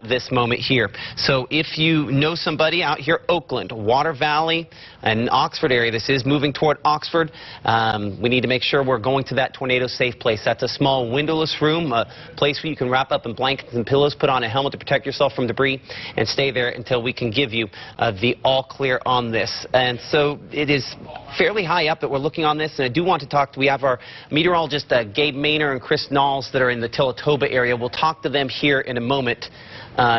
this moment here. So if you know somebody out here, Oakland, Water Valley, and Oxford area, this is moving toward Oxford. We need to make sure we're going to that tornado-safe place. That's a small windowless room, a place where you can wrap up in blankets and pillows, put on a helmet to protect yourself from debris, and stay there until we can give you the all clear on this. And so it is fairly high up that we're looking on this, and I do want to talk to, we have our meteorologist Gabe Maynor and Chris Knowles that are in the Tillatoba area. We'll talk to them here in a moment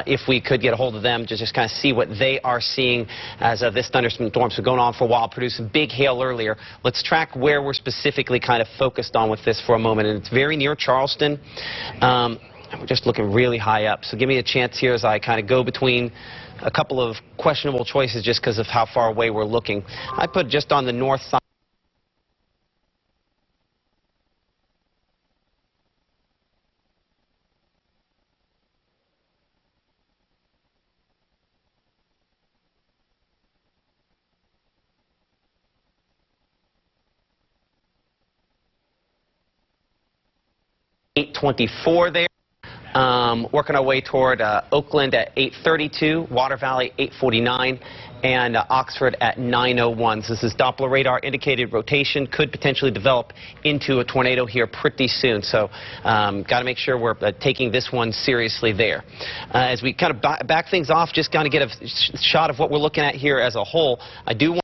if we could get a hold of them to just kind of see what they are seeing as this thunderstorm has been going on for a while, producing big hail earlier. Let's track where we're specifically kind of focused on with this for a moment, and it's very near Charleston. We're just looking really high up, so give me a chance here as I kind of go between a couple of questionable choices just because of how far away we're looking. I put just on the north side. .24 there. Working our way toward Oakland at 8:32, Water Valley 8:49, and Oxford at 9:01. So this is Doppler radar indicated rotation, could potentially develop into a tornado here pretty soon. So got to make sure we're taking this one seriously there. As we kind of back things off, just kind of get a shot of what we're looking at here as a whole. I do want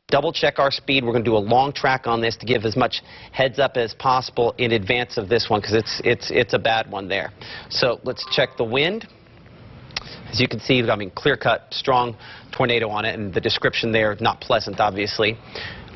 double check our speed. We're going to do a long track on this to give as much heads up as possible in advance of this one because it's a bad one there. So let's check the wind. As you can see, I mean, clear-cut, strong tornado on it, and the description there, not pleasant, obviously.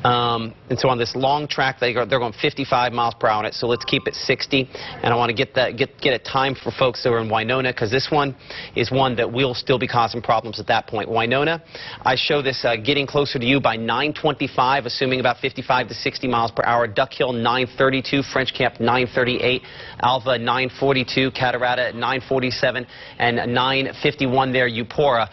And so on this long track, they're going 55 miles per hour on it, so let's keep it 60. And I want to get a time for folks that are in Winona, because this one is one that will still be causing problems at that point. Winona, I show this getting closer to you by 9:25, assuming about 55 to 60 miles per hour. Duck Hill 9:32, French Camp 9:38, Alva 9:42, Catarata 9:47, and 9:51 there, Eupora.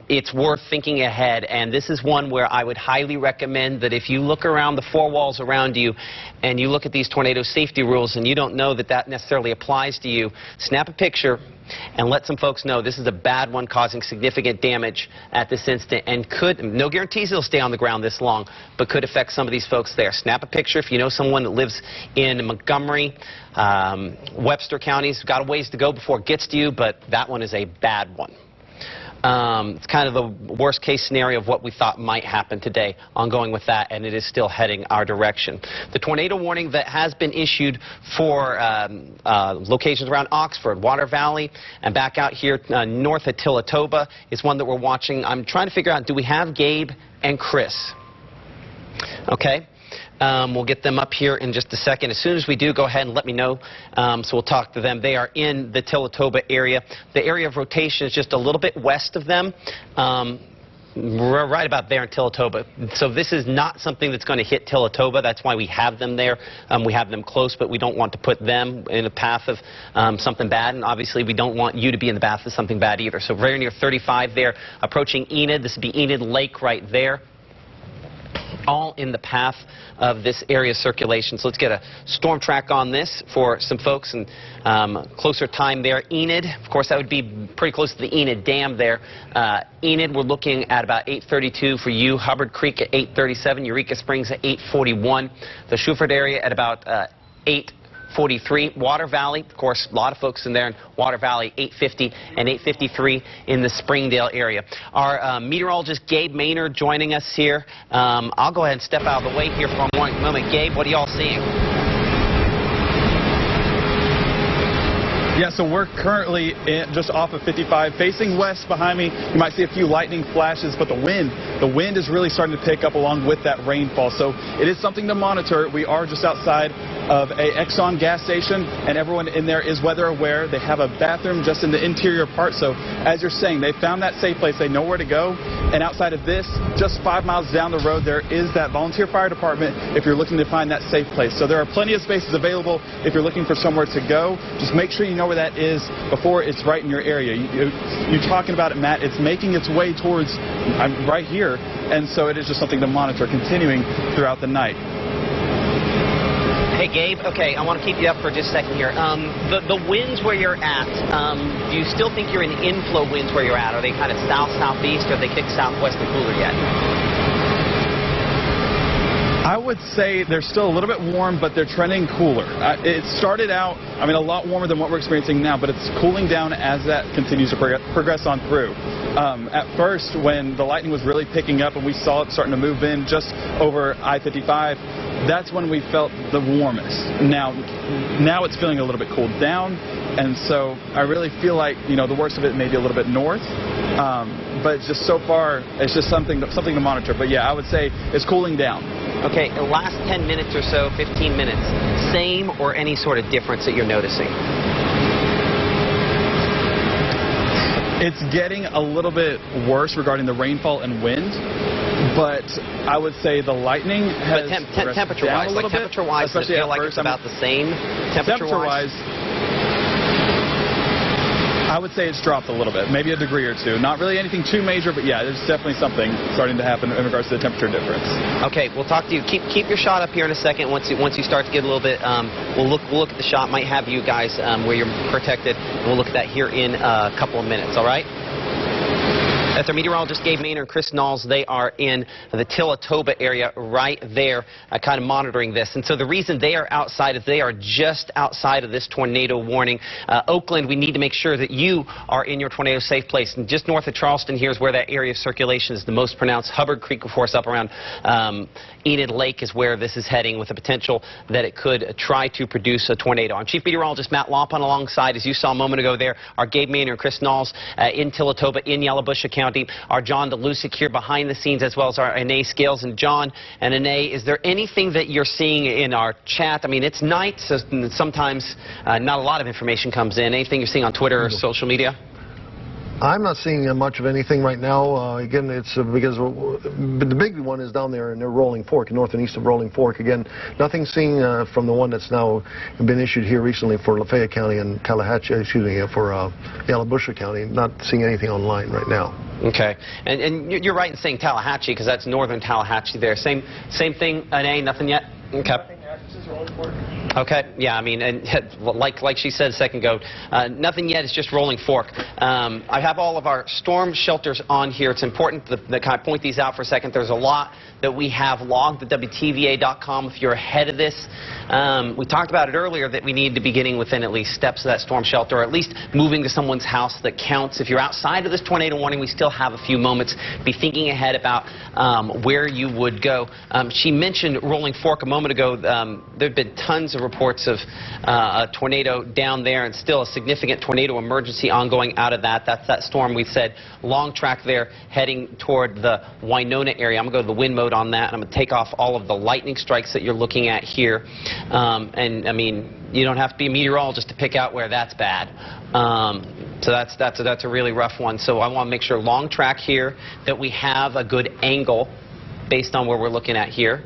It's worth thinking ahead, and this is one where I would highly recommend that if you look around the four walls around you and you look at these tornado safety rules and you don't know that that necessarily applies to you, snap a picture and let some folks know this is a bad one causing significant damage at this instant and could, no guarantees it'll stay on the ground this long, but could affect some of these folks there. Snap a picture if you know someone that lives in Montgomery, Webster counties. Got a ways to go before it gets to you, but that one is a bad one. It's kind of the worst case scenario of what we thought might happen today, ongoing with that, and it is still heading our direction. The tornado warning that has been issued for locations around Oxford, Water Valley, and back out here north of Tillatoba is one that we're watching. I'm trying to figure out, do we have Gabe and Chris? Okay. We'll get them up here in just a second. As soon as we do, go ahead and let me know, so we'll talk to them. They are in the Tillatoba area. The area of rotation is just a little bit west of them. We're right about there in Tillatoba. So this is not something that's going to hit Tillatoba. That's why we have them there. We have them close, but we don't want to put them in a path of something bad. And obviously, we don't want you to be in the path of something bad either. So very near 35 there, approaching Enid. This would be Enid Lake right there. All in the path of this area circulation. So let's get a storm track on this for some folks and closer time there. Enid, of course, that would be pretty close to the Enid Dam there. Enid, we're looking at about 8:32 for you. Hubbard Creek at 8:37. Eureka Springs at 8:41. The Shuford area at about 8:43. Water Valley, of course, a lot of folks in there in Water Valley, 8:50 and 8:53 in the Springdale area. Our meteorologist Gabe Maynor joining us here. I'll go ahead and step out of the way here for a moment. Gabe, what are y'all seeing? Yeah, so we're currently just off of 55, facing west behind me. You might see a few lightning flashes, but the wind is really starting to pick up along with that rainfall. So it is something to monitor. We are just outside of a Exxon gas station, and everyone in there is weather aware. They have a bathroom just in the interior part, so as you're saying, they found that safe place. They know where to go, and outside of this, just 5 miles down the road, there is that volunteer fire department if you're looking to find that safe place. So there are plenty of spaces available if you're looking for somewhere to go. Just make sure you know where that is before it's right in your area. You're talking about it, Matt. It's making its way towards right here, and so it is just something to monitor continuing throughout the night. Hey, Gabe. Okay, I want to keep you up for just a second here. The winds where you're at, do you still think you're in inflow winds where you're at? Are they kind of south-southeast, or have they kicked southwest and cooler yet? I would say they're still a little bit warm, but they're trending cooler. It started out, a lot warmer than what we're experiencing now, but it's cooling down as that continues to progress on through. At first, when the lightning was really picking up and we saw it starting to move in just over I-55, that's when we felt the warmest. Now it's feeling a little bit cooled down, and so I really feel like, the worst of it may be a little bit north. But just so far, it's just something to monitor. But yeah, I would say it's cooling down. Okay, the last 10 minutes or so, 15 minutes, same or any sort of difference that you're noticing? It's getting a little bit worse regarding the rainfall and wind, but I would say the lightning has temperature-wise, temperature-wise, does it feel like it's about the same temperature-wise? I would say it's dropped a little bit, maybe a degree or two. Not really anything too major, but yeah, there's definitely something starting to happen in regards to the temperature difference. Okay, we'll talk to you. Keep your shot up here in a second. Once you start to get a little bit, we'll look at the shot. Might have you guys where you're protected. And we'll look at that here in a couple of minutes. All right. That's our meteorologist Gabe Maynard and Chris Knowles. They are in the Tillatoba area right there kind of monitoring this. And so the reason they are outside is they are just outside of this tornado warning. Oakland, we need to make sure that you are in your tornado safe place. And just north of Charleston here is where that area of circulation is the most pronounced. Hubbard Creek, of course, up around Enid Lake is where this is heading, with the potential that it could try to produce a tornado. I'm Chief Meteorologist Matt Lompon alongside, as you saw a moment ago there, our Gabe Maynard and Chris Knowles in Tillatoba, in Yalobusha County. Our John DeLucic here behind the scenes, as well as our Anae Scales. And John and Anae, is there anything that you're seeing in our chat? It's night, so sometimes not a lot of information comes in. Anything you're seeing on Twitter or social media? I'm not seeing much of anything right now. Again, it's because the big one is down there in their Rolling Fork, north and east of Rolling Fork. Again, nothing seeing from the one that's now been issued here recently for Lafayette County and Tallahatchie, for Yalobusha County. Not seeing anything online right now. Okay, and you're right in saying Tallahatchie, because that's northern Tallahatchie there. Same thing, Anae, nothing yet? Okay. Okay, yeah, and like she said a second ago, nothing yet, it's just Rolling Fork. I have all of our storm shelters on here. It's important to kind of point these out for a second. There's a lot that we have logged at WTVA.com if you're ahead of this. We talked about it earlier that we need to be getting within at least steps of that storm shelter, or at least moving to someone's house that counts. If you're outside of this tornado warning, we still have a few moments. Be thinking ahead about where you would go. She mentioned Rolling Fork a moment ago. There have been tons of reports of a tornado down there, and still a significant tornado emergency ongoing out of that. That's that storm we said, long track there heading toward the Winona area. I'm going to go to the wind mode on that, and I'm going to take off all of the lightning strikes that you're looking at here. You don't have to be a meteorologist to pick out where that's bad. So that's a really rough one. So I want to make sure long track here, that we have a good angle based on where we're looking at here.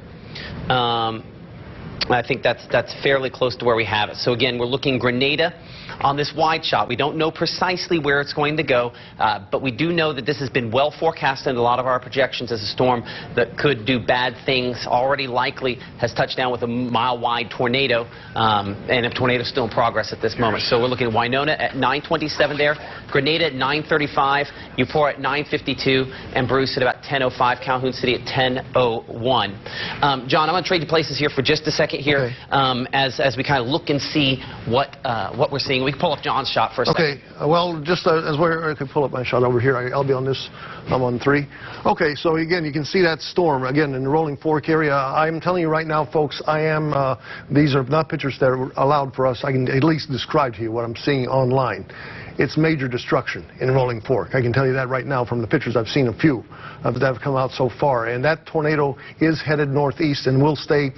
I think that's fairly close to where we have it. So again, we're looking Grenada on this wide shot. We don't know precisely where it's going to go, but we do know that this has been well forecasted in a lot of our projections as a storm that could do bad things. Already likely has touched down with a mile-wide tornado, and a tornado still in progress at this moment. So we're looking at Winona at 9:27 there, Grenada at 9:35, Eupora at 9:52, and Bruce at about 10:05, Calhoun City at 10:01. John, I'm going to trade you places here for just a second here, okay, as we kind of look and see what we're seeing. We can pull up John's shot for a second. Okay, well, just as I can pull up my shot over here, I'll be on this. I'm on 3. Okay, so again, you can see that storm again in the Rolling Fork area. I'm telling you right now, folks, these are not pictures that are allowed for us. I can at least describe to you what I'm seeing online. it's major destruction in Rolling Fork. I can tell you that right now from the pictures. I've seen a few that have come out so far. And that tornado is headed northeast and will stay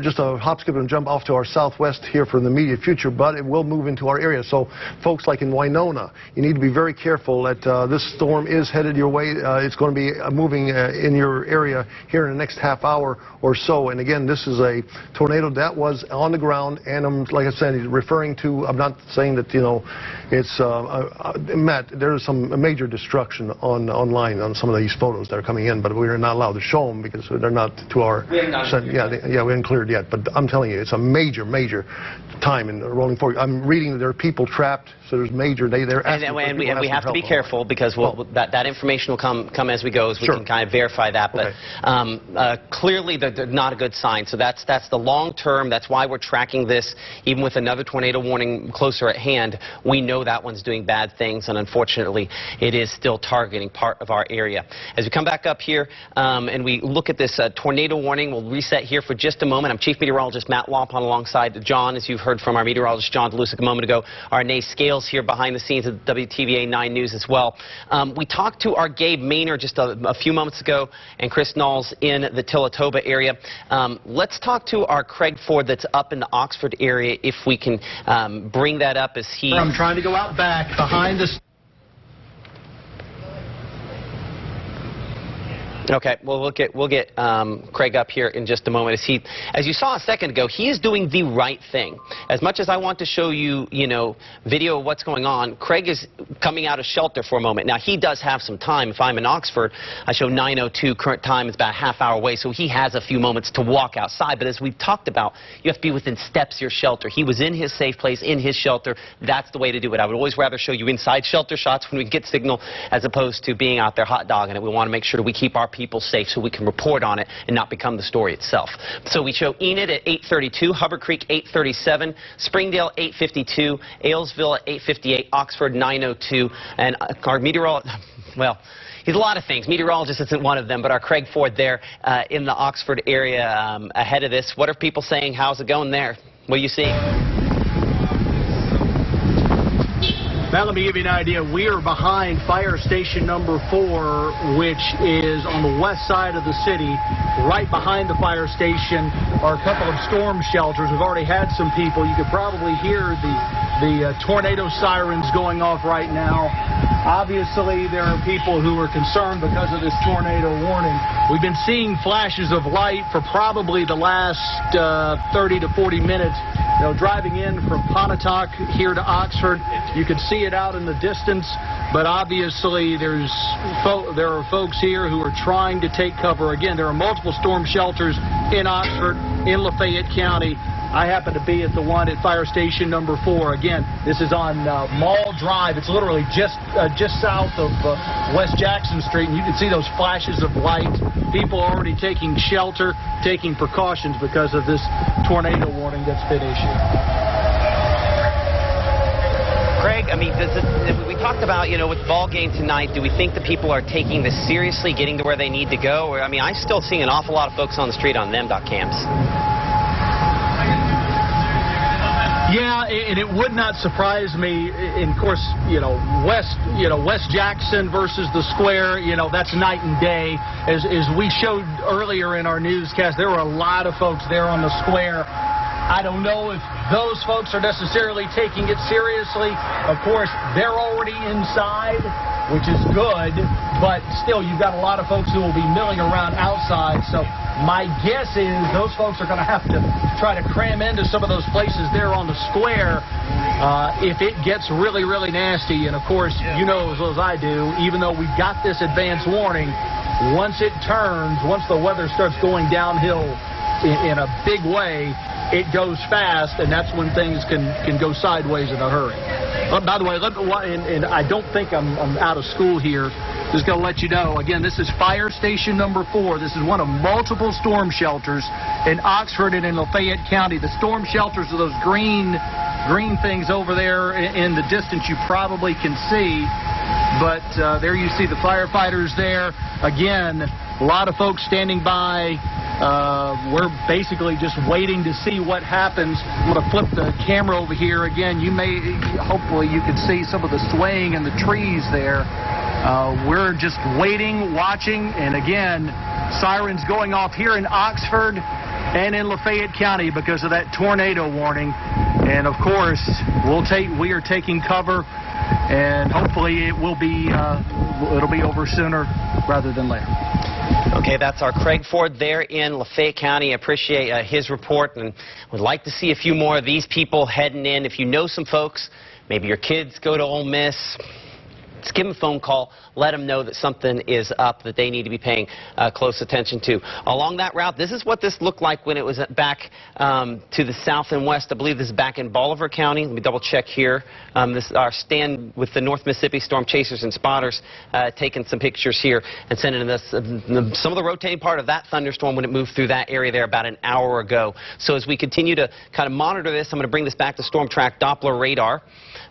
just a hop, skip, and jump off to our southwest here for the immediate future, but it will move into our area. So folks like in Winona, you need to be very careful that this storm is headed your way. It's going to be moving in your area here in the next half hour or so. And again, this is a tornado that was on the ground, and I'm, like I said, referring to, I'm not saying that, you know, it's, Matt, there's some major destruction online on some of these photos that are coming in, but we're not allowed to show them because they're not to our, we haven't cleared yet, but I'm telling you, it's a major time in Rolling Fork. I'm reading that there are people trapped, so there's major, they're asking for people, and we have to be careful because that information will come as we go, as we can kind of verify that, but clearly they're not a good sign. So that's the long term. That's why we're tracking this. Even with another tornado warning closer at hand, we know that one's doing bad things, and unfortunately it is still targeting part of our area. As we come back up here and we look at this tornado warning, we'll reset here for just a moment. I'm Chief Meteorologist Matt Wampon alongside John, as you've heard from our meteorologist John DeLusick a moment ago, our Nay Scales here behind the scenes at WTVA 9 News as well. We talked to our Gabe Maynard just a few moments ago, and Chris Knowles in the Tillatoba area. Let's talk to our Craig Ford that's up in the Oxford area, if we can bring that up as he... I'm trying to go out back behind the... Okay, well, we'll get Craig up here in just a moment. As you saw a second ago, he is doing the right thing. As much as I want to show you, video of what's going on, Craig is coming out of shelter for a moment. Now, he does have some time. If I'm in Oxford, I show 9:02. Current time is about a half hour away, so he has a few moments to walk outside. But as we've talked about, you have to be within steps of your shelter. He was in his safe place, in his shelter. That's the way to do it. I would always rather show you inside shelter shots when we get signal, as opposed to being out there hot dogging it. We want to make sure that we keep our people safe so we can report on it and not become the story itself. So we show Enid at 8:32, Hubbard Creek 8:37, Springdale 8:52, Aylesville at 8:58, Oxford 9:02, and our meteorologist, well, he's a lot of things. Meteorologist isn't one of them, but our Craig Ford there in the Oxford area ahead of this. What are people saying? How's it going there? What are you seeing? Now let me give you an idea. We are behind fire station number 4, which is on the west side of the city. Right behind the fire station are a couple of storm shelters. We've already had some people. You could probably hear the tornado sirens going off right now. Obviously, there are people who are concerned because of this tornado warning. We've been seeing flashes of light for probably the last 30 to 40 minutes. Driving in from Pontotoc here to Oxford, you can see it out in the distance, but obviously there are folks here who are trying to take cover. Again, there are multiple storm shelters in Oxford, in Lafayette County. I happen to be at the one at fire station number 4. Again, this is on Mall Drive. It's literally just south of West Jackson Street, and you can see those flashes of light. People already taking shelter, taking precautions because of this tornado warning that's been issued. Craig, I mean, we talked about, with the ball game tonight, do we think the people are taking this seriously, getting to where they need to go? Or, I mean, I'm still seeing an awful lot of folks on the street on them cams. Yeah, and it would not surprise me. And of course, West Jackson versus the Square, that's night and day. As we showed earlier in our newscast, there were a lot of folks there on the Square. I don't know if those folks are necessarily taking it seriously. Of course, they're already inside, which is good, but still, you've got a lot of folks who will be milling around outside. So my guess is those folks are going to have to try to cram into some of those places there on the Square if it gets really, really nasty. And of course, you know as well as I do, even though we've got this advance warning, once it turns, once the weather starts going downhill in a big way, it goes fast, and that's when things can go sideways in a hurry. By the way, and I don't think I'm out of school here. Just going to let you know, again, this is fire station number 4. This is one of multiple storm shelters in Oxford and in Lafayette County. The storm shelters are those green things over there in the distance you probably can see. But there you see the firefighters there. Again, a lot of folks standing by. We're basically just waiting to see what happens. I'm going to flip the camera over here again. Hopefully you can see some of the swaying in the trees there. We're just waiting, watching, and again, sirens going off here in Oxford and in Lafayette County because of that tornado warning. And of course, we are taking cover, and hopefully it'll be over sooner rather than later. Okay, that's our Craig Ford there in Lafayette County. I appreciate his report, and would like to see a few more of these people heading in. If you know some folks, maybe your kids go to Ole Miss, just give them a phone call, let them know that something is up that they need to be paying close attention to. Along that route, this is what this looked like when it was back to the south and west. I believe this is back in Bolivar County. Let me double check here. This is our stand with the North Mississippi Storm Chasers and Spotters, taking some pictures here and sending us some of the rotating part of that thunderstorm when it moved through that area there about an hour ago. So as we continue to kind of monitor this, I'm going to bring this back to Storm Track Doppler radar.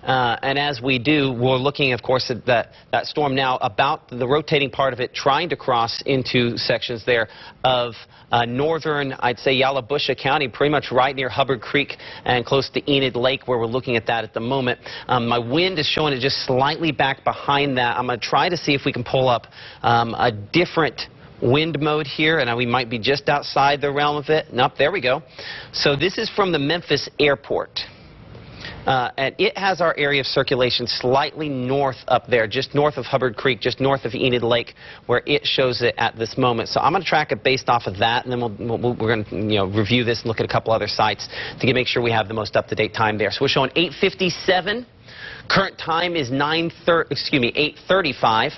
And as we do, we're looking, of course, at that storm now about the rotating part of it trying to cross into sections there of northern, I'd say, Yalobusha County, pretty much right near Hubbard Creek and close to Enid Lake, where we're looking at that at the moment. My wind is showing it just slightly back behind that. I'm going to try to see if we can pull up a different wind mode here, and we might be just outside the realm of it. Nope, there we go. So this is from the Memphis airport. And it has our area of circulation slightly north up there, just north of Hubbard Creek, just north of Enid Lake, where it shows it at this moment. So I'm going to track it based off of that, and then we're going to review this and look at a couple other sites to make sure we have the most up-to-date time there. So we're showing 8:57. Current time is 8:35.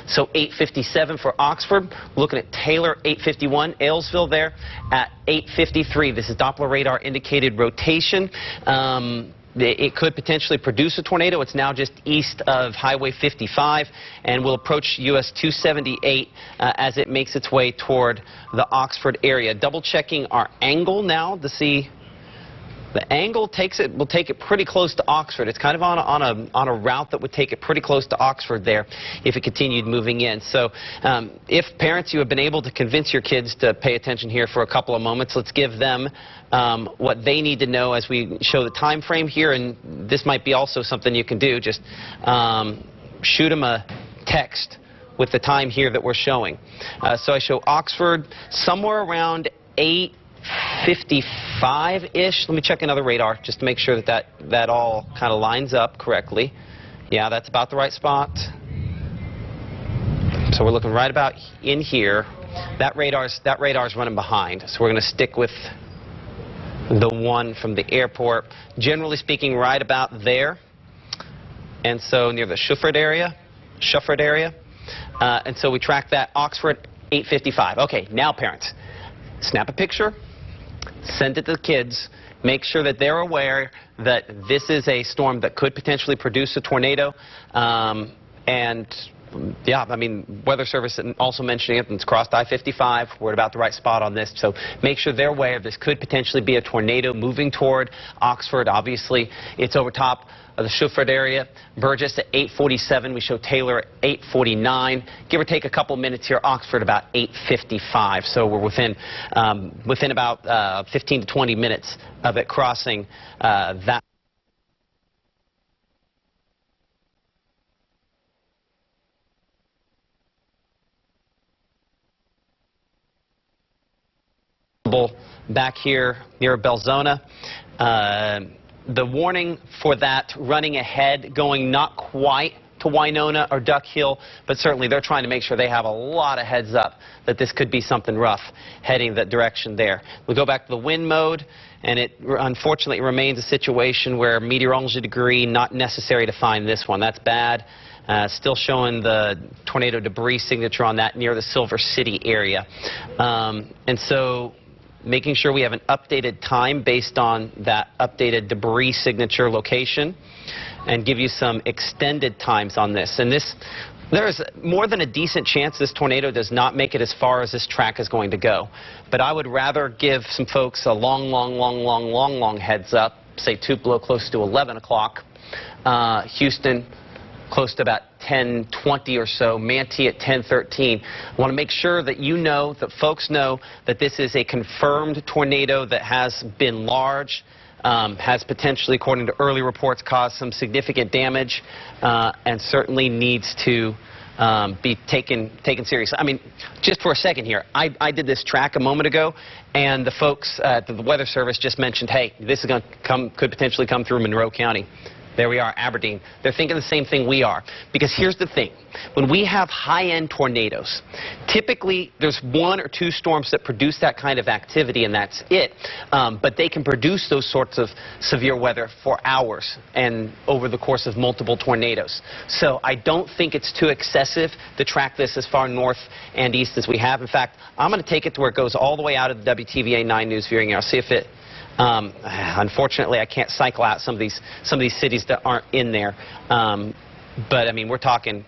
So 8:57 for Oxford. Looking at Taylor, 8:51. Aylesville there at 8:53. This is Doppler radar indicated rotation. It could potentially produce a tornado. It's now just east of Highway 55 and will approach US 278 as it makes its way toward the Oxford area. Double checking our angle now to see. The angle will take it pretty close to Oxford. It's kind of on a route that would take it pretty close to Oxford there if it continued moving in. So if parents, you have been able to convince your kids to pay attention here for a couple of moments, let's give them what they need to know as we show the time frame here. And this might be also something you can do. Just shoot them a text with the time here that we're showing. So I show Oxford somewhere around 8:55-ish. Let me check another radar just to make sure that all kind of lines up correctly. Yeah, that's about the right spot. So we're looking right about in here. That radar's running behind, so we're going to stick with the one from the airport. Generally speaking, right about there. And so near the Shufford area. And so we track that. Oxford, 8:55. Okay, now parents, snap a picture. Send it to the kids. Make sure that they're aware that this is a storm that could potentially produce a tornado. And yeah, I mean, Weather Service also mentioning it, and it's crossed I-55. We're at about the right spot on this. So make sure they're aware this could potentially be a tornado moving toward Oxford. Obviously, it's over top of the Shufford area. Burgess at 8:47. We show Taylor at 8:49. Give or take a couple minutes here. Oxford about 8:55. So we're within about 15 to 20 minutes of it crossing that. Back here near Belzona. The warning for that running ahead, going not quite to Winona or Duck Hill, but certainly they're trying to make sure they have a lot of heads up that this could be something rough heading that direction there. We go back to the wind mode, and it unfortunately remains a situation where meteorology degree not necessary to find this one. That's bad. Still showing the tornado debris signature on that near the Silver City area. And so making sure we have an updated time based on that updated debris signature location, and give you some extended times on this. And there's more than a decent chance this tornado does not make it as far as this track is going to go. But I would rather give some folks a long heads up, say Tupelo close to 11 o'clock, Houston close to about 10:20 or so, Manti at 10:13. I want to make sure that you know, that folks know, that this is a confirmed tornado that has been large, has potentially, according to early reports, caused some significant damage, and certainly needs to be taken seriously. I mean, just for a second here, I did this track a moment ago, and the folks at the Weather Service just mentioned, hey, this is going to could potentially come through Monroe County. There we are, Aberdeen. They're thinking the same thing we are. Because here's the thing. When we have high-end tornadoes, typically there's 1 or 2 storms that produce that kind of activity, and that's it. But they can produce those sorts of severe weather for hours and over the course of multiple tornadoes. So I don't think it's too excessive to track this as far north and east as we have. In fact, I'm going to take it to where it goes all the way out of the WTVA 9 News viewing area. I'll see if it... unfortunately, I can't cycle out some of these cities that aren't in there. But I mean, we're talking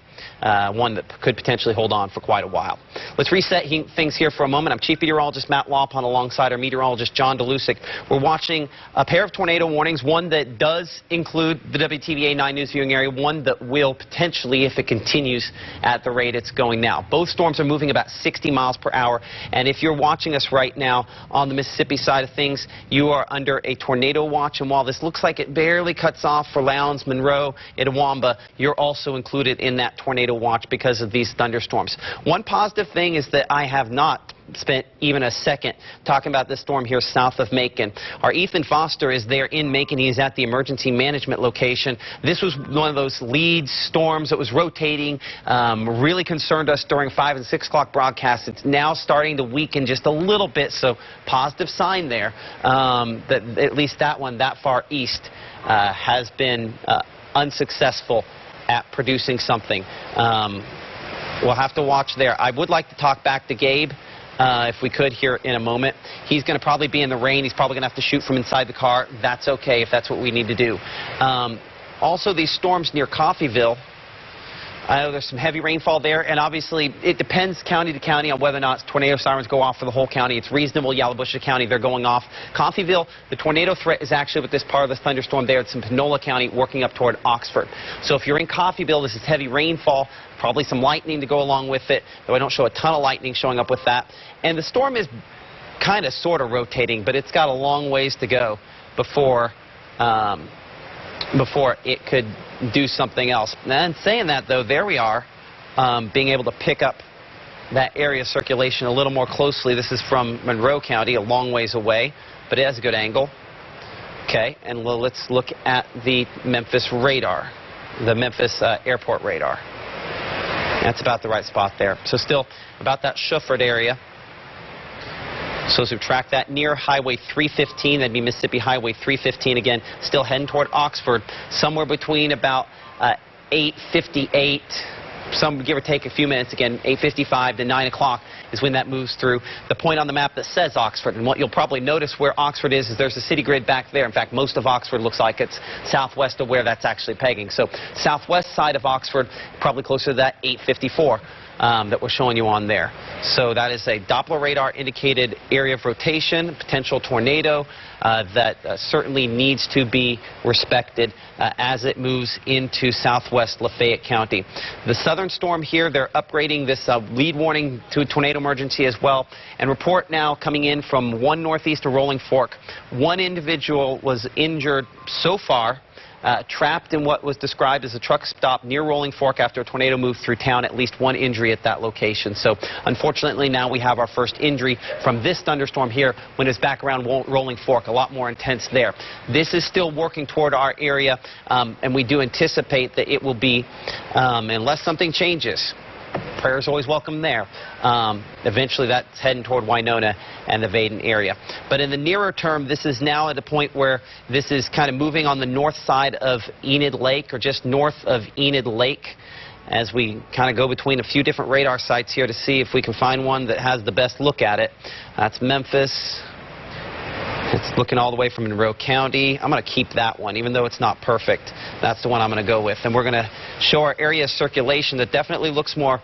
one that could potentially hold on for quite a while. Let's reset things here for a moment. I'm Chief Meteorologist Matt Lawpon alongside our meteorologist John DeLusick. We're watching a pair of tornado warnings, one that does include the WTVA 9 News viewing area, one that will potentially, if it continues at the rate it's going now. Both storms are moving about 60 miles per hour, and if you're watching us right now on the Mississippi side of things, you are under a tornado watch, and while this looks like it barely cuts off for Lowndes, Monroe, Itawamba, you're also included in that tornado watch because of these thunderstorms. One positive thing is that I have not spent even a second talking about this storm here south of Macon. Our Ethan Foster is there in Macon. He is at the emergency management location. This was one of those lead storms that was rotating, really concerned us during 5 and 6 o'clock broadcasts. It's now starting to weaken just a little bit, so positive sign there that at least that one that far east has been unsuccessful at producing something. We'll have to watch there. I would like to talk back to Gabe if we could here in a moment. He's going to probably be in the rain. He's probably going to have to shoot from inside the car. That's okay if that's what we need to do. Also, these storms near Coffeyville, I know there's some heavy rainfall there, and obviously it depends county to county on whether or not tornado sirens go off for the whole county. It's reasonable. Yallabusha County, they're going off. Coffeyville, the tornado threat is actually with this part of this thunderstorm there. It's in Panola County working up toward Oxford. So if you're in Coffeyville, this is heavy rainfall, probably some lightning to go along with it, though I don't show a ton of lightning showing up with that. And the storm is kind of sort of rotating, but it's got a long ways to go before it could do something else. And saying that, though, there we are, being able to pick up that area circulation a little more closely. This is from Monroe County, a long ways away, but it has a good angle. Okay, and let's look at the Memphis radar, the Memphis airport radar. That's about the right spot there. So still about that Shuford area. So as we track that near Highway 315, that'd be Mississippi Highway 315 again, still heading toward Oxford, somewhere between about 8:58, some give or take a few minutes again, 8:55 to 9 o'clock is when that moves through the point on the map that says Oxford. And what you'll probably notice where Oxford is there's a city grid back there. In fact, most of Oxford looks like it's southwest of where that's actually pegging. So southwest side of Oxford, probably closer to that 8:54. That we're showing you on there. So that is a Doppler radar indicated area of rotation, potential tornado that certainly needs to be respected as it moves into southwest Lafayette County. The southern storm here, they're upgrading this lead warning to a tornado emergency as well. And report now coming in from 1 northeast of Rolling Fork. 1 individual was injured so far. Trapped in what was described as a truck stop near Rolling Fork after a tornado moved through town. At least 1 injury at that location. So unfortunately now we have our first injury from this thunderstorm here when it's back around Rolling Fork, a lot more intense there. This is still working toward our area, and we do anticipate that it will be, unless something changes, prayers always welcome there. Eventually that's heading toward Winona and the Vaden area. But in the nearer term, this is now at a point where this is kind of moving on the north side of Enid Lake, or just north of Enid Lake, as we kind of go between a few different radar sites here to see if we can find one that has the best look at it. That's Memphis. It's looking all the way from Monroe County. I'm going to keep that one, even though it's not perfect. That's the one I'm going to go with. And we're going to show our area of circulation that definitely looks more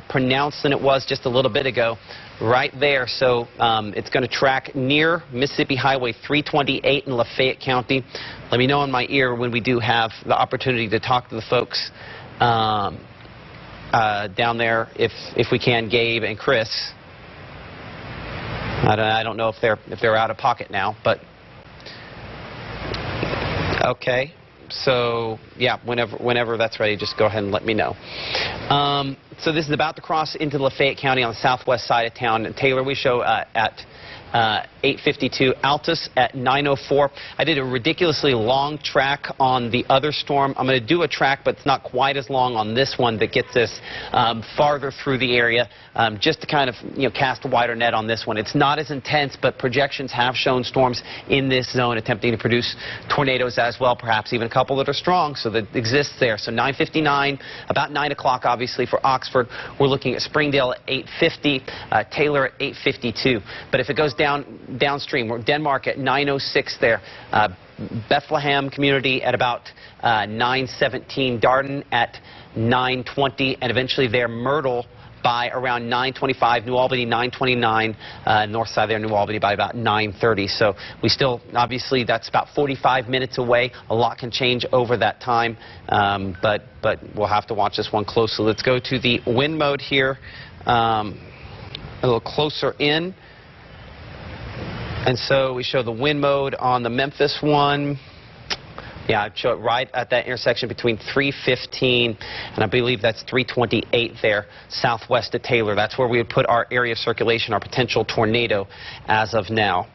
pronounced than it was just a little bit ago. right there. So it's going to track near Mississippi Highway 328 in Lafayette County. Let me know in my ear when we do have the opportunity to talk to the folks down there, if we can, Gabe and Chris. I don't know if they're out of pocket now, but okay. So yeah, whenever that's ready, just go ahead and let me know. So this is about to cross into Lafayette County on the southwest side of town. And Taylor, we show at 8:52, Altus at 9:04. I did a ridiculously long track on the other storm. I'm going to do a track, but it's not quite as long on this one that gets us farther through the area, just to kind of cast a wider net on this one. It's not as intense, but projections have shown storms in this zone attempting to produce tornadoes as well, perhaps even a couple that are strong, so that exists there. So 9:59, about 9 o'clock, obviously, for Oxford. We're looking at Springdale at 8:50, Taylor at 8:52. But if it goes downstream, we're Denmark at 9:06 there, Bethlehem community at about 9:17, Darden at 9:20, and eventually there Myrtle by around 9:25, New Albany 9:29, north side there, New Albany by about 9:30. So we still, obviously, that's about 45 minutes away. A lot can change over that time, but we'll have to watch this one closely. Let's go to the wind mode here, a little closer in. And so we show the wind mode on the Memphis one. Yeah, I show it right at that intersection between 315 and I believe that's 328 there, southwest of Taylor. That's where we would put our area of circulation, our potential tornado as of now.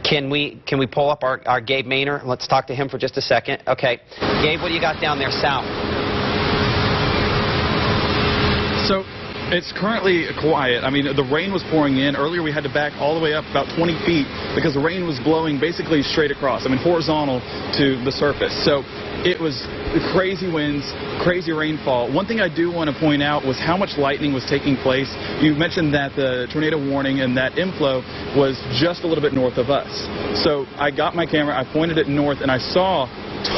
Can we pull up our Gabe Maynor? Let's talk to him for just a second. Okay, Gabe, what do you got down there south? So it's currently quiet. I mean, the rain was pouring in. Earlier we had to back all the way up about 20 feet because the rain was blowing basically straight across. I mean, horizontal to the surface. So it was crazy winds, crazy rainfall. One thing I do want to point out was how much lightning was taking place. You mentioned that the tornado warning and that inflow was just a little bit north of us. So I got my camera, I pointed it north, and I saw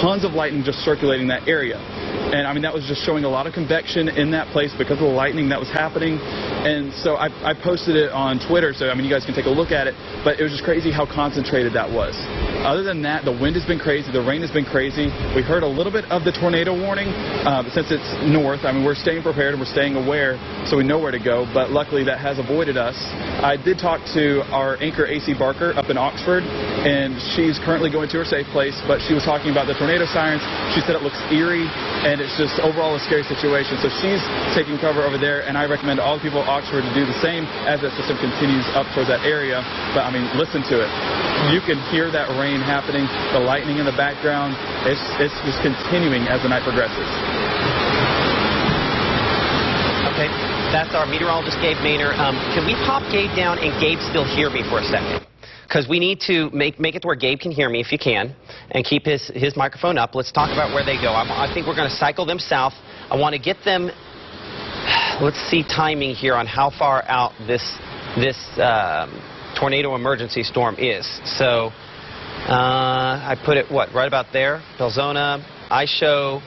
tons of lightning just circulating that area. And I mean, that was just showing a lot of convection in that place because of the lightning that was happening. And so I posted it on Twitter, so I mean, you guys can take a look at it. But it was just crazy how concentrated that was. Other than that, the wind has been crazy, the rain has been crazy. We heard a little bit of the tornado warning, but since it's north, I mean, we're staying prepared and we're staying aware, so we know where to go. But luckily, that has avoided us. I did talk to our anchor, AC Barker, up in Oxford, and she's currently going to her safe place. But she was talking about the tornado sirens. She said it looks eerie, and it's just overall a scary situation. So she's taking cover over there, and I recommend all the people at Oxford to do the same as that system continues up towards that area. But I mean, listen to it. You can hear that rain happening, the lightning in the background. It's just continuing as the night progresses. Okay, that's our meteorologist, Gabe Maynor. Can we pop Gabe down and Gabe still hear me for a second? Because we need to make it to where Gabe can hear me if you can, and keep his microphone up. Let's talk about where they go. I think we're going to cycle them south. I want to get them, let's see timing here on how far out this tornado emergency storm is. So I put it, right about there, Belzona. I show,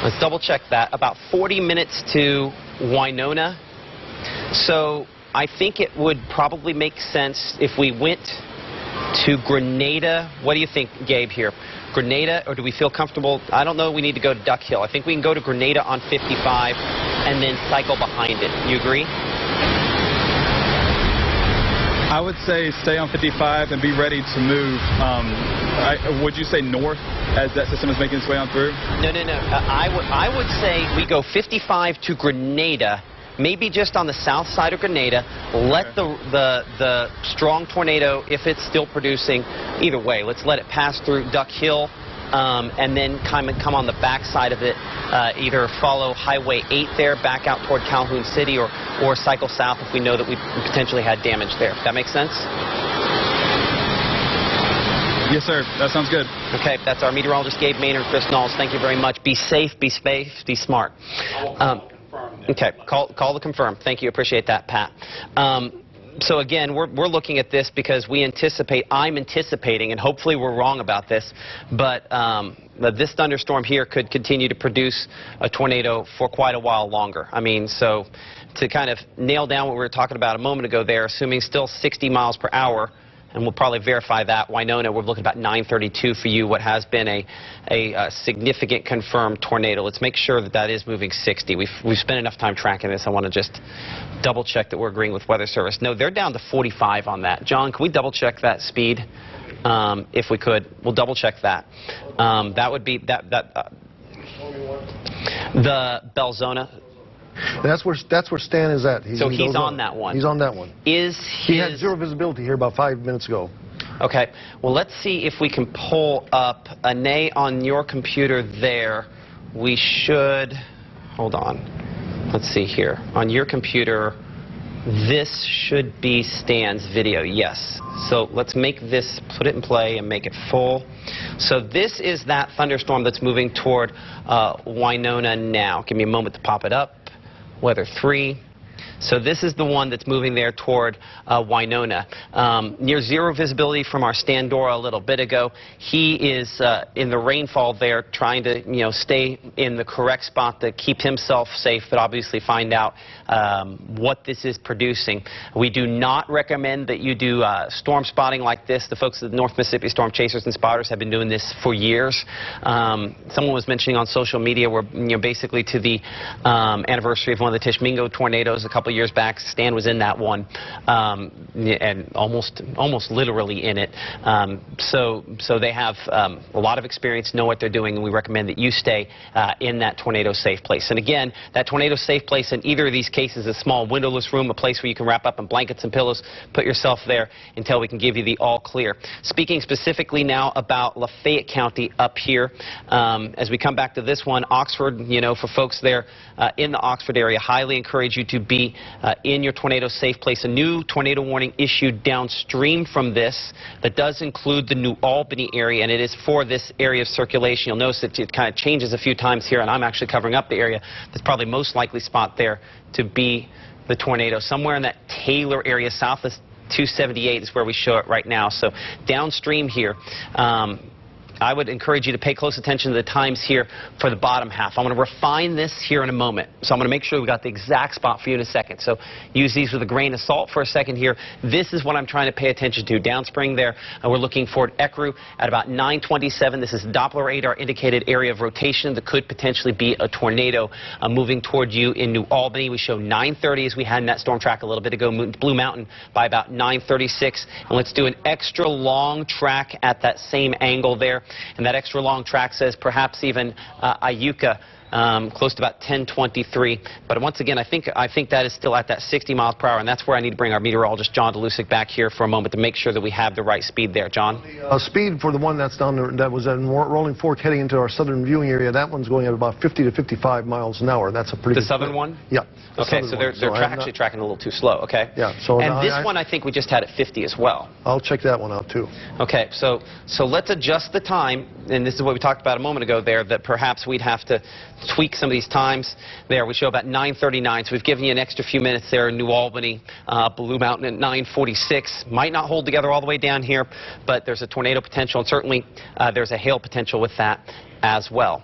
let's double check that, about 40 minutes to Winona. So I think it would probably make sense if we went to Grenada. What do you think, Gabe, here? Grenada, or do we feel comfortable? I don't know we need to go to Duck Hill. I think we can go to Grenada on 55 and then cycle behind it. You agree? I would say stay on 55 and be ready to move. Would you say north as that system is making its way on through? No. I would say we go 55 to Grenada, maybe just on the south side of Grenada. Let the strong tornado, if it's still producing, either way, let's let it pass through Duck Hill. And then come on the back side of it, either follow Highway 8 there, back out toward Calhoun City, or cycle south if we know that we potentially had damage there. That makes sense? Yes, sir. That sounds good. Okay, that's our meteorologist, Gabe Maynor, Chris Knowles. Thank you very much. Be safe, be smart. Okay, call to confirm. Thank you. Appreciate that, Pat. So again, we're looking at this because I'm anticipating, and hopefully we're wrong about this, but this thunderstorm here could continue to produce a tornado for quite a while longer. I mean, so to kind of nail down what we were talking about a moment ago there, assuming still 60 miles per hour, and we'll probably verify that. Winona, we're looking about 932 for you, what has been a significant confirmed tornado. Let's make sure that that is moving 60. We've spent enough time tracking this. I want to just double check that we're agreeing with Weather Service. No, they're down to 45 on that. John, can we double check that speed? If we could, we'll double check that. That would be the Belzona. That's where Stan is at. So he's on that one. He's on that one. He had zero visibility here about 5 minutes ago. Okay. Well, let's see if we can pull up Ane on your computer there. We should. Hold on. Let's see here. On your computer, this should be Stan's video. Yes. So let's make this, put it in play and make it full. So this is that thunderstorm that's moving toward Winona now. Give me a moment to pop it up. Weather 3. So this is the one that's moving there toward Winona. Near zero visibility from our Stan Dora a little bit ago. He is in the rainfall there trying to stay in the correct spot to keep himself safe, but obviously find out what this is producing. We do not recommend that you do storm spotting like this. The folks at the North Mississippi Storm Chasers and Spotters have been doing this for years. Someone was mentioning on social media we're basically to the anniversary of one of the Tishmingo tornadoes a couple years back. Stan was in that one, and almost literally in it. So they have a lot of experience, know what they're doing, and we recommend that you stay in that tornado safe place. And again, that tornado safe place in either of these cases, a small windowless room, a place where you can wrap up in blankets and pillows, put yourself there until we can give you the all clear. Speaking specifically now about Lafayette County up here, as we come back to this one, Oxford, for folks there in the Oxford area, highly encourage you to be in your tornado safe place. A new tornado warning issued downstream from this that does include the New Albany area, and it is for this area of circulation. You'll notice that it kind of changes a few times here, and I'm actually covering up the area that's probably most likely spot there to be the tornado. Somewhere in that Taylor area, south of 278 is where we show it right now. So downstream here, I would encourage you to pay close attention to the times here for the bottom half. I'm going to refine this here in a moment. So I'm going to make sure we got the exact spot for you in a second. So use these with a grain of salt for a second here. This is what I'm trying to pay attention to. Downspring there, we're looking for Ecru at about 9:27. This is Doppler radar indicated area of rotation that could potentially be a tornado moving toward you in New Albany. We show 9:30 as we had in that storm track a little bit ago, Blue Mountain by about 9:36. And let's do an extra long track at that same angle there. And that extra long track says perhaps even Iuka, close to about 10:23. But once again, I think that is still at that 60 miles per hour, and that's where I need to bring our meteorologist John DeLusick back here for a moment to make sure that we have the right speed there. John? Speed for the one that's down there, that was in Rolling Fork heading into our southern viewing area, that one's going at about 50 to 55 miles an hour. That's a pretty The southern one? Yeah. Okay, so they're actually tracking a little too slow, okay? Yeah. So and this one I think we just had at 50 as well. I'll check that one out too. Okay, so let's adjust the time, and this is what we talked about a moment ago there, that perhaps we'd have to tweak some of these times. There, we show about 9:39, so we've given you an extra few minutes there in New Albany, Blue Mountain at 9:46. Might not hold together all the way down here, but there's a tornado potential, and certainly there's a hail potential with that as well.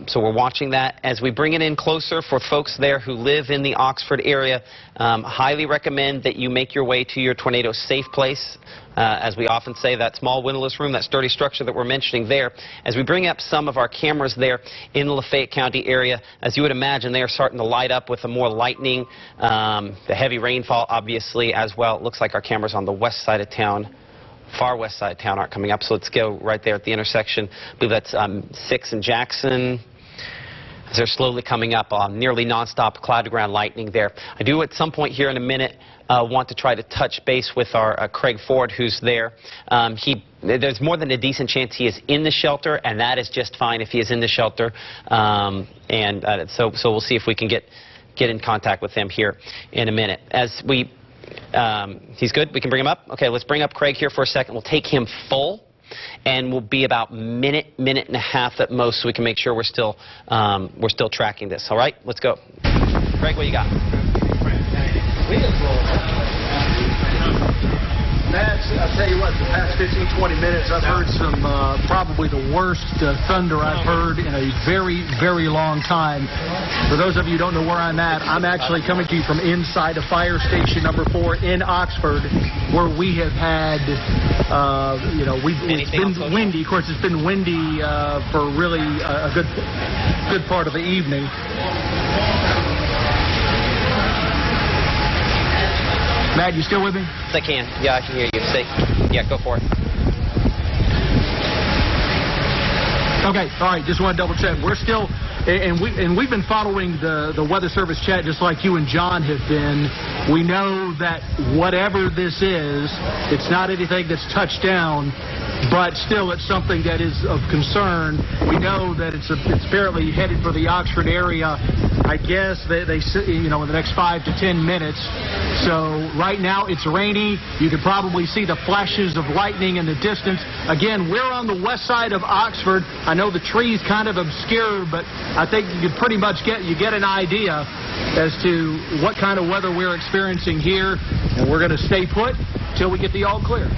So we're watching that. As we bring it in closer for folks there who live in the Oxford area, highly recommend that you make your way to your tornado safe place. As we often say, that small windowless room, that sturdy structure that we're mentioning there. As we bring up some of our cameras there in the Lafayette County area, as you would imagine, they are starting to light up with the more lightning, the heavy rainfall, obviously, as well. It looks like our cameras on the west side of town, far west side of town, aren't coming up. So let's go right there at the intersection. I believe that's 6 and Jackson. As they're slowly coming up, nearly nonstop cloud-to-ground lightning there. I do at some point here in a minute want to try to touch base with our Craig Ford, who's there. There's more than a decent chance he is in the shelter, and that is just fine if he is in the shelter. So we'll see if we can get in contact with him here in a minute. As we, he's good. We can bring him up. Okay, let's bring up Craig here for a second. We'll take him full. And we'll be about minute and a half at most, so we can make sure we're still tracking this. All right, let's go. Greg, what you got? Matt, I'll tell you what, the past 15, 20 minutes, I've heard some, probably the worst thunder I've heard in a very, very long time. For those of you who don't know where I'm at, I'm actually coming to you from inside of Fire Station number 4 in Oxford, where we have had, it's been windy. Of course, it's been windy for really a good part of the evening. Matt, you still with me? Yes, I can. Yeah, I can hear you. Say, yeah, go for it. Okay, all right. Just want to double check. We're still, and we've been following the Weather Service chat just like you and John have been. We know that whatever this is, it's not anything that's touched down, but still it's something that is of concern. We know that it's apparently headed for the Oxford area. I guess they in the next 5 to 10 minutes. So right now it's rainy. You could probably see the flashes of lightning in the distance. Again, we're on the west side of Oxford. I know the trees kind of obscure, but I think you could pretty much get an idea as to what kind of weather we're experiencing here, and we're going to stay put till we get the all clear.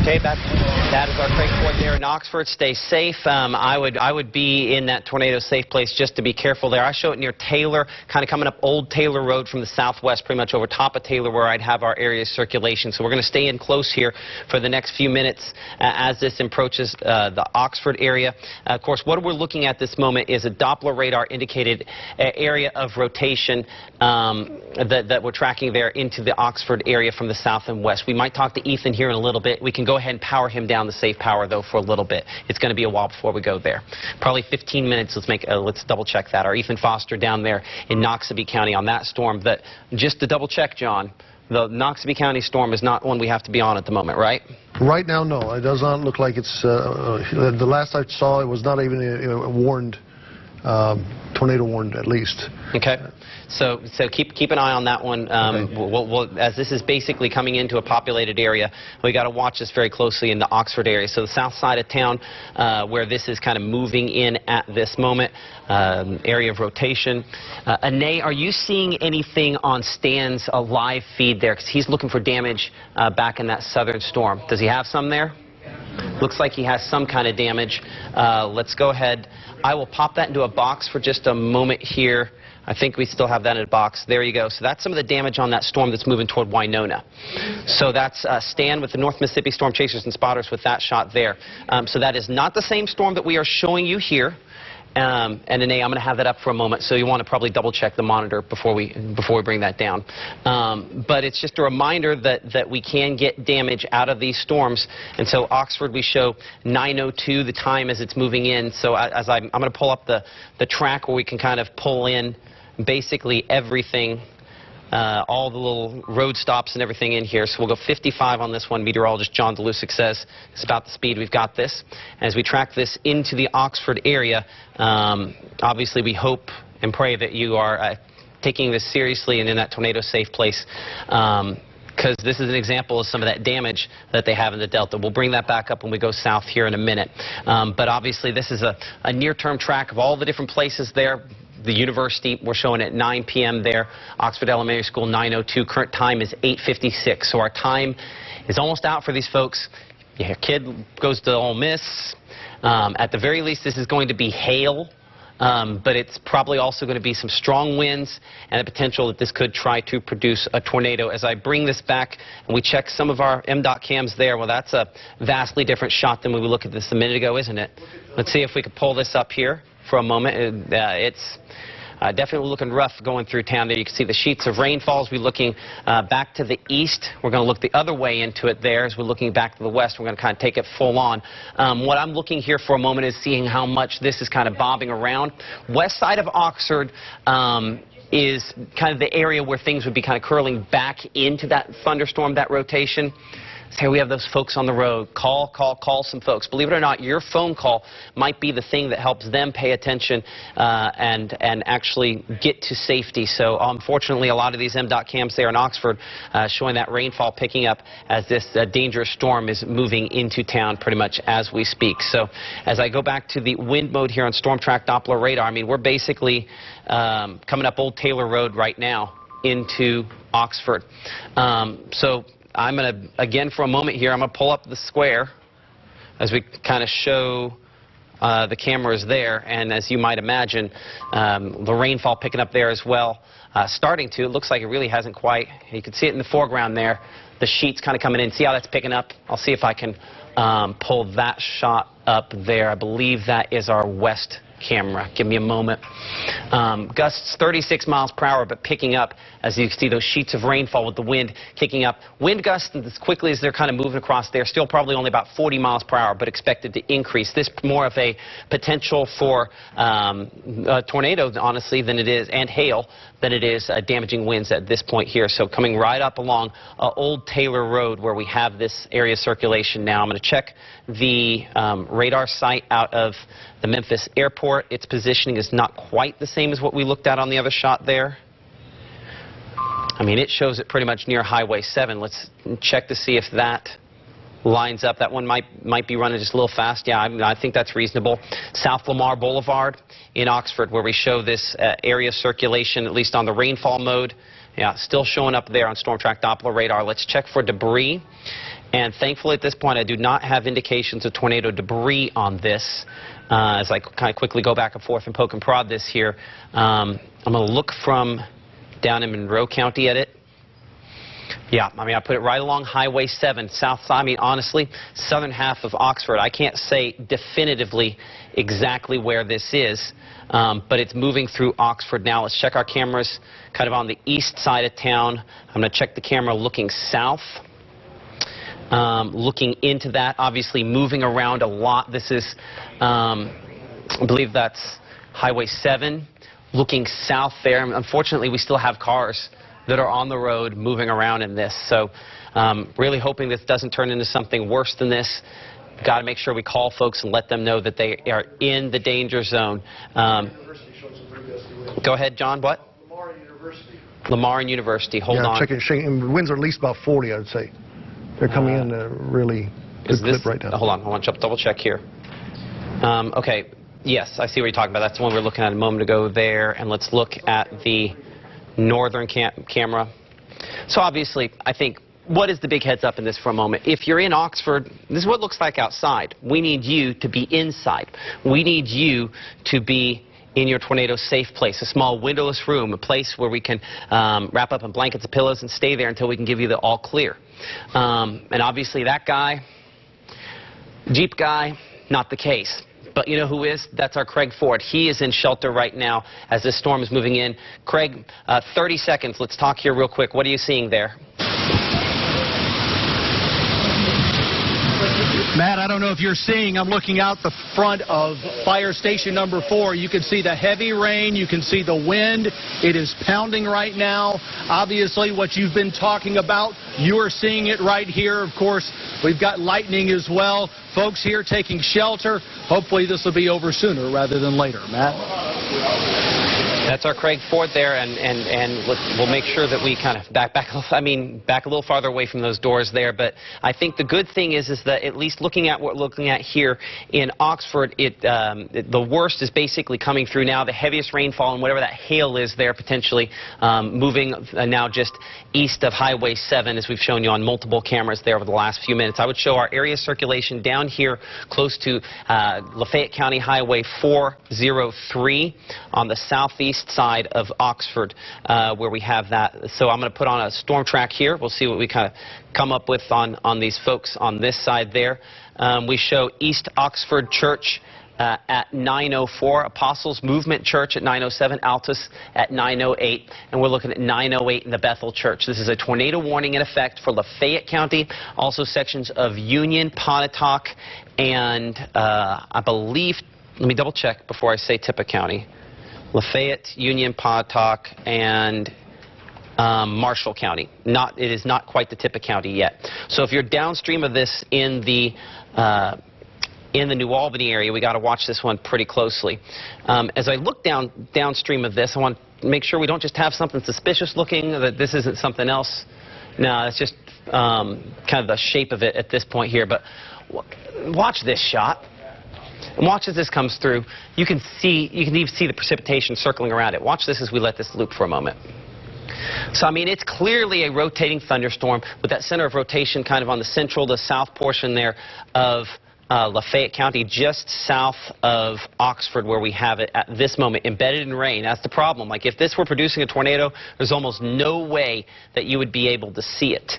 Okay, that is our Craig Ford there in Oxford. Stay safe. I would be in that tornado safe place just to be careful there. I show it near Taylor, kind of coming up Old Taylor Road from the southwest, pretty much over top of Taylor, where I'd have our area of circulation. So we're going to stay in close here for the next few minutes as this approaches the Oxford area. Of course, what we're looking at this moment is a Doppler radar indicated area of rotation that we're tracking there into the Oxford area from the south and west. We might talk to Ethan here in a little bit. We can go ahead and power him down the safe power though for a little bit. It's going to be a while before we go there. Probably 15 minutes. Let's double check that. Our Ethan Foster down there in Noxubee County on that storm. That just to double check, John, the Noxubee County storm is not one we have to be on at the moment, right? Right now, no. It does not look like it's. The last I saw, it was not even a warned. Tornado warned, at least. Okay, so keep an eye on that one. Okay. As this is basically coming into a populated area, we got to watch this very closely in the Oxford area. So the south side of town, where this is kind of moving in at this moment, area of rotation. Ane, are you seeing anything on Stan's live feed there? Because he's looking for damage back in that southern storm. Does he have some there? Looks like he has some kind of damage. Let's go ahead. I will pop that into a box for just a moment here. I think we still have that in a box. There you go. So that's some of the damage on that storm that's moving toward Winona. So that's Stan with the North Mississippi Storm Chasers and Spotters with that shot there. So that is not the same storm that we are showing you here. And Ane, I'm going to have that up for a moment, so you want to probably double check the monitor before we bring that down. But it's just a reminder that we can get damage out of these storms. And so Oxford, we show 9:02 the time as it's moving in. So as I'm going to pull up the track where we can kind of pull in basically everything. All the little road stops and everything in here. So we'll go 55 on this one. Meteorologist John DeLusick says it's about the speed we've got this. As we track this into the Oxford area, obviously we hope and pray that you are taking this seriously and in that tornado safe place. Because this is an example of some of that damage that they have in the Delta. We'll bring that back up when we go south here in a minute. But obviously this is a near-term track of all the different places there. The university, we're showing at 9 p.m. there. Oxford Elementary School, 9:02. Current time is 8:56. So our time is almost out for these folks. Your kid goes to Ole Miss. At the very least, this is going to be hail. But it's probably also going to be some strong winds and the potential that this could try to produce a tornado. As I bring this back and we check some of our MDOT cams there, well, that's a vastly different shot than when we looked at this a minute ago, isn't it? Let's see if we could pull this up here for a moment. It's definitely looking rough going through town there. You can see the sheets of rainfalls. We're looking back to the east. We're going to look the other way into it there. As we're looking back to the west, we're going to kind of take it full on. What I'm looking here for a moment is seeing how much this is kind of bobbing around. West side of Oxford is kind of the area where things would be kind of curling back into that thunderstorm, that rotation. Here we have those folks on the road. Call some folks. Believe it or not, your phone call might be the thing that helps them pay attention and actually get to safety. So unfortunately, a lot of these MDOT cams there in Oxford showing that rainfall picking up as this dangerous storm is moving into town pretty much as we speak. So as I go back to the wind mode here on Storm Track Doppler radar, I mean, we're basically coming up Old Taylor Road right now into Oxford. So I'm going to, again, for a moment here, I'm going to pull up the square as we kind of show the cameras there. And as you might imagine, the rainfall picking up there as well. Starting to. It looks like it really hasn't quite. You can see it in the foreground there. The sheets kind of coming in. See how that's picking up? I'll see if I can pull that shot up there. I believe that is our west camera. Give me a moment. Gusts 36 miles per hour, but picking up as you see those sheets of rainfall with the wind kicking up. Wind gusts as quickly as they're kind of moving across there, still probably only about 40 miles per hour, but expected to increase. This more of a potential for a tornado, honestly, than it is, and hail, than it is damaging winds at this point here. So coming right up along Old Taylor Road where we have this area circulation now. I'm going to check the radar site out of the Memphis airport. Its positioning is not quite the same as what we looked at on the other shot there. I mean, it shows it pretty much near Highway 7. Let's check to see if that lines up. That one might be running just a little fast. Yeah, I think that's reasonable. South Lamar Boulevard in Oxford, where we show this area circulation, at least on the rainfall mode. Yeah, still showing up there on Storm Track Doppler radar. Let's check for debris. And thankfully, at this point, I do not have indications of tornado debris on this. As I kind of quickly go back and forth and poke and prod this here, I'm going to look from down in Monroe County at it. Yeah, I mean, I put it right along Highway 7, south side. I mean, honestly, southern half of Oxford. I can't say definitively exactly where this is, but it's moving through Oxford now. Let's check our cameras kind of on the east side of town. I'm going to check the camera looking south. Looking into that, obviously moving around a lot. This is, I believe that's Highway 7. Looking south there. Unfortunately, we still have cars that are on the road moving around in this. So really hoping this doesn't turn into something worse than this. Got to make sure we call folks and let them know that they are in the danger zone. Go ahead, John. What? Lamar University. Lamar University. Hold on. Checking. Winds are at least about 40, I would say. They're coming in really good clip right now. Hold on. I want to double check here. Okay. Yes, I see what you're talking about. That's the one we were looking at a moment ago there. And let's look at the northern camera. So obviously, I think, what is the big heads up in this for a moment? If you're in Oxford, this is what it looks like outside. We need you to be inside. We need you to be in your tornado safe place, a small windowless room, a place where we can wrap up in blankets and pillows and stay there until we can give you the all clear. And obviously that guy, Jeep guy, not the case. But you know who is? That's our Craig Ford. He is in shelter right now as this storm is moving in. Craig, 30 seconds. Let's talk here real quick. What are you seeing there? Matt, I don't know if you're seeing, I'm looking out the front of fire station number 4. You can see the heavy rain. You can see the wind. It is pounding right now. Obviously, what you've been talking about, you are seeing it right here. Of course, we've got lightning as well. Folks here taking shelter. Hopefully, this will be over sooner rather than later. Matt? That's our Craig Ford there, and we'll make sure that we kind of back a little farther away from those doors there. But I think the good thing is that at least looking at what we're looking at here in Oxford, the worst is basically coming through now. The heaviest rainfall and whatever that hail is there potentially moving now just east of Highway 7, as we've shown you on multiple cameras there over the last few minutes. I would show our area circulation down here close to Lafayette County Highway 403 on the southeast side of Oxford, where we have that. So I'm going to put on a storm track here. We'll see what we kind of come up with on these folks on this side there. We show East Oxford Church at 9:04, Apostles Movement Church at 9:07, Altus at 9:08, and we're looking at 9:08 in the Bethel Church. This is a tornado warning in effect for Lafayette County, also sections of Union, Pontotoc, and I believe, let me double check before I say Tippah County. Lafayette, Union, Pontotoc, and Marshall County. It is not quite the Tippah County yet. So if you're downstream of this in the New Albany area, we got to watch this one pretty closely. As I look downstream of this, I want to make sure we don't just have something suspicious looking, that this isn't something else. No, it's just kind of the shape of it at this point here. But watch this shot. And watch as this comes through. You can even see the precipitation circling around it. Watch this as we let this loop for a moment. So, I mean, it's clearly a rotating thunderstorm with that center of rotation kind of on the central to south portion there of Lafayette County, just south of Oxford, where we have it at this moment, embedded in rain. That's the problem. Like, if this were producing a tornado, there's almost no way that you would be able to see it.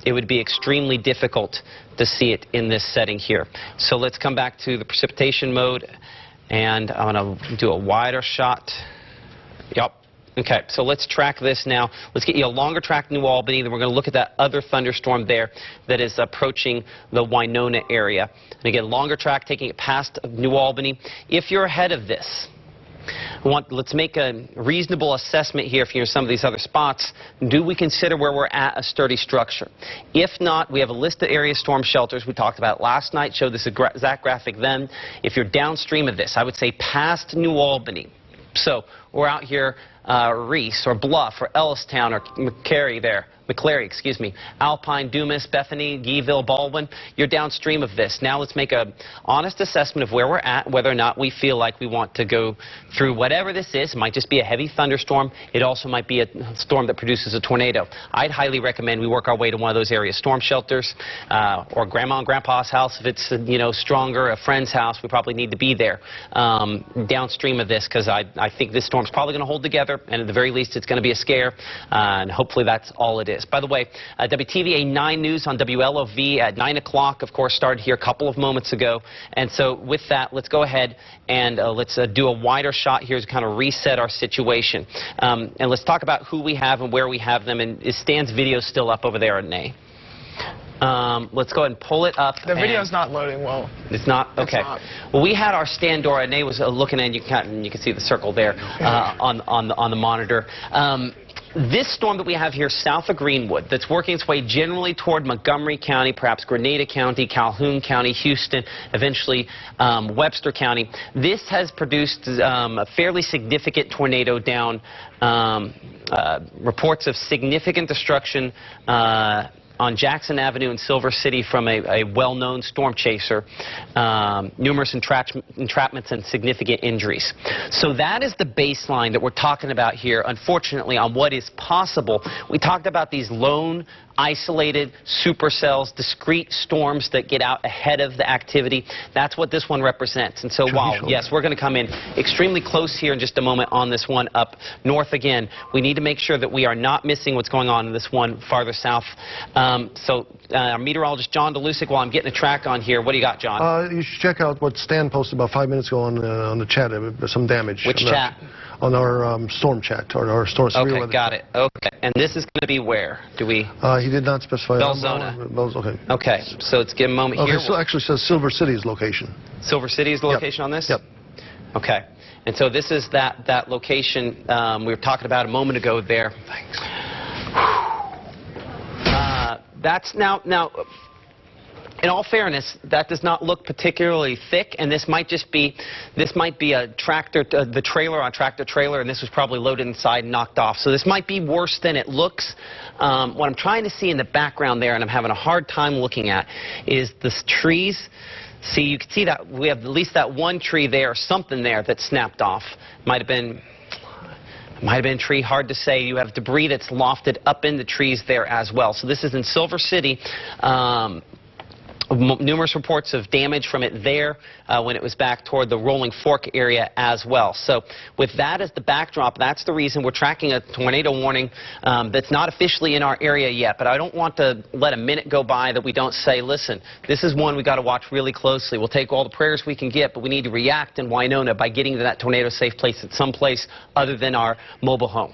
It would be extremely difficult to see it in this setting here. So let's come back to the precipitation mode, and I'm going to do a wider shot. Yep. Okay, so let's track this now. Let's get you a longer track to New Albany. Then we're going to look at that other thunderstorm there that is approaching the Winona area. And again, longer track taking it past New Albany. If you're ahead of this, let's make a reasonable assessment here if you're in some of these other spots. Do we consider where we're at a sturdy structure? If not, we have a list of area storm shelters we talked about last night. Showed this exact graphic then. If you're downstream of this, I would say past New Albany. So we're out here, Reese or Bluff or Ellistown or McClary, excuse me, Alpine, Dumas, Bethany, Gueville, Baldwin. You're downstream of this. Now let's make an honest assessment of where we're at, whether or not we feel like we want to go through whatever this is. It might just be a heavy thunderstorm. It also might be a storm that produces a tornado. I'd highly recommend we work our way to one of those area storm shelters, or Grandma and Grandpa's house if it's, you know, stronger, a friend's house. We probably need to be there downstream of this, because I think this storm's probably going to hold together, and at the very least it's going to be a scare, and hopefully that's all it is. By the way, WTVA 9 News on WLOV at 9 o'clock, of course, started here a couple of moments ago. And so with that, let's go ahead and let's do a wider shot here to kind of reset our situation. And let's talk about who we have and where we have them. And is Stan's video still up over there at Nay? Let's go ahead and pull it up. The video's not loading well. It's not? Okay. It's not. Well, we had our Stan Dora. Nay was looking at, you can see the circle there on the monitor. This storm that we have here south of Greenwood, that's working its way generally toward Montgomery County, perhaps Grenada County, Calhoun County, Houston, eventually Webster County. This has produced a fairly significant tornado down, reports of significant destruction on Jackson Avenue in Silver City from a well-known storm chaser, numerous entrapments and significant injuries. So that is the baseline that we're talking about here, unfortunately, on what is possible. We talked about these lone, isolated supercells, discrete storms that get out ahead of the activity. That's what this one represents. And so while, yes, we're going to come in extremely close here in just a moment on this one up north again, we need to make sure that we are not missing what's going on in this one farther south. So our meteorologist John DeLucic, while I'm getting a track on here, what do you got, John? You should check out what Stan posted about 5 minutes ago on the chat. Some damage. Which chat? On our storm chat, or our storm. Okay, got it. Okay, and this is going to be where? Do we? He did not specify. Belzona. Okay. Okay, so let's give a moment here. Okay, so actually says Silver City's location. Silver City is the location on this? Yep. Okay. And so this is that location we were talking about a moment ago there. Thanks. That's now, in all fairness, that does not look particularly thick, and this might be a tractor, the trailer on tractor trailer, and this was probably loaded inside and knocked off. So this might be worse than it looks. What I'm trying to see in the background there, and I'm having a hard time looking at, is the trees. See, you can see that we have at least that one tree there, something there that snapped off. Might have been a tree, hard to say. You have debris that's lofted up in the trees there as well. So this is in Silver City. Numerous reports of damage from it there when it was back toward the Rolling Fork area as well. So with that as the backdrop, that's the reason we're tracking a tornado warning that's not officially in our area yet. But I don't want to let a minute go by that we don't say, listen, this is one we got to watch really closely. We'll take all the prayers we can get, but we need to react in Winona by getting to that tornado safe place at some place other than our mobile home.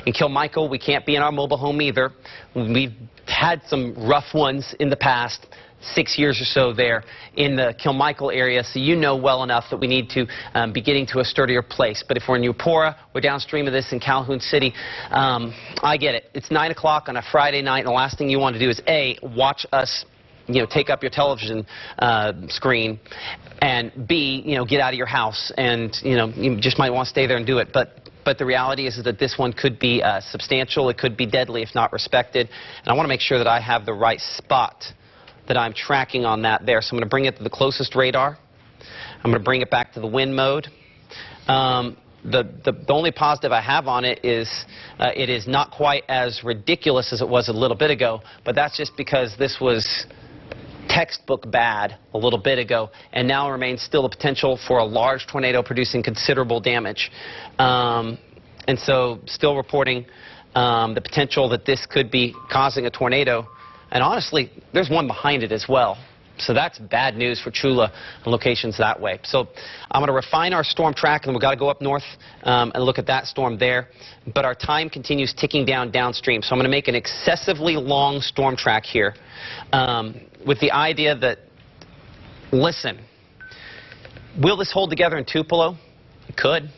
In Kilmichael, we can't be in our mobile home either. We've had some rough ones in the past. 6 years or so there in the Kilmichael area, so you know well enough that we need to be getting to a sturdier place. But if we're in Eupora, we're downstream of this in Calhoun City. I get it. It's 9 o'clock on a Friday night, and the last thing you want to do is, A, watch us, you know, take up your television screen, and B, you know, get out of your house, and, you know, you just might want to stay there and do it. But the reality is that this one could be substantial. It could be deadly if not respected. And I want to make sure that I have the right spot that I'm tracking on that there. So I'm going to bring it to the closest radar. I'm going to bring it back to the wind mode. the only positive I have on it is it is not quite as ridiculous as it was a little bit ago, but that's just because this was textbook bad a little bit ago, and now remains still the potential for a large tornado producing considerable damage. And so still reporting the potential that this could be causing a tornado, and honestly, there's one behind it as well. So that's bad news for Chula and locations that way. So I'm going to refine our storm track, and we've got to go up north and look at that storm there. But our time continues ticking down downstream. So I'm going to make an excessively long storm track here with the idea that, listen, will this hold together in Tupelo? It could.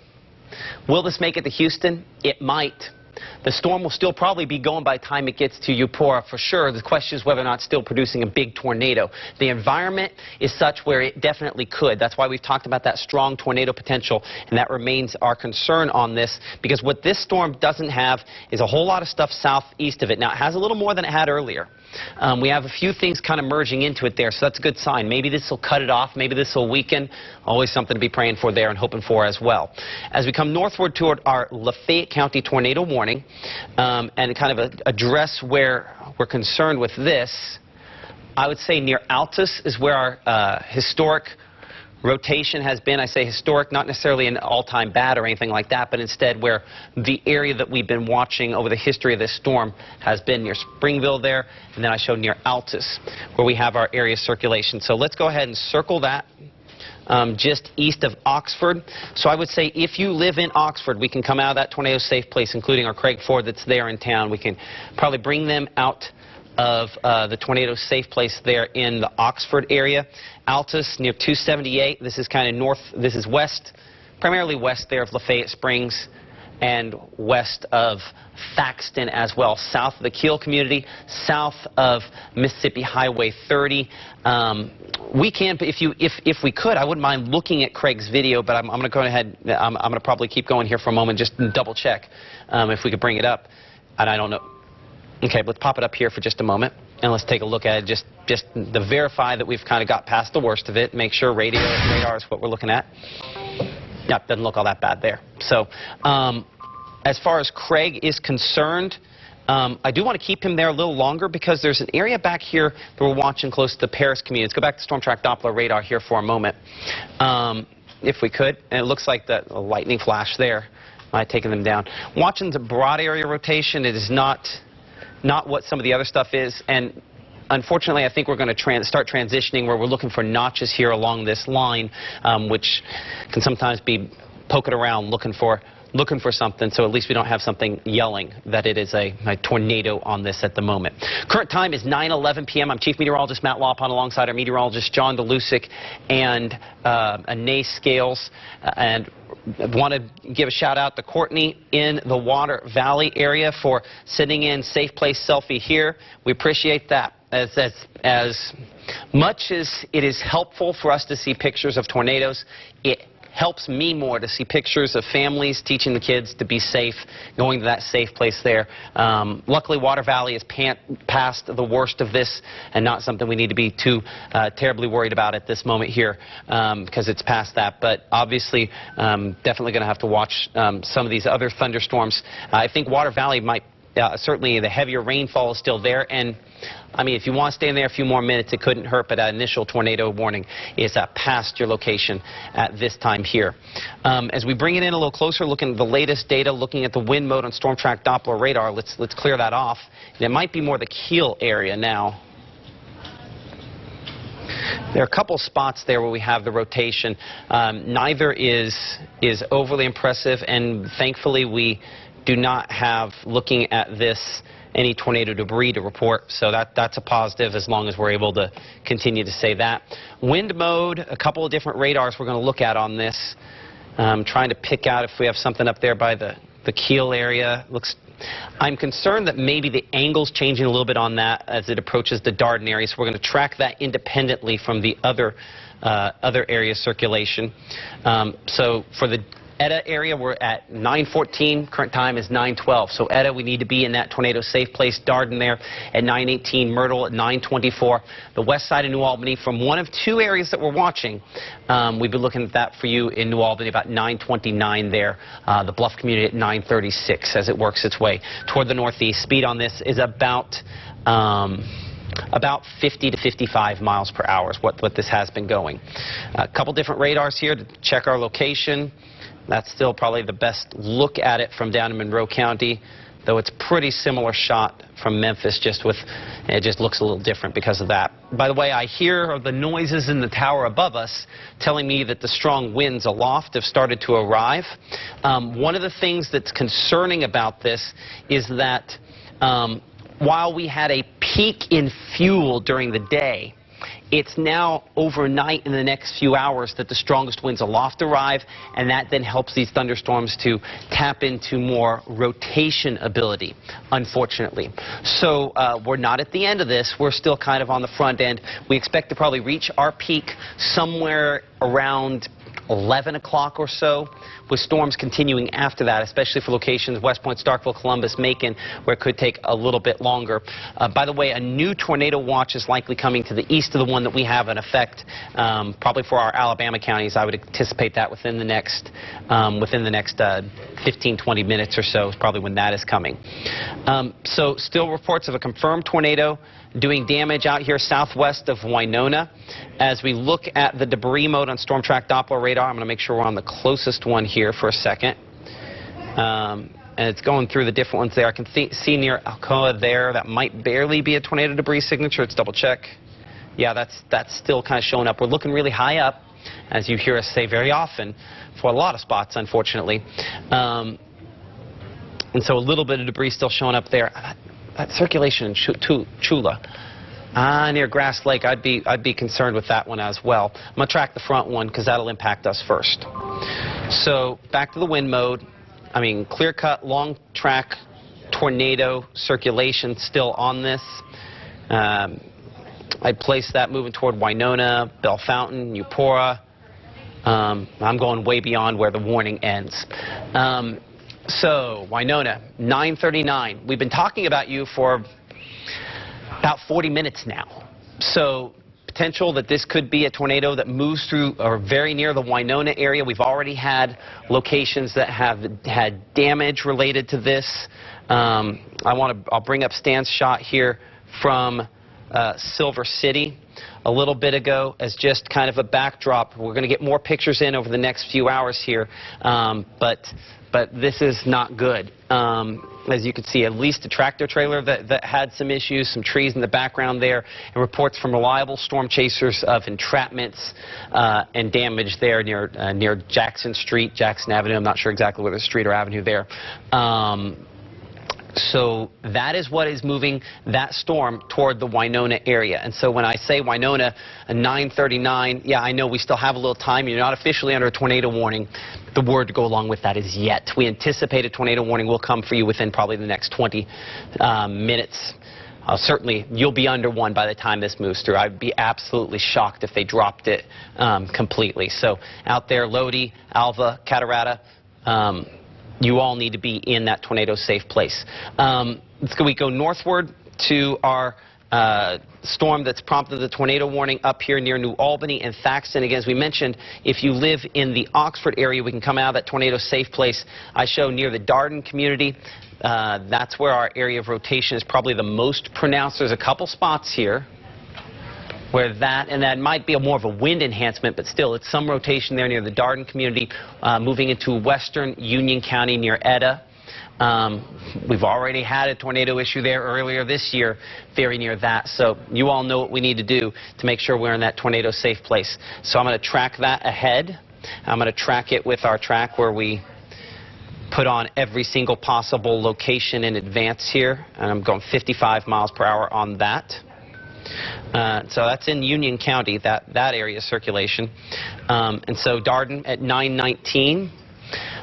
Will this make it to Houston? It might. The storm will still probably be going by the time it gets to Eupora for sure. The question is whether or not it's still producing a big tornado. The environment is such where it definitely could. That's why we've talked about that strong tornado potential, and that remains our concern on this, because what this storm doesn't have is a whole lot of stuff southeast of it. Now, it has a little more than it had earlier. We have a few things kind of merging into it there, so that's a good sign. Maybe this will cut it off. Maybe this will weaken. Always something to be praying for there and hoping for as well. As we come northward toward our Lafayette County tornado warning and kind of address where we're concerned with this, I would say near Altus is where our historic rotation has been. I say historic, not necessarily an all-time bad or anything like that, but instead where the area that we've been watching over the history of this storm has been near Springville there, and then I showed near Altus where we have our area circulation. So let's go ahead and circle that just east of Oxford. So I would say if you live in Oxford, we can come out of that tornado safe place, including our Craig Ford that's there in town. We can probably bring them out of the tornado safe place there in the Oxford area. Altus near 278, this is kind of north, this is west, primarily west there of Lafayette Springs, and west of Thaxton as well, south of the Keel community, south of Mississippi Highway 30. We can, if we could, I wouldn't mind looking at Craig's video, but I'm going to go ahead, I'm going to probably keep going here for a moment, just double check if we could bring it up, and I don't know. Okay, let's pop it up here for just a moment, and let's take a look at it, just to verify that we've kind of got past the worst of it, make sure radar is what we're looking at. Yep, doesn't look all that bad there. So, as far as Craig is concerned, I do want to keep him there a little longer because there's an area back here that we're watching close to the Paris community. Let's go back to Storm Track Doppler radar here for a moment, if we could. And it looks like the lightning flash there might have taken them down. Watching the broad area rotation, it is not what some of the other stuff is, and unfortunately I think we're going to start transitioning where we're looking for notches here along this line, which can sometimes be poking around looking for something, so at least we don't have something yelling that it is a tornado on this at the moment. Current time is 9:11 p.m. I'm Chief Meteorologist Matt Lawpon alongside our meteorologist John DeLusick and Anay Scales, and want to give a shout out to Courtney in the Water Valley area for sending in safe place selfie here. We appreciate that. As much as it is helpful for us to see pictures of tornadoes, it helps me more to see pictures of families teaching the kids to be safe, going to that safe place there. Luckily, Water Valley is past the worst of this and not something we need to be too terribly worried about at this moment here because it's past that. But obviously, definitely going to have to watch some of these other thunderstorms. I think Water Valley might certainly the heavier rainfall is still there, and I mean, if you want to stay in there a few more minutes, it couldn't hurt, but that initial tornado warning is past your location at this time here. As we bring it in a little closer, looking at the latest data, looking at the wind mode on Storm Track Doppler radar, let's clear that off. And it might be more the Keel area now. There are a couple spots there where we have the rotation. Neither is overly impressive, and thankfully we do not have, looking at this, any tornado debris to report, so that's a positive as long as we're able to continue to say that. Wind mode, a couple of different radars we're going to look at on this. Trying to pick out if we have something up there by the Keel area. I'm concerned that maybe the angle's changing a little bit on that as it approaches the Darden area, so we're going to track that independently from the other area circulation. So for the Etta area, we're at 9:14. Current time is 9:12. So Etta, we need to be in that tornado safe place. Darden there at 9:18. Myrtle at 9:24. The west side of New Albany, from one of two areas that we're watching, we've been looking at that for you in New Albany about 9:29 there. The Bluff community at 9:36 as it works its way toward the northeast. Speed on this is about 50 to 55 miles per hour is what this has been going. A couple different radars here to check our location. That's still probably the best look at it from down in Monroe County, though it's pretty similar shot from Memphis, it just looks a little different because of that. By the way, I hear the noises in the tower above us telling me that the strong winds aloft have started to arrive. One of the things that's concerning about this is that while we had a peak in fuel during the day, it's now overnight in the next few hours that the strongest winds aloft arrive, and that then helps these thunderstorms to tap into more rotation ability, unfortunately. So we're not at the end of this. We're still kind of on the front end. We expect to probably reach our peak somewhere around 11 o'clock or so, with storms continuing after that, especially for locations West Point, Starkville, Columbus, Macon, where it could take a little bit longer. By the way, a new tornado watch is likely coming to the east of the one that we have in effect, probably for our Alabama counties. I would anticipate that within the next 15-20 minutes or so is probably when that is coming. So still reports of a confirmed tornado doing damage out here southwest of Winona. As we look at the debris mode on Storm Track Doppler radar, I'm going to make sure we're on the closest one here for a second. And it's going through the different ones there. I can see near Alcoa there, that might barely be a tornado debris signature. Let's double check. Yeah, that's still kind of showing up. We're looking really high up, as you hear us say very often, for a lot of spots, unfortunately. And so a little bit of debris still showing up there. That circulation in Chula, near Grass Lake, I'd be concerned with that one as well. I'm going to track the front one because that'll impact us first. So back to the wind mode. I mean, clear-cut, long-track tornado circulation still on this. I'd place that moving toward Winona, Bell Fountain, Eupora. I'm going way beyond where the warning ends. So, Winona, 9:39. We've been talking about you for about 40 minutes now. So, potential that this could be a tornado that moves through or very near the Winona area. We've already had locations that have had damage related to this. I'll bring up Stan's shot here from Silver City a little bit ago as just kind of a backdrop. We're going to get more pictures in over the next few hours here, but this is not good. As you can see, at least a tractor trailer that had some issues, some trees in the background there, and reports from reliable storm chasers of entrapments and damage there near Jackson Street, Jackson Avenue. I'm not sure exactly whether it's street or avenue there. So that is what is moving that storm toward the Winona area. And so when I say Winona, 9:39, yeah, I know we still have a little time. You're not officially under a tornado warning. The word to go along with that is yet. We anticipate a tornado warning will come for you within probably the next 20 minutes. Certainly, you'll be under one by the time this moves through. I'd be absolutely shocked if they dropped it completely. So out there, Lodi, Alva, Catarata, you all need to be in that tornado safe place. We go northward to our storm that's prompted the tornado warning up here near New Albany and Thaxton. Again, as we mentioned, if you live in the Oxford area, we can come out of that tornado safe place. I show near the Darden community. That's where our area of rotation is probably the most pronounced. There's a couple spots here where that might be more of a wind enhancement, but still, it's some rotation there near the Darden community, moving into western Union County near Etta. We've already had a tornado issue there earlier this year, very near that. So you all know what we need to do to make sure we're in that tornado safe place. So I'm going to track that ahead. I'm going to track it with our track where we put on every single possible location in advance here. And I'm going 55 miles per hour on that. So that's in Union County, that area circulation. And so Darden at 9:19.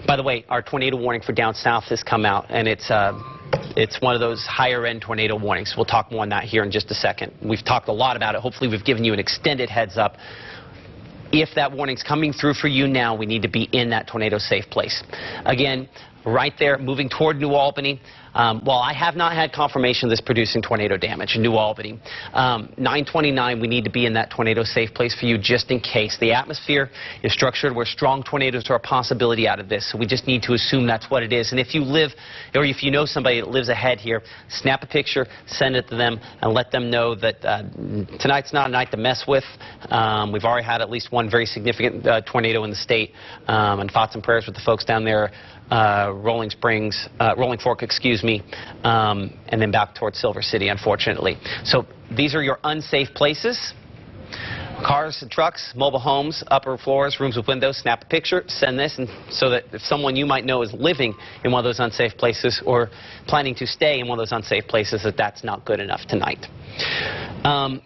By the way, our tornado warning for down south has come out, and it's one of those higher-end tornado warnings. We'll talk more on that here in just a second. We've talked a lot about it. Hopefully we've given you an extended heads up. if that warning's coming through for you now, we need to be in that tornado safe place. Again, right there, moving toward New Albany. While I have not had confirmation of this producing tornado damage in New Albany, 929, we need to be in that tornado safe place for you just in case. The atmosphere is structured where strong tornadoes are a possibility out of this, so we just need to assume that's what it is. And if you live, or if you know somebody that lives ahead here, snap a picture, send it to them, and let them know that tonight's not a night to mess with. We've already had at least one very significant tornado in the state, and thoughts and prayers with the folks down there, Rolling Fork, excuse me, and then back towards Silver City, unfortunately. So these are your unsafe places. Cars and trucks, mobile homes, upper floors, rooms with windows. Snap a picture, send this, and so that if someone you might know is living in one of those unsafe places or planning to stay in one of those unsafe places, that's not good enough tonight. I'm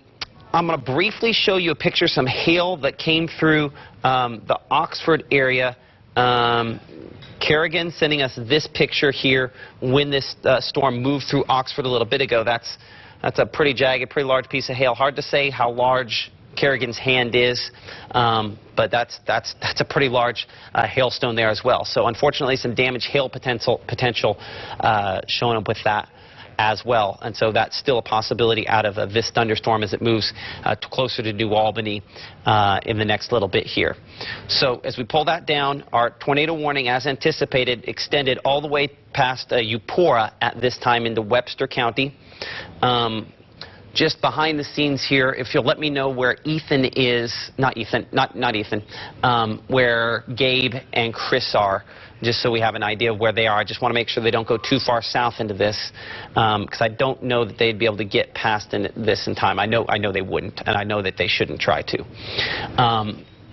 going to briefly show you a picture of some hail that came through the Oxford area. Kerrigan sending us this picture here when this storm moved through Oxford a little bit ago. That's a pretty jagged, pretty large piece of hail. Hard to say how large Kerrigan's hand is, but that's a pretty large hailstone there as well. So unfortunately, some damage hail potential showing up with that as well, and so that's still a possibility out of this thunderstorm as it moves closer to New Albany in the next little bit here. So as we pull that down, our tornado warning, as anticipated, extended all the way past Eupora at this time into Webster County. Just behind the scenes here, if you'll let me know where Ethan is, not Ethan, where Gabe and Chris are, just so we have an idea of where they are. I just want to make sure they don't go too far south into this, because I don't know that they'd be able to get past this in time. I know they wouldn't, and I know that they shouldn't try to.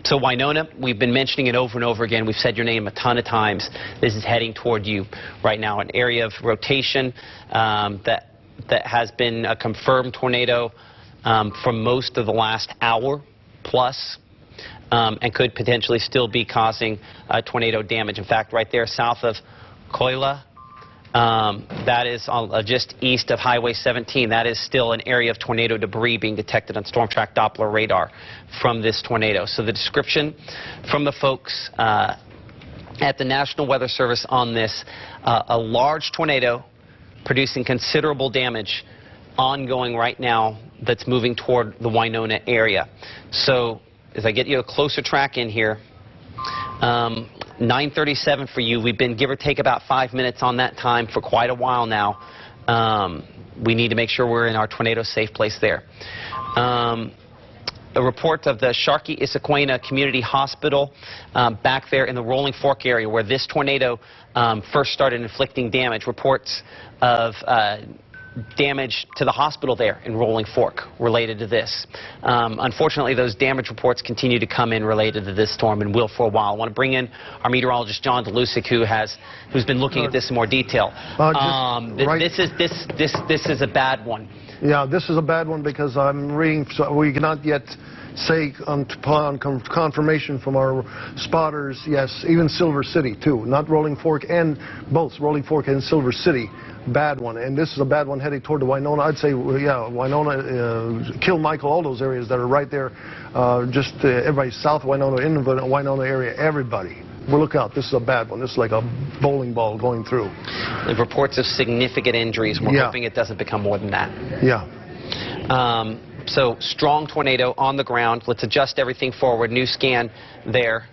So Winona, we've been mentioning it over and over again. We've said your name a ton of times. This is heading toward you right now, an area of rotation that has been a confirmed tornado for most of the last hour plus, and could potentially still be causing tornado damage. In fact, right there south of Coila, that is just east of Highway 17. That is still an area of tornado debris being detected on Storm Track Doppler radar from this tornado. So the description from the folks at the National Weather Service on this, a large tornado producing considerable damage ongoing right now that's moving toward the Winona area. So as I get you a closer track in here, 9:37 for you. We've been give or take about 5 minutes on that time for quite a while now. We need to make sure we're in our tornado safe place there. A report of the Sharkey-Issaquena Community Hospital back there in the Rolling Fork area where this tornado first started inflicting damage. Reports of damage to the hospital there in Rolling Fork related to this. Unfortunately, those damage reports continue to come in related to this storm and will for a while. I want to bring in our meteorologist John DeLusick, who's been looking at this in more detail. This is a bad one. Yeah, this is a bad one because I'm reading, so we cannot yet say upon confirmation from our spotters, yes, even Silver City too, not Rolling Fork, and both Rolling Fork and Silver City, bad one. And this is a bad one heading toward the Winona. I'd say, yeah, Winona, Kill Michael, all those areas that are right there, just everybody south of Winona, in the Winona area, everybody. Well, look out, this is a bad one. This is like a bowling ball going through. The reports of significant injuries. We're hoping it doesn't become more than that. Yeah. So strong tornado on the ground. Let's adjust everything forward. New scan there.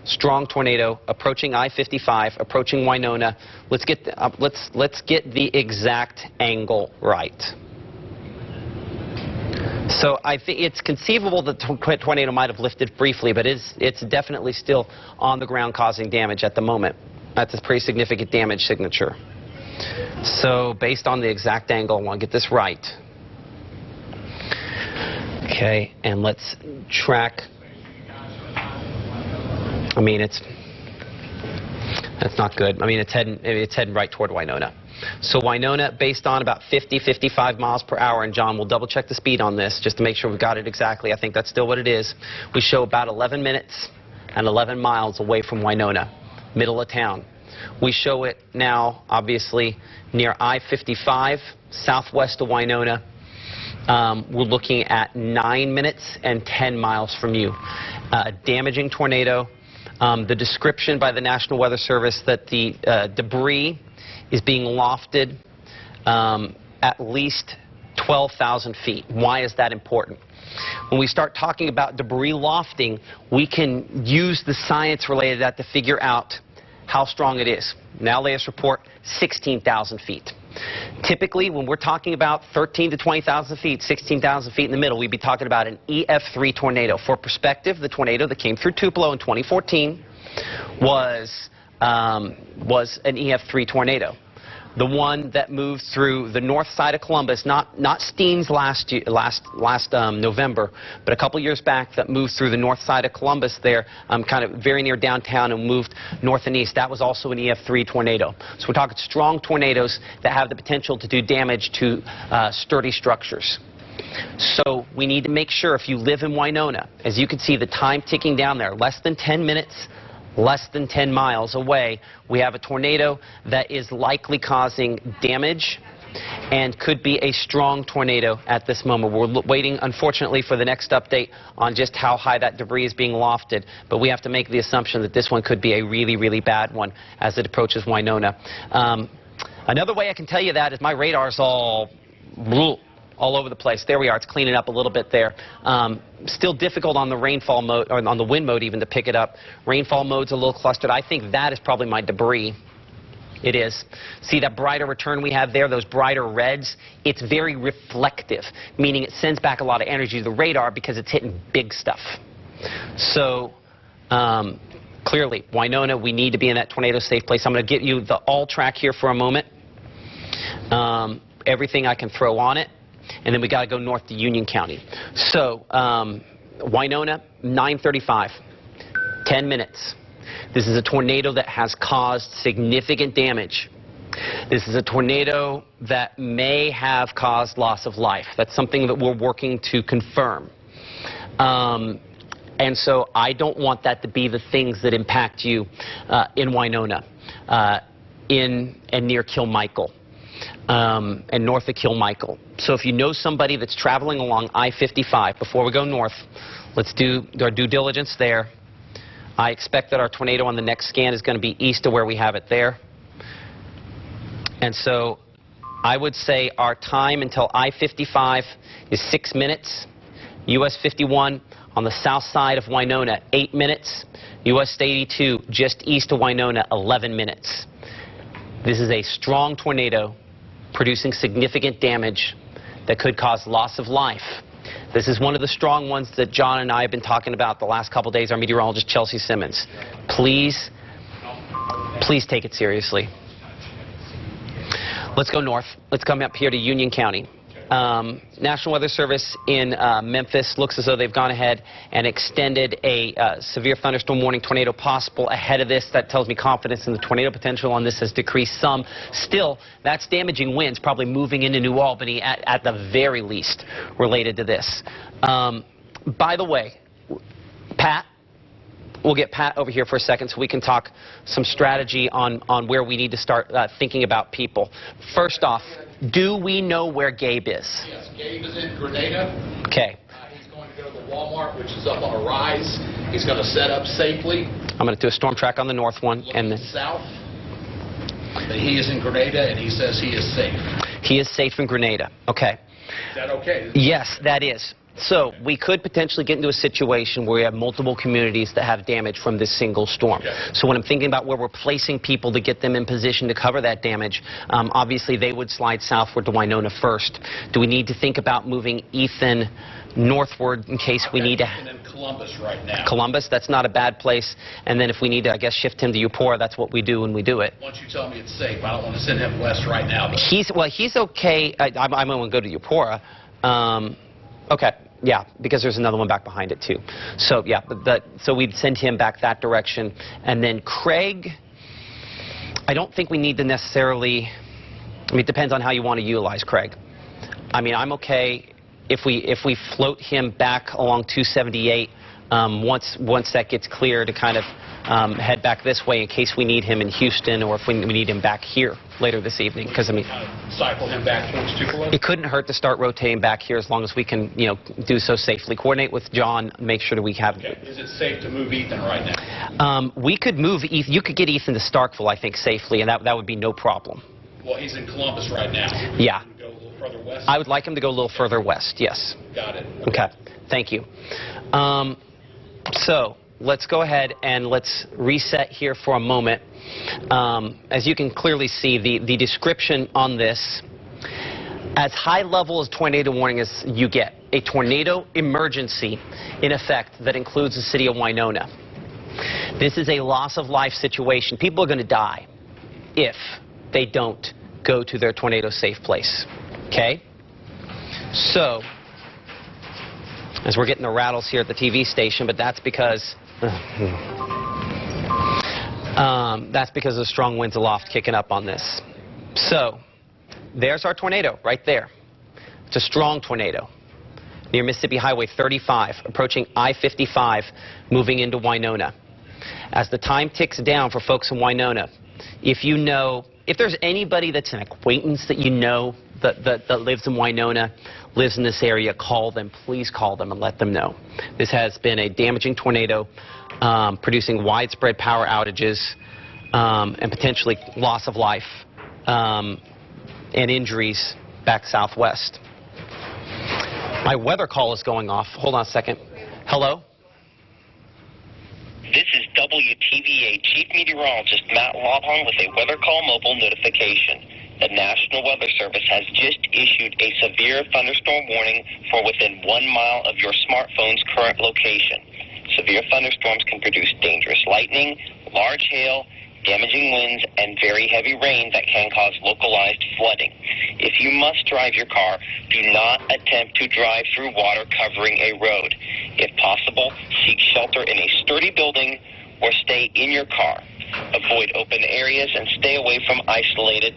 Strong tornado approaching I-55, approaching Winona. Let's get the exact angle right. So I think it's conceivable that the tornado might have lifted briefly, but it's definitely still on the ground causing damage at the moment. That's a pretty significant damage signature. So based on the exact angle, I want to get this right. Okay, and let's track. I mean, that's not good. I mean, it's heading right toward Winona. So Winona, based on about 50, 55 miles per hour, and John will double check the speed on this just to make sure we've got it exactly. I think that's still what it is. We show about 11 minutes and 11 miles away from Winona, middle of town. We show it now, obviously, near I-55, southwest of Winona, we're looking at 9 minutes and 10 miles from you. Damaging tornado. The description by the National Weather Service that the debris is being lofted at least 12,000 feet. Why is that important? When we start talking about debris lofting, we can use the science related to that to figure out how strong it is. Now latest report, 16,000 feet. Typically, when we're talking about 13 to 20,000 feet, 16,000 feet in the middle, we'd be talking about an EF3 tornado. For perspective, the tornado that came through Tupelo in 2014 was an EF3 tornado. The one that moved through the north side of Columbus, not Steen's last November, but a couple years back, that moved through the north side of Columbus there, kind of very near downtown, and moved north and east. That was also an EF3 tornado. So we're talking strong tornadoes that have the potential to do damage to sturdy structures. So we need to make sure, if you live in Winona, as you can see the time ticking down there, less than 10 minutes, less than 10 miles away, we have a tornado that is likely causing damage and could be a strong tornado at this moment. We're waiting, unfortunately, for the next update on just how high that debris is being lofted, but we have to make the assumption that this one could be a really, really bad one as it approaches Winona. Another way I can tell you that is my radar's all over the place. There we are. It's cleaning up a little bit there. Still difficult on the rainfall mode, or on the wind mode even, to pick it up. Rainfall mode's a little clustered. I think that is probably my debris. It is. See that brighter return we have there, those brighter reds? It's very reflective, meaning it sends back a lot of energy to the radar because it's hitting big stuff. So, clearly, Winona, we need to be in that tornado-safe place. I'm going to get you the all-track here for a moment. Everything I can throw on it. And then we got to go north to Union County. So, Winona, 9:35, 10 minutes. This is a tornado that has caused significant damage. This is a tornado that may have caused loss of life. That's something that we're working to confirm. And so I don't want that to be the things that impact you in Winona, in and near Kilmichael. And north of Kilmichael. So if you know somebody that's traveling along I-55, before we go north, let's do our due diligence there. I expect that our tornado on the next scan is going to be east of where we have it there. And so I would say our time until I-55 is 6 minutes. US 51 on the south side of Winona, 8 minutes. US 82 just east of Winona, 11 minutes. This is a strong tornado producing significant damage that could cause loss of life. This is one of the strong ones that John and I have been talking about the last couple days, our meteorologist Chelsea Simmons. Please take it seriously. Let's go north. Let's come up here to Union County. National Weather Service in Memphis looks as though they've gone ahead and extended a severe thunderstorm warning, tornado possible ahead of this. That tells me confidence in the tornado potential on this has decreased some. Still, that's damaging winds probably moving into New Albany at the very least related to this. By the way, Pat, we'll get Pat over here for a second so we can talk some strategy on where we need to start thinking about people. First off, do we know where Gabe is? Yes, Gabe is in Grenada. Okay. He's going to go to the Walmart, which is up on a rise. He's going to set up safely. I'm going to do a storm track on the north one. And then south. But he is in Grenada, and he says he is safe. He is safe in Grenada. Okay. Is that okay? Yes, that is. So we could potentially get into a situation where we have multiple communities that have damage from this single storm. Okay. So when I'm thinking about where we're placing people to get them in position to cover that damage, obviously they would slide southward to Winona first. Do we need to think about moving Ethan northward in case we need to... in Columbus right now. Columbus, that's not a bad place. And then if we need to, I guess, shift him to Eupora, that's what we do when we do it. Once you tell me it's safe, I don't want to send him west right now. But He's okay. I might want to go to Eupora. Okay, yeah, because there's another one back behind it too. So yeah, so we'd send him back that direction. And then Craig, I don't think we need to necessarily, I mean, it depends on how you want to utilize Craig. I mean, I'm okay if we float him back along 278 once that gets clear to kind of head back this way in case we need him in Houston or if we need him back here later this evening. Because I mean, cycle him back towards Tupelo? It couldn't hurt to start rotating back here as long as we can, do so safely. Coordinate with John, make sure that we have. Okay. Is it safe to move Ethan right now? We could move Ethan. You could get Ethan to Starkville, I think, safely, and that would be no problem. Well, he's in Columbus right now. Yeah. Go a little further west? I would like him to go a little further west. Yes. Got it. Okay. Thank you. So let's go ahead and let's reset here for a moment. As you can clearly see, the description on this, as high level as tornado warning as you get, a tornado emergency in effect that includes the city of Winona. This is a loss of life situation. People are going to die if they don't go to their tornado safe place. Okay? So, as we're getting the rattles here at the TV station, but that's because of the strong winds aloft kicking up on this. So, there's our tornado right there. It's a strong tornado near Mississippi Highway 35, approaching I-55, moving into Winona. As the time ticks down for folks in Winona, if there's anybody that's an acquaintance that you know that lives in Winona, lives in this area, call them. Please call them and let them know. This has been a damaging tornado, producing widespread power outages and potentially loss of life and injuries back southwest. My weather call is going off. Hold on a second. Hello? This is WTVA Chief Meteorologist Matt Lobhong with a weather call mobile notification. The National Weather Service has just issued a severe thunderstorm warning for within 1 mile of your smartphone's current location. Severe thunderstorms can produce dangerous lightning, large hail, damaging winds, and very heavy rain that can cause localized flooding. If you must drive your car, do not attempt to drive through water covering a road. If possible, seek shelter in a sturdy building or stay in your car. Avoid open areas and stay away from isolated.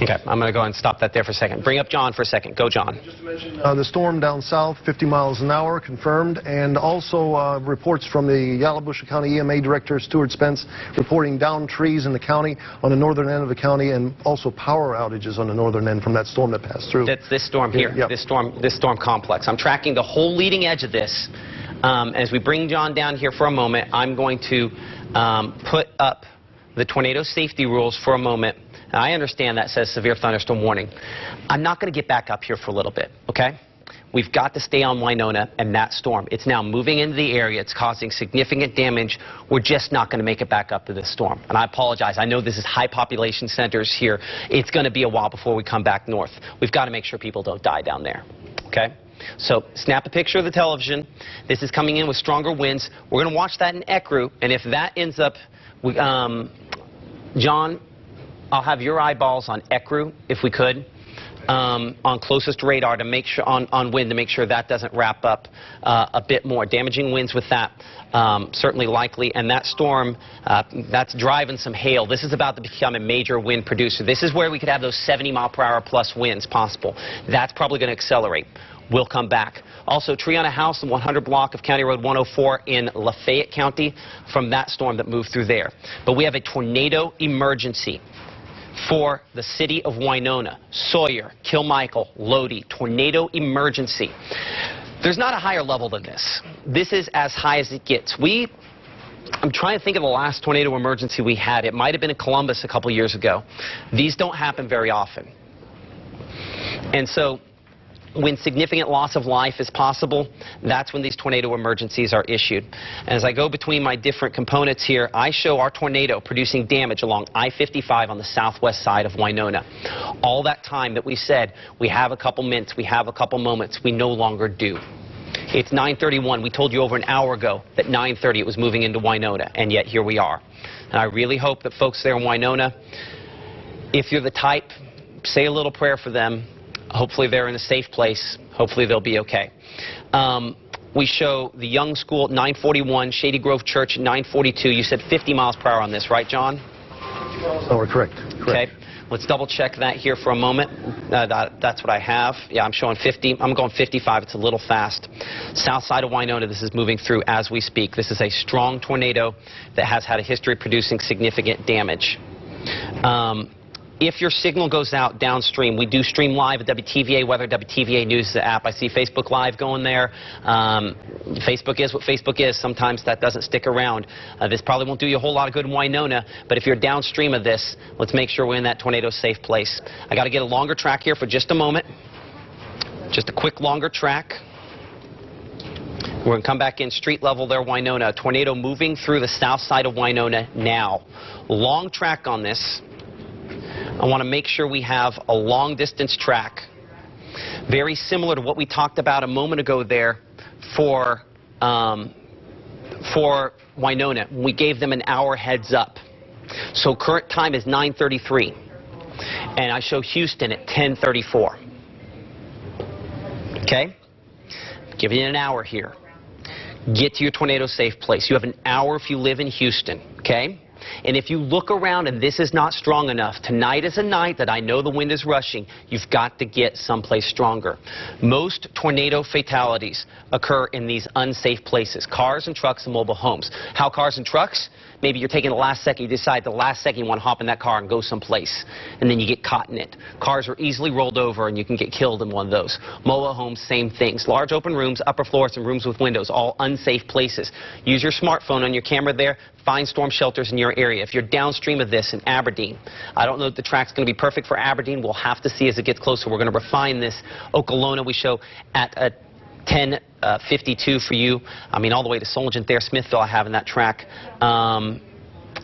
Okay, I'm going to go and stop that there for a second. Bring up John for a second. Go, John. Just to mention, the storm down south, 50 miles an hour, confirmed, and also reports from the Yalobusha County EMA Director, Stuart Spence, reporting down trees in the county on the northern end of the county, and also power outages on the northern end from that storm that passed through. That's this storm here, yep. this storm complex. I'm tracking the whole leading edge of this. As we bring John down here for a moment, I'm going to put up the tornado safety rules for a moment. I understand that says severe thunderstorm warning. I'm not going to get back up here for a little bit, okay? We've got to stay on Winona and that storm. It's now moving into the area. It's causing significant damage. We're just not going to make it back up to this storm. And I apologize. I know this is high population centers here. It's going to be a while before we come back north. We've got to make sure people don't die down there, okay? So snap a picture of the television. This is coming in with stronger winds. We're going to watch that in Ecru. And if that ends up, John, I'll have your eyeballs on Ecru, if we could, on closest radar to make sure, on wind, to make sure that doesn't wrap up a bit more. Damaging winds with that, certainly likely. And that storm, that's driving some hail. This is about to become a major wind producer. This is where we could have those 70-mile-per-hour plus winds possible. That's probably going to accelerate. We'll come back. Also, tree on a house in 100 block of County Road 104 in Lafayette County from that storm that moved through there. But we have a tornado emergency for the city of Winona, Sawyer, Kilmichael, Lodi, tornado emergency. There's not a higher level than this. This is as high as it gets. I'm trying to think of the last tornado emergency we had. It might have been in Columbus a couple years ago. These don't happen very often. And so, when significant loss of life is possible, that's when these tornado emergencies are issued. And as I go between my different components here, I show our tornado producing damage along I-55 on the southwest side of Winona. All that time that we said, we have a couple minutes, we have a couple moments, we no longer do. It's 9:31. We told you over an hour ago that 9:30 it was moving into Winona, and yet here we are. And I really hope that folks there in Winona, if you're the type, say a little prayer for them. Hopefully they're in a safe place. Hopefully they'll be okay. We show the Young School at 941, Shady Grove Church at 942. You said 50 miles per hour on this, right, John? Oh, we're correct. Correct. Okay. Let's double check that here for a moment. That's what I have. Yeah, I'm showing 50. I'm going 55. It's a little fast. South side of Winona, this is moving through as we speak. This is a strong tornado that has had a history of producing significant damage. If your signal goes out downstream, we do stream live at WTVA Weather, WTVA News app. I see Facebook Live going there. Facebook is what Facebook is. Sometimes that doesn't stick around. This probably won't do you a whole lot of good in Winona, but if you're downstream of this, let's make sure we're in that tornado-safe place. I got to get a longer track here for just a moment. Just a quick longer track. We're going to come back in street level there, Winona. A tornado moving through the south side of Winona now. Long track on this. I want to make sure we have a long-distance track, very similar to what we talked about a moment ago there for Winona. We gave them an hour heads up. So current time is 9:33, and I show Houston at 10:34. Okay? Giving you an hour here. Get to your tornado-safe place. You have an hour if you live in Houston. Okay? And if you look around and this is not strong enough, tonight is a night that I know the wind is rushing. You've got to get someplace stronger. Most tornado fatalities occur in these unsafe places, cars and trucks and mobile homes. How cars and trucks? Maybe you're taking the last second, you decide the last second you want to hop in that car and go someplace, and then you get caught in it. Cars are easily rolled over and you can get killed in one of those. Mobile homes, same things. Large open rooms, upper floors, and rooms with windows, all unsafe places. Use your smartphone on your camera there. Find storm shelters in your area. If you're downstream of this in Aberdeen, I don't know if the track's going to be perfect for Aberdeen. We'll have to see as it gets closer. We're going to refine this. Okolona we show at 10:52 for you. I mean, all the way to Solent there. Smithville I have in that track.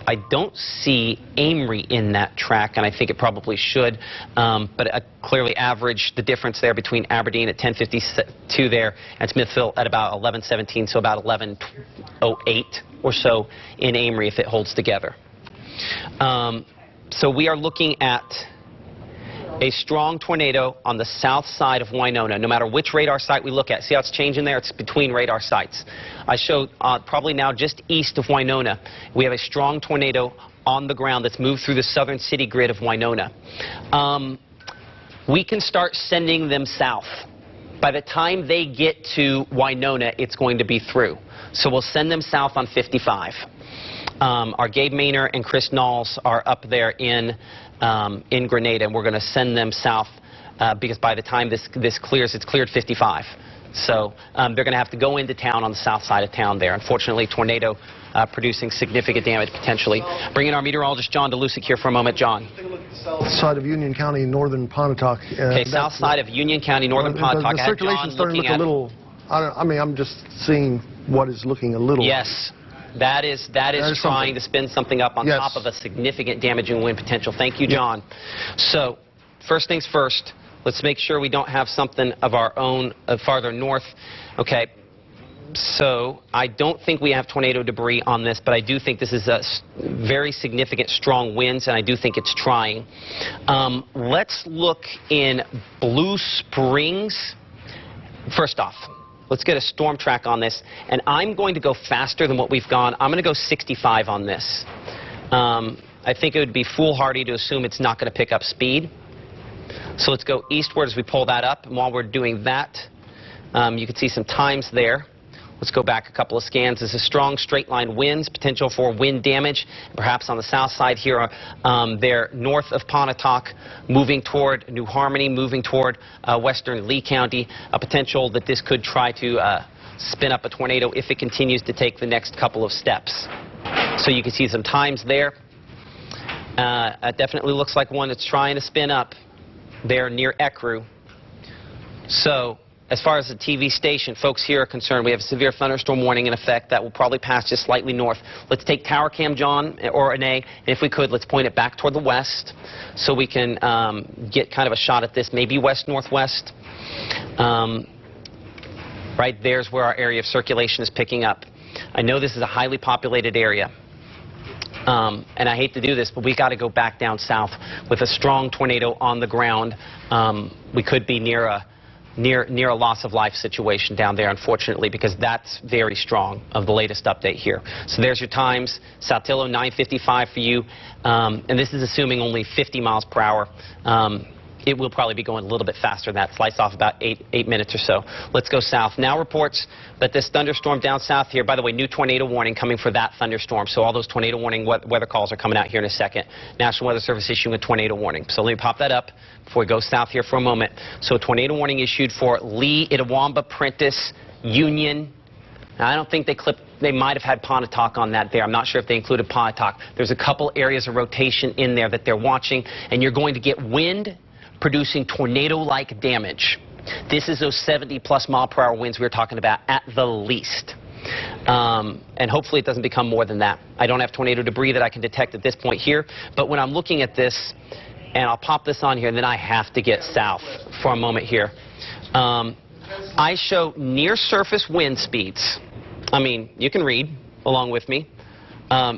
I don't see Amory in that track, and I think it probably should. But I clearly average the difference there between Aberdeen at 10:52 there and Smithville at about 11:17, so about 11:08 or so in Amory if it holds together. So we are looking at a strong tornado on the south side of Winona, no matter which radar site we look at. See how it's changing there? It's between radar sites. I showed probably now just east of Winona, we have a strong tornado on the ground that's moved through the southern city grid of Winona. We can start sending them south. By the time they get to Winona, it's going to be through. So we'll send them south on 55. Our Gabe Maynor and Chris Knowles are up there in Grenada, and we're going to send them south because by the time this clears, it's cleared 55. So they're going to have to go into town on the south side of town there. Unfortunately, tornado producing significant damage potentially. Bring in our meteorologist, John DeLucic, here for a moment. John. Take a look at the south side of Union County, northern Pontotoc. Okay, south side of Union County, northern Pontotoc. The circulation's starting to look a little, I mean, I'm just seeing what is looking a little. Yes. That is trying to spin something up on top of a significant damaging wind potential. Thank you, John. So, first things first, let's make sure we don't have something of our own farther north. Okay, so I don't think we have tornado debris on this, but I do think this is a very significant strong winds, and I do think it's trying. Let's look in Blue Springs. First off, let's get a storm track on this, and I'm going to go faster than what we've gone. I'm going to go 65 on this. I think it would be foolhardy to assume it's not going to pick up speed. So let's go eastward as we pull that up, and while we're doing that, you can see some times there. Let's go back a couple of scans. This is strong straight line winds, potential for wind damage, perhaps on the south side here, there north of Pontotoc, moving toward New Harmony, moving toward western Lee County, a potential that this could try to spin up a tornado if it continues to take the next couple of steps. So you can see some times there. It definitely looks like one that's trying to spin up there near Ecru. So as far as the TV station, folks here are concerned, we have a severe thunderstorm warning in effect that will probably pass just slightly north. Let's take tower cam, John, or Renee, and if we could, let's point it back toward the west so we can get kind of a shot at this, maybe west-northwest. Right there's where our area of circulation is picking up. I know this is a highly populated area. And I hate to do this, but we got to go back down south with a strong tornado on the ground. We could be near a near a loss of life situation down there, unfortunately, because that's very strong of the latest update here. So there's your times. Saltillo 9:55 for you, and this is assuming only 50 miles per hour. It will probably be going a little bit faster than that. Slice off about eight minutes or so. Let's go south. Now reports that this thunderstorm down south here, by the way, new tornado warning coming for that thunderstorm. So all those tornado warning weather calls are coming out here in a second. National Weather Service issuing a tornado warning. So let me pop that up before we go south here for a moment. So a tornado warning issued for Lee, Itawamba, Prentice, Union. Now, I don't think they might have had Pontotoc on that there. I'm not sure if they included Pontotoc. There's a couple areas of rotation in there that they're watching, and you're going to get wind producing tornado-like damage. This is those 70-plus mile-per-hour winds we were talking about at the least. And hopefully it doesn't become more than that. I don't have tornado debris that I can detect at this point here, but when I'm looking at this, and I'll pop this on here, and then I have to get south for a moment here. I show near-surface wind speeds. I mean, you can read along with me.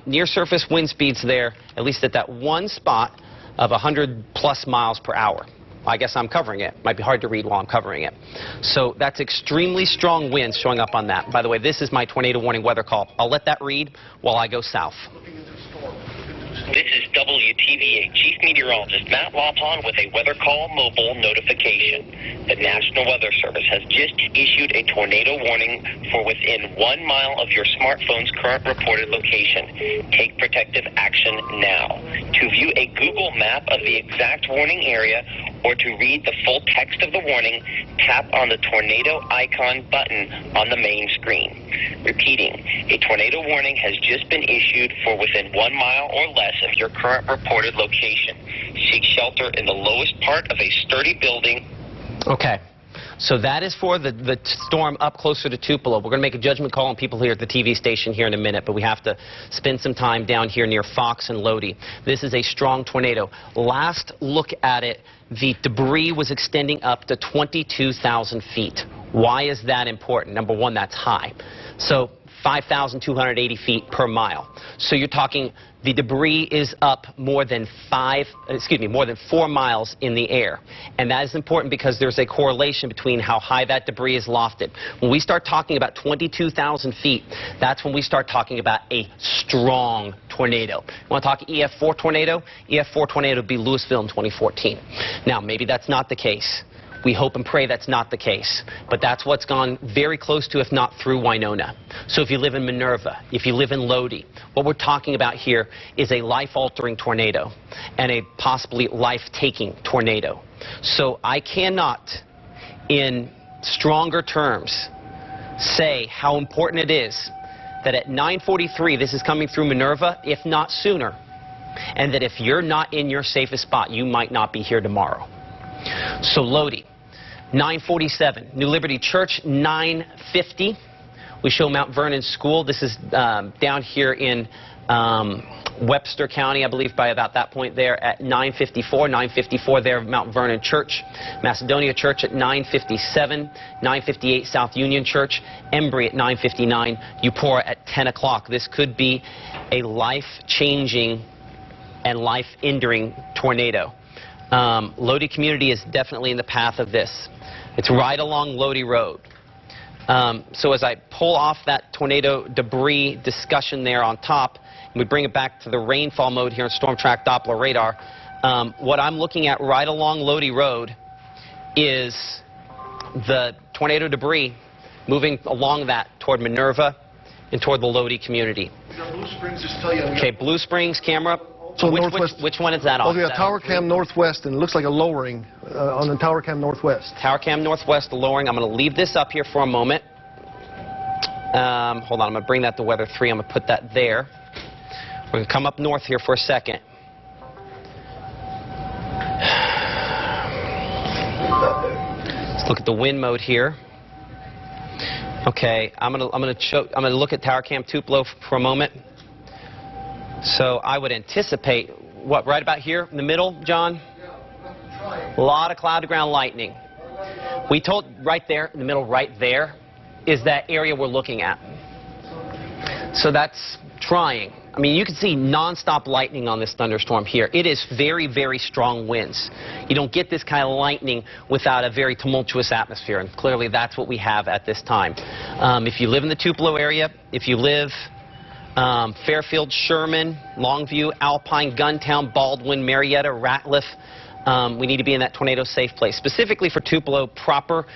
Near-surface wind speeds there, at least at that one spot, of 100-plus miles per hour. I guess I'm covering it. Might be hard to read while I'm covering it. So that's extremely strong winds showing up on that. By the way, this is my tornado warning weather call. I'll let that read while I go south. This is WTVA Chief Meteorologist Matt Lopon with a weather call mobile notification. The National Weather Service has just issued a tornado warning for within 1 mile of your smartphone's current reported location. Take protective action now. To view a Google map of the exact warning area or to read the full text of the warning, tap on the tornado icon button on the main screen. Repeating, a tornado warning has just been issued for within 1 mile or less of your current reported location. Seek shelter in the lowest part of a sturdy building. Okay. So that is for the storm up closer to Tupelo. We're going to make a judgment call on people here at the TV station here in a minute, but we have to spend some time down here near Fox and Lodi. This is a strong tornado. Last look at it, the debris was extending up to 22,000 feet. Why is that important? Number one, that's high. So 5,280 feet per mile. So you're talking the debris is up more than 4 miles in the air. And that is important because there's a correlation between how high that debris is lofted. When we start talking about 22,000 feet, that's when we start talking about a strong tornado. You want to talk EF4 tornado? EF4 tornado would be Louisville in 2014. Now, maybe that's not the case. We hope and pray that's not the case. But that's what's gone very close to, if not through, Winona. So if you live in Minerva, if you live in Lodi, what we're talking about here is a life-altering tornado and a possibly life-taking tornado. So I cannot, in stronger terms, say how important it is that at 9:43 this is coming through Minerva, if not sooner, and that if you're not in your safest spot, you might not be here tomorrow. So Lodi, 9:47. New Liberty Church, 9:50. We show Mount Vernon School. This is down here in Webster County, I believe, by about that point there at 9:54. 9:54 there, Mount Vernon Church. Macedonia Church at 9:57. 9:58, South Union Church. Embry at 9:59. Eupora at 10 o'clock. This could be a life-changing and life-ending tornado. Lodi community is definitely in the path of this. It's right along Lodi Road. So as I pull off that tornado debris discussion there on top, and we bring it back to the rainfall mode here on Storm Track Doppler radar, what I'm looking at right along Lodi Road is the tornado debris moving along that toward Minerva and toward the Lodi community. Blue Springs, just tell you. Okay, Blue Springs camera. So which one is that off? Oh, yeah, Tower Cam Northwest, and it looks like a lowering on the Tower Cam Northwest. Tower Cam Northwest, the lowering. I'm going to leave this up here for a moment. Hold on, I'm going to bring that to Weather 3. I'm going to put that there. We're going to come up north here for a second. Let's look at the wind mode here. Okay, I'm going to look at Tower Cam Tupelo for a moment. So I would anticipate, what, right about here in the middle, John? A lot of cloud-to-ground lightning. We told right there, in the middle right there, is that area we're looking at. So that's trying. I mean, you can see nonstop lightning on this thunderstorm here. It is very, very strong winds. You don't get this kind of lightning without a very tumultuous atmosphere, and clearly that's what we have at this time. If you live in the Tupelo area, if you live Fairfield, Sherman, Longview, Alpine, Guntown, Baldwin, Marietta, Ratliff, we need to be in that tornado safe place. Specifically for Tupelo proper,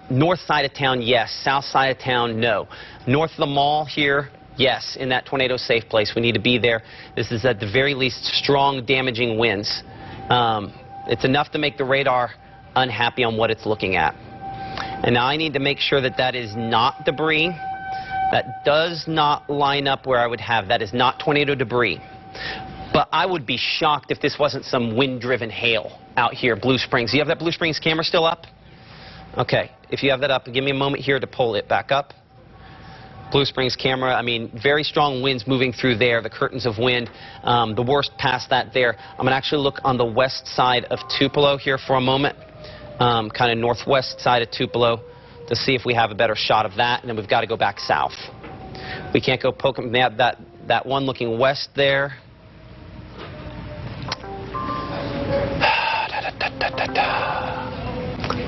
north side of town, yes. South side of town, no. North of the mall here, yes, in that tornado safe place. We need to be there. This is at the very least strong, damaging winds. It's enough to make the radar unhappy on what it's looking at. And now I need to make sure that that is not debris. That does not line up where I would have. That is not tornado debris. But I would be shocked if this wasn't some wind-driven hail out here, Blue Springs. You have that Blue Springs camera still up? Okay. If you have that up, give me a moment here to pull it back up. Blue Springs camera, I mean, very strong winds moving through there, the curtains of wind. The worst past that there. I'm going to actually look on the west side of Tupelo here for a moment, kind of northwest side of Tupelo, to see if we have a better shot of that, and then we've got to go back south. We can't go poking that one looking west there.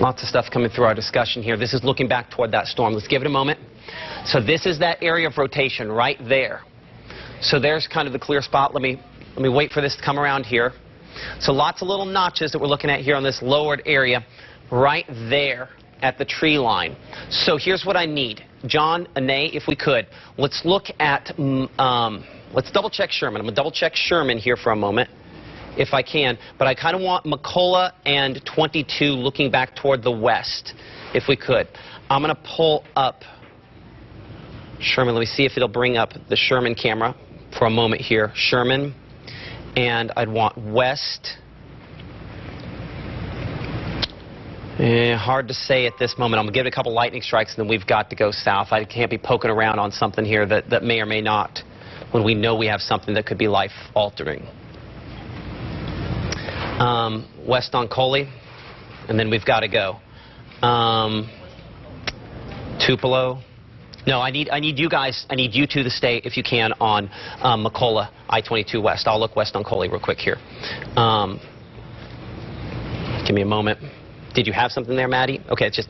Lots of stuff coming through our discussion here. This is looking back toward that storm. Let's give it a moment. So this is that area of rotation right there. So there's kind of the clear spot. Let me wait for this to come around here. So lots of little notches that we're looking at here on this lowered area right there at the tree line. So here's what I need. John, Ane, if we could, let's look at, let's double check Sherman. I'm going to double check Sherman here for a moment, if I can. But I kind of want McCullough and 22 looking back toward the west, if we could. I'm going to pull up Sherman. Let me see if it'll bring up the Sherman camera for a moment here. Sherman. And I'd want west. Hard to say at this moment. I'm going to give it a couple lightning strikes, and then we've got to go south. I can't be poking around on something here that may or may not, when we know we have something that could be life-altering. West on Coley, and then we've got to go. Tupelo. No, I need you guys, I need you two to stay, if you can, on McCullough, I-22 West. I'll look west on Coley real quick here. Give me a moment. Did you have something there, Maddie? Okay, it's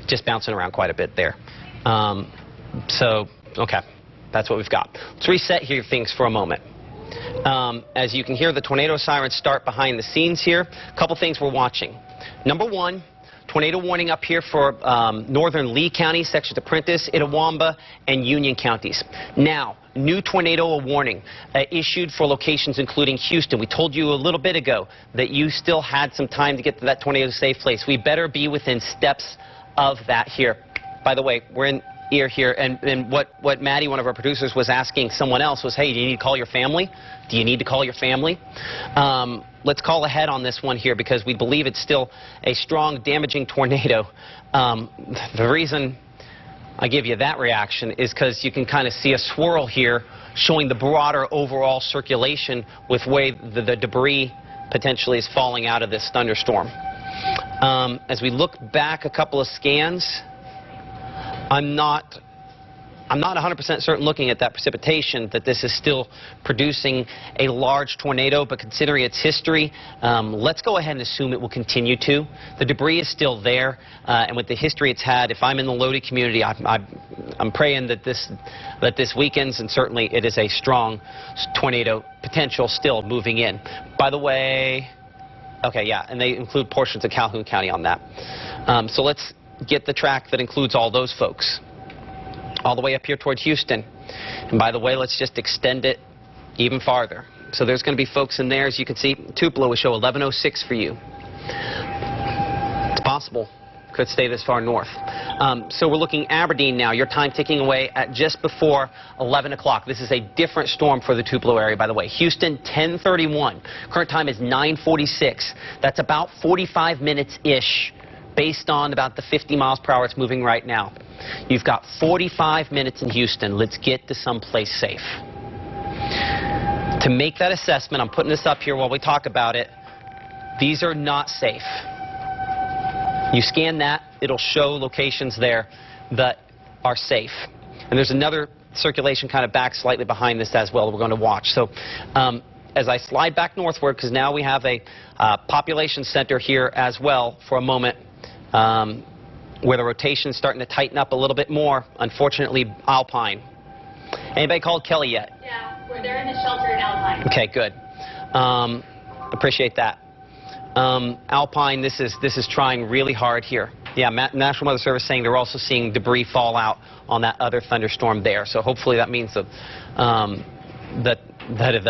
just bouncing around quite a bit there. Okay, that's what we've got. Let's reset here things for a moment. As you can hear, the tornado sirens start behind the scenes here. A couple things we're watching. Number one, tornado warning up here for northern Lee County, sections of Prentiss, Itawamba, and Union counties. Now, new tornado warning issued for locations including Houston. We told you a little bit ago that you still had some time to get to that tornado safe place. We better be within steps of that here. By the way, we're in ear here, and what Maddie, one of our producers, was asking someone else was, hey, do you need to call your family? Do you need to call your family? Let's call ahead on this one here, because we believe it's still a strong, damaging tornado. The reason I give you that reaction is because you can kind of see a swirl here showing the broader overall circulation with way the debris potentially is falling out of this thunderstorm. As we look back a couple of scans, I'm not 100% certain, looking at that precipitation, that this is still producing a large tornado, but considering its history, let's go ahead and assume it will continue to. The debris is still there, and with the history it's had, if I'm in the Lodi community, I'm praying that this weakens, and certainly it is a strong tornado potential still moving in. By the way, okay, yeah, and they include portions of Calhoun County on that. So let's get the track that includes all those folks, all the way up here toward Houston. And by the way, let's just extend it even farther. So there's going to be folks in there, as you can see. Tupelo will show 1106 for you. It's possible. Could stay this far north. So we're looking Aberdeen now. Your time ticking away at just before 11 o'clock. This is a different storm for the Tupelo area, by the way. Houston, 10:31. Current time is 9:46. That's about 45 minutes-ish, based on about the 50 miles per hour it's moving right now. You've got 45 minutes in Houston. Let's get to someplace safe. To make that assessment, I'm putting this up here while we talk about it. These are not safe. You scan that, it'll show locations there that are safe. And there's another circulation kind of back slightly behind this as well. We're going to watch. So as I slide back northward, because now we have a population center here as well for a moment, where the rotation is starting to tighten up a little bit more. Unfortunately, Alpine. Anybody called Kelly yet? Yeah, they're in the shelter in Alpine. Okay, good. Appreciate that. Alpine, this is trying really hard here. Yeah, National Weather Service saying they're also seeing debris fall out on that other thunderstorm there. So hopefully that means that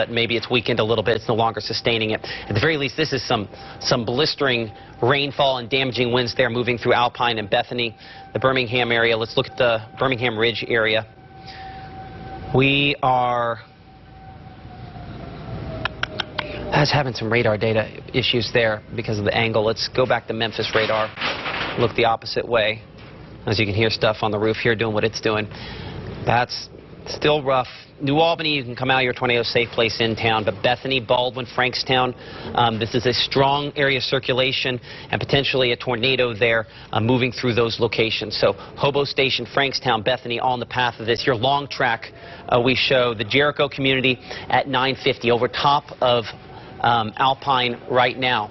maybe it's weakened a little bit. It's no longer sustaining it. At the very least, this is some blistering rainfall and damaging winds there moving through Alpine and Bethany, the Birmingham area. Let's look at the Birmingham Ridge area. We are having some radar data issues there because of the angle. Let's go back to Memphis radar. Look the opposite way. As you can hear stuff on the roof here doing what it's doing. That's still rough. New Albany, you can come out of your tornado safe place in town, but Bethany, Baldwin, Frankstown, this is a strong area of circulation and potentially a tornado there moving through those locations. So Hobo Station, Frankstown, Bethany, all in the path of this. Your long track, we show the Jericho community at 950 over top of Alpine right now.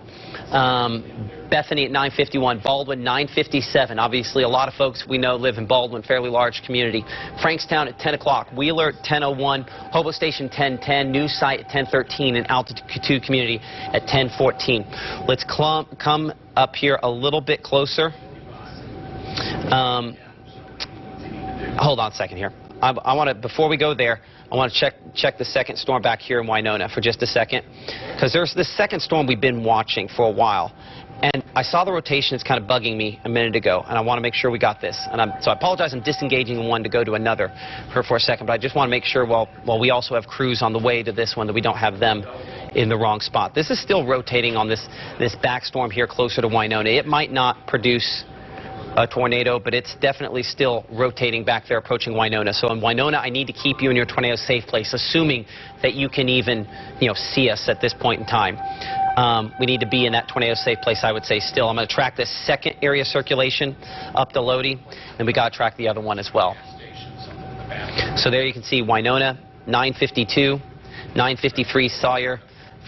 Bethany at 951, Baldwin 957. Obviously, a lot of folks we know live in Baldwin, fairly large community. Frankstown at 10 o'clock, Wheeler 10:01, Hobo Station 10:10, New Site at 10:13, and Altitude Community at 10:14. Let's come up here a little bit closer. Hold on a second here. I want to, before we go there, I want to check the second storm back here in Winona for just a second, because there's this second storm we've been watching for a while, and I saw the rotation. It's kind of bugging me a minute ago, and I want to make sure we got this. And so I apologize. I'm disengaging one to go to another for a second, but I just want to make sure while we also have crews on the way to this one that we don't have them in the wrong spot. This is still rotating on this back storm here closer to Winona. It might not produce a tornado, but it's definitely still rotating back there approaching Winona. So in Winona, I need to keep you in your tornado safe place, assuming that you can even, see us at this point in time. We need to be in that tornado safe place, I would say, still. I'm going to track this second area circulation up to Lodi, and we got to track the other one as well. So there you can see Winona 952, 953 Sawyer,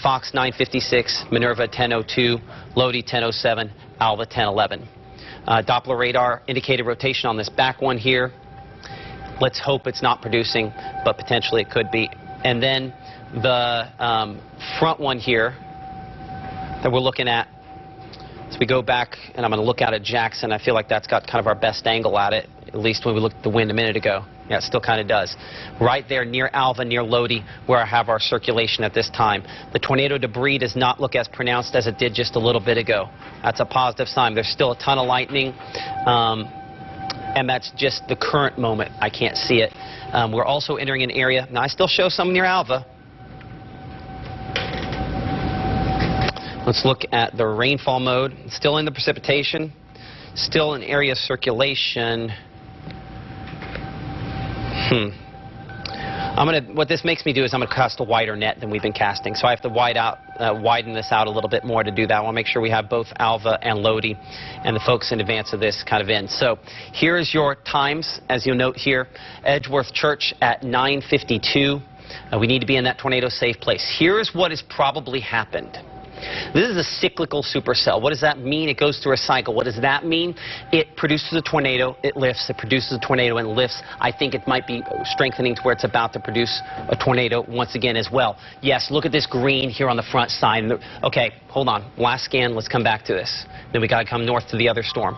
Fox 956, Minerva 1002, Lodi 1007, Alva 1011. Doppler radar indicated rotation on this back one here. Let's hope it's not producing, but potentially it could be. And then the front one here that we're looking at, as we go back, and I'm going to look out at Jackson, I feel like that's got kind of our best angle at it, at least when we looked at the wind a minute ago. Yeah, it still kind of does. Right there near Alva, near Lodi, where I have our circulation at this time. The tornado debris does not look as pronounced as it did just a little bit ago. That's a positive sign. There's still a ton of lightning, and that's just the current moment. I can't see it. We're also entering an area. Now, I still show some near Alva. Let's look at the rainfall mode. Still in the precipitation. Still an area of circulation. What this makes me do is I'm going to cast a wider net than we've been casting. So I have to widen this out a little bit more to do that. I want to make sure we have both Alva and Lodi and the folks in advance of this kind of in. So here's your times, as you'll note here. Edgeworth Church at 9:52. We need to be in that tornado safe place. Here's what has probably happened. This is a cyclical supercell. What does that mean? It goes through a cycle. What does that mean? It produces a tornado, it lifts. It produces a tornado and lifts. I think it might be strengthening to where it's about to produce a tornado once again as well. Yes, look at this green here on the front side. Okay, hold on. Last scan, let's come back to this. Then we got to come north to the other storm.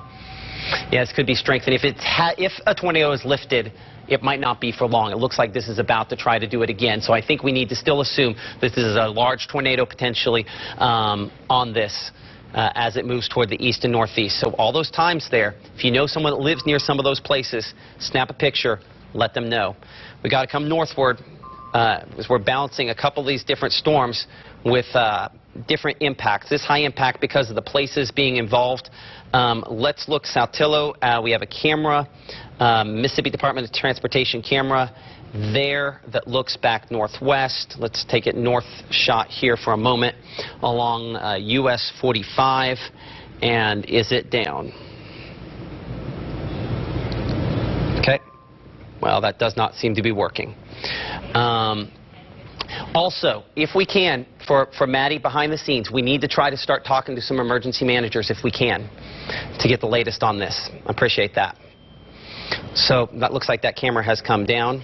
Yeah, this could be strengthening. If a tornado is lifted, it might not be for long. It looks like this is about to try to do it again. So I think we need to still assume this is a large tornado potentially on this as it moves toward the east and northeast. So all those times there, if you know someone that lives near some of those places, snap a picture, let them know. We got to come northward as we're balancing a couple of these different storms with different impacts. This high impact because of the places being involved. Let's look Saltillo. We have a camera, Mississippi Department of Transportation camera there that looks back northwest. Let's take it north shot here for a moment along US 45. And is it down? Okay. Well, Well, that does not seem to be working. Also, if we can, for Maddie behind the scenes, we need to try to start talking to some emergency managers if we can to get the latest on this. I appreciate that. So that looks like that camera has come down.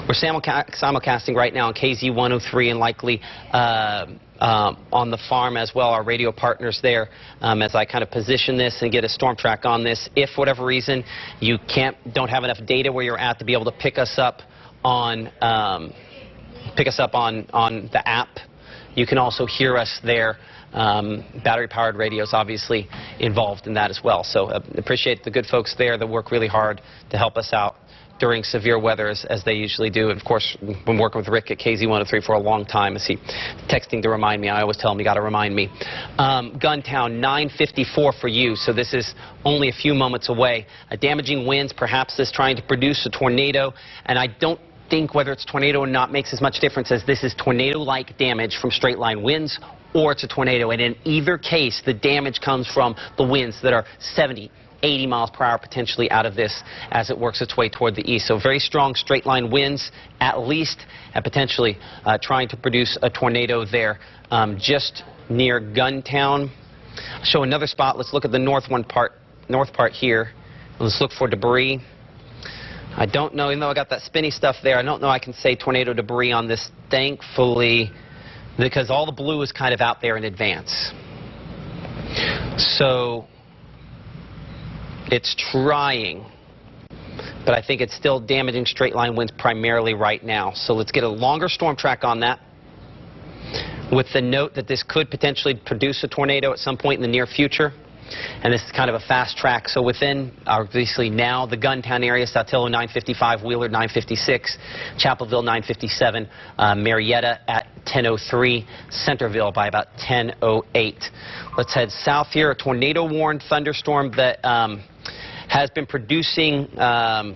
We're simulcasting right now on KZ 103 and likely on the farm as well, our radio partners there, as I kind of position this and get a storm track on this. If for whatever reason you don't have enough data where you're at to be able to pick us up on the app, you can also hear us there. Battery-powered radios obviously involved in that as well. So appreciate the good folks there that work really hard to help us out during severe weather as they usually do. And of course, been working with Rick at KZ 103 for a long time. Is he texting to remind me? I always tell him, you got to remind me. Guntown, 9:54 for you, so this is only a few moments away. Damaging winds, perhaps this trying to produce a tornado, and I don't think whether it's tornado or not makes as much difference as this is tornado-like damage from straight-line winds or it's a tornado. And in either case, the damage comes from the winds that are 70, 80 miles per hour potentially out of this as it works its way toward the east. So very strong straight-line winds at least, and potentially trying to produce a tornado there just near Guntown. I'll show another spot. Let's look at the north part here. Let's look for debris. I don't know, even though I got that spinny stuff there, I don't know I can say tornado debris on this, thankfully, because all the blue is kind of out there in advance. So it's trying, but I think it's still damaging straight line winds primarily right now. So let's get a longer storm track on that, with the note that this could potentially produce a tornado at some point in the near future. And this is kind of a fast track. So within, obviously now, the Guntown area, Saltillo 9:55, Wheeler 9:56, Chapelville 9:57, Marietta at 10:03, Centerville by about 10:08. Let's head south here. A tornado-warned thunderstorm that has been producing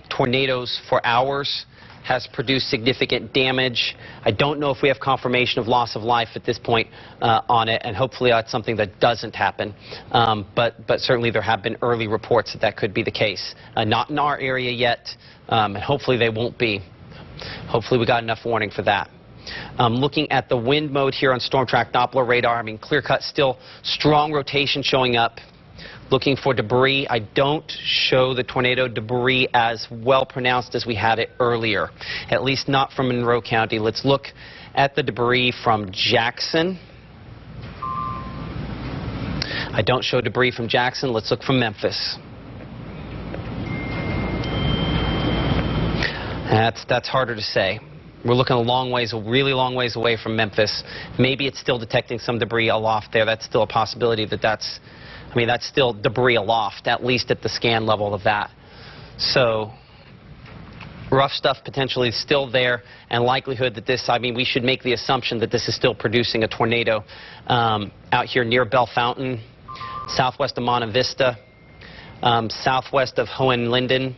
tornadoes for hours, has produced significant damage. I don't know if we have confirmation of loss of life at this point on it, and hopefully that's something that doesn't happen. But certainly there have been early reports that that could be the case. Not in our area yet, and hopefully they won't be. Hopefully we got enough warning for that. Looking at the wind mode here on Storm Track Doppler radar, I mean, clear cut, still strong rotation showing up. Looking for debris. I don't show the tornado debris as well pronounced as we had it earlier, at least not from Monroe County. Let's look at the debris from Jackson. I don't show debris from Jackson. Let's look from Memphis. That's harder to say. We're looking a long ways, a really long ways away from Memphis. Maybe it's still detecting some debris aloft there. That's still a possibility that's still debris aloft, at least at the scan level of that. So rough stuff potentially still there, and likelihood that this, we should make the assumption that this is still producing a tornado out here near Bell Fountain, southwest of Monte Vista, southwest of Hohenlinden,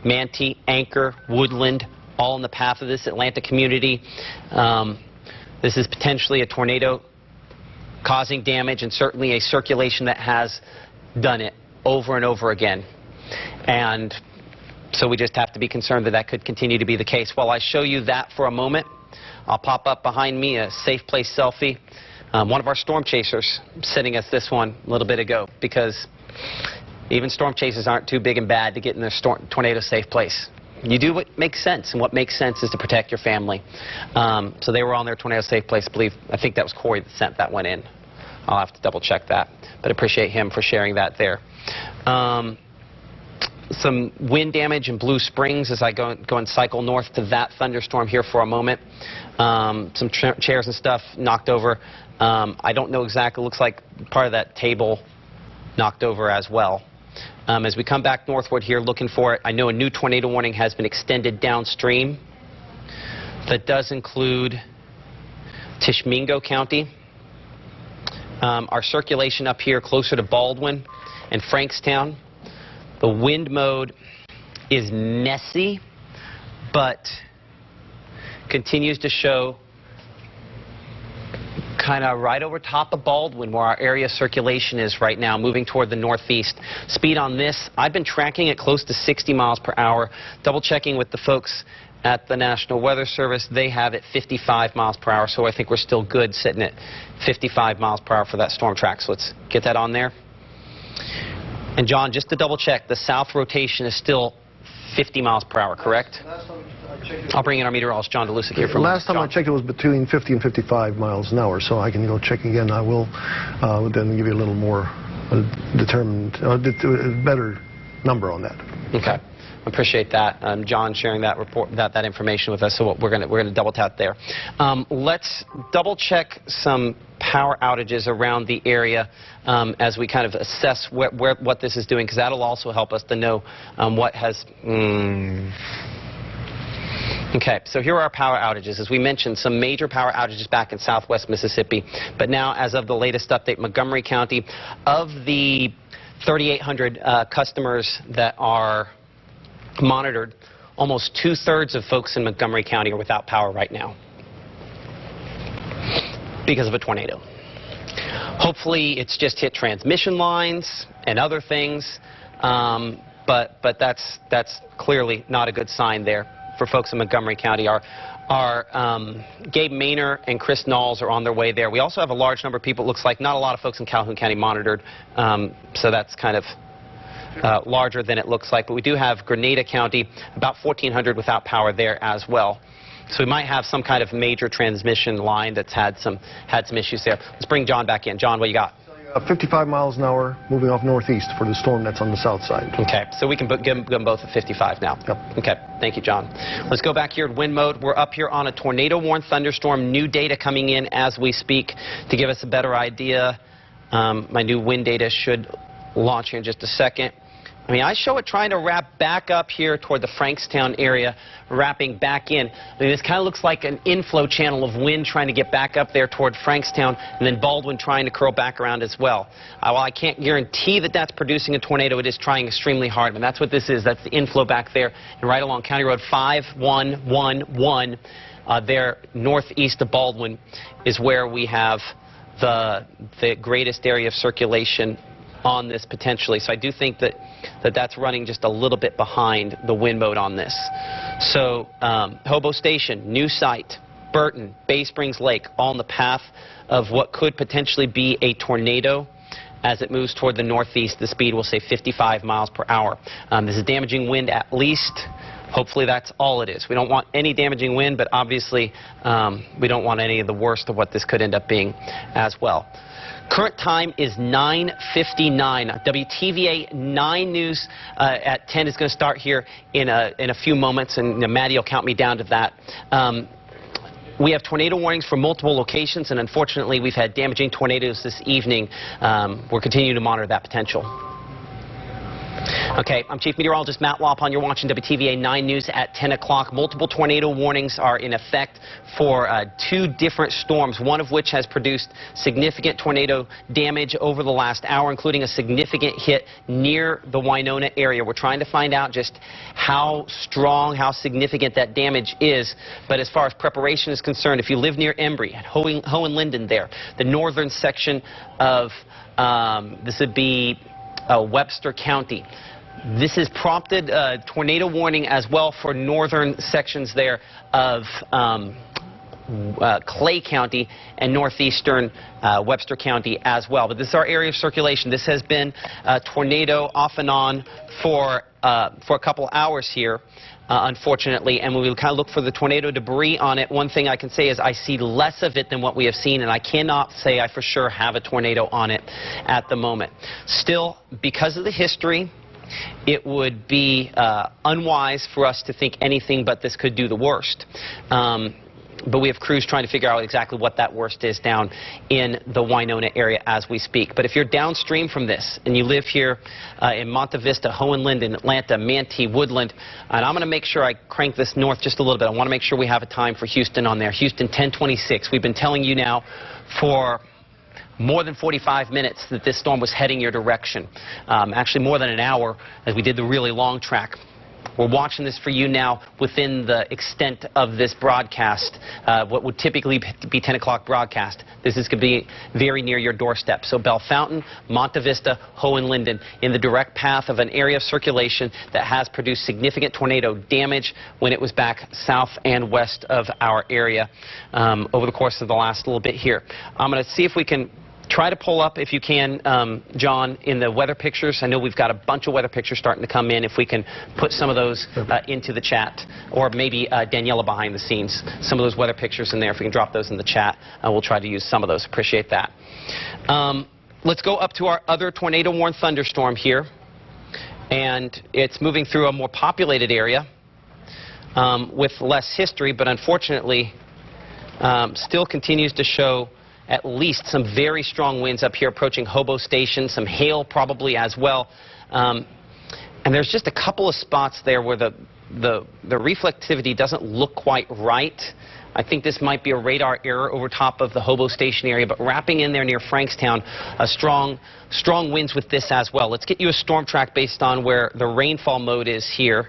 Manti, Anchor, Woodland, all in the path of this Atlanta community. This is potentially a tornado causing damage, and certainly a circulation that has done it over and over again. And so we just have to be concerned that that could continue to be the case. While I show you that for a moment, I'll pop up behind me a safe place selfie. One of our storm chasers sending us this one a little bit ago, because even storm chasers aren't too big and bad to get in their tornado safe place. You do what makes sense, and what makes sense is to protect your family. So they were on their tornado safe place. I think that was Corey that sent that one in. I'll have to double check that, but appreciate him for sharing that there. Some wind damage in Blue Springs as I go and cycle north to that thunderstorm here for a moment. Some chairs and stuff knocked over. I don't know exactly. It looks like part of that table knocked over as well. As we come back northward here looking for it, I know a new tornado warning has been extended downstream. That does include Tishomingo County. Our circulation up here closer to Baldwin and Frankstown. The wind mode is messy, but continues to show kind of right over top of Baldwin, where our area circulation is right now, moving toward the northeast. Speed on this, I've been tracking it close to 60 miles per hour, double checking with the folks at the National Weather Service. They have it 55 miles per hour, so I think we're still good sitting at 55 miles per hour for that storm track. So let's get that on there. And John, just to double check, the south rotation is still 50 miles per hour, correct? I'll bring in our meteorologist, John DeLucic, here for Last time I checked, it was between 50 and 55 miles an hour, so I can go check again. I will then give you a little more determined, better number on that. Okay. Appreciate that, John, sharing that report, that information with us. So we're going to double tap there. Let's double check some power outages around the area as we kind of assess what this is doing, because that'll also help us to know what has. Okay, so here are our power outages. As we mentioned, some major power outages back in southwest Mississippi, but now, as of the latest update, Montgomery County, of the 3,800 customers that are monitored, almost 2/3 of folks in Montgomery County are without power right now because of a tornado. Hopefully it's just hit transmission lines and other things, but that's clearly not a good sign there for folks in Montgomery County. Our Gabe Maynor and Chris Knowles are on their way there. We also have a large number of people, it looks like, not a lot of folks in Calhoun County monitored, so that's kind of larger than it looks like, but we do have Grenada County, about 1,400 without power there as well. So we might have some kind of major transmission line that's had some issues there. Let's bring John back in. John, what you got? 55 miles an hour moving off northeast for the storm that's on the south side. Okay, so we can give them both at 55 now. Yep. Okay, thank you, John. Let's go back here at wind mode. We're up here on a tornado-warned thunderstorm. New data coming in as we speak to give us a better idea. My new wind data should launch here in just a second. I mean, I show it trying to wrap back up here toward the Frankstown area, wrapping back in. I mean, this kind of looks like an inflow channel of wind trying to get back up there toward Frankstown, and then Baldwin trying to curl back around as well. While I can't guarantee that that's producing a tornado, it is trying extremely hard. And that's what this is. That's the inflow back there. And right along County Road 5111, there northeast of Baldwin, is where we have the greatest area of circulation on this potentially. So I do think that's running just a little bit behind the wind mode on this. So Hobo Station, new site, Burton, Bay Springs Lake, all in the path of what could potentially be a tornado. As it moves toward the northeast, the speed will say 55 miles per hour. This is damaging wind at least. Hopefully that's all it is. We don't want any damaging wind, but obviously we don't want any of the worst of what this could end up being as well. Current time is 9:59. WTVA 9 News at 10 is going to start here in a few moments, and Maddie will count me down to that. We have tornado warnings for multiple locations, and unfortunately we've had damaging tornadoes this evening. We're continuing to monitor that potential. Okay, I'm Chief Meteorologist Matt Walpon. You're watching WTVA 9 News at 10 o'clock. Multiple tornado warnings are in effect for 2 different storms, one of which has produced significant tornado damage over the last hour, including a significant hit near the Winona area. We're trying to find out just how strong, how significant that damage is. But as far as preparation is concerned, if you live near Embry, at Hohenlinden there, the northern section of, this would be Webster County. This has prompted a tornado warning as well for northern sections there of Clay County and northeastern Webster County as well. But this is our area of circulation. This has been a tornado off and on for a couple hours here, unfortunately, and when we kind of look for the tornado debris on it, one thing I can say is I see less of it than what we have seen, and I cannot say I for sure have a tornado on it at the moment. Still, because of the history, it would be unwise for us to think anything but this could do the worst. But we have crews trying to figure out exactly what that worst is down in the Winona area as we speak. But if you're downstream from this and you live here in Monte Vista, Hohenlinden, Atlanta, Manatee, Woodland, and I'm going to make sure I crank this north just a little bit. I want to make sure we have a time for Houston on there. Houston 1026. We've been telling you now for more than 45 minutes that this storm was heading your direction. Actually more than an hour as we did the really long track. We're watching this for you now within the extent of this broadcast, what would typically be 10 o'clock broadcast. This is going to be very near your doorstep. So Bell Fountain, Monte Vista, Ho and Linden in the direct path of an area of circulation that has produced significant tornado damage when it was back south and west of our area over the course of the last little bit here. I'm going to see if we can try to pull up, if you can, John, in the weather pictures. I know we've got a bunch of weather pictures starting to come in. If we can put some of those into the chat, or maybe Daniela behind the scenes, some of those weather pictures in there. If we can drop those in the chat, we'll try to use some of those. Appreciate that. Let's go up to our other tornado-warned thunderstorm here. And it's moving through a more populated area with less history, but unfortunately still continues to show at least some very strong winds up here approaching Hobo Station, some hail probably as well. And there's just a couple of spots there where the reflectivity doesn't look quite right. I think this might be a radar error over top of the Hobo Station area, but wrapping in there near Frankstown, strong winds with this as well. Let's get you a storm track based on where the rainfall mode is here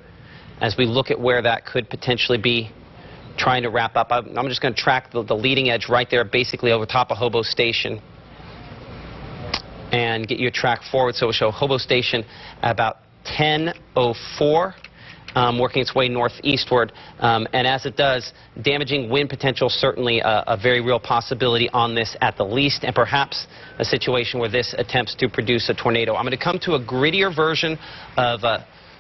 as we look at where that could potentially be trying to wrap up. I'm just going to track the leading edge right there, basically over top of Hobo Station, and get you a track forward. So we'll show Hobo Station about 10:04, working its way northeastward. And as it does, damaging wind potential, certainly a very real possibility on this at the least, and perhaps a situation where this attempts to produce a tornado. I'm going to come to a grittier version of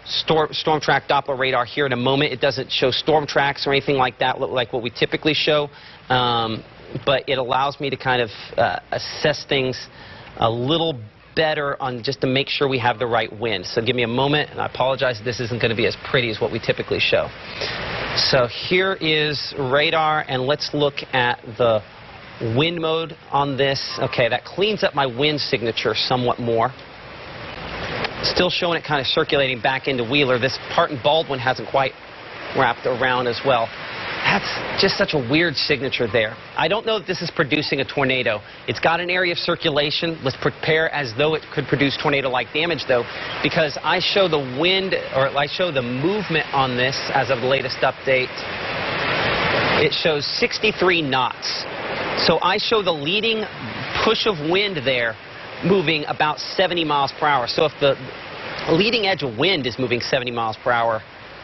storm track Doppler radar here in a moment. It doesn't show storm tracks or anything like that, like what we typically show, but it allows me to kind of assess things a little better on just to make sure we have the right wind. So give me a moment, and I apologize, this isn't going to be as pretty as what we typically show. So here is radar, and let's look at the wind mode on this. Okay, that cleans up my wind signature somewhat more. Still showing it kind of circulating back into Wheeler. This part in Baldwin hasn't quite wrapped around as well. That's just such a weird signature there. I don't know that this is producing a tornado. It's got an area of circulation. Let's prepare as though it could produce tornado-like damage, though, because I show the wind, or I show the movement on this as of the latest update. It shows 63 knots. So I show the leading push of wind there moving about 70 miles per hour. So if the leading edge of wind is moving 70 miles per hour,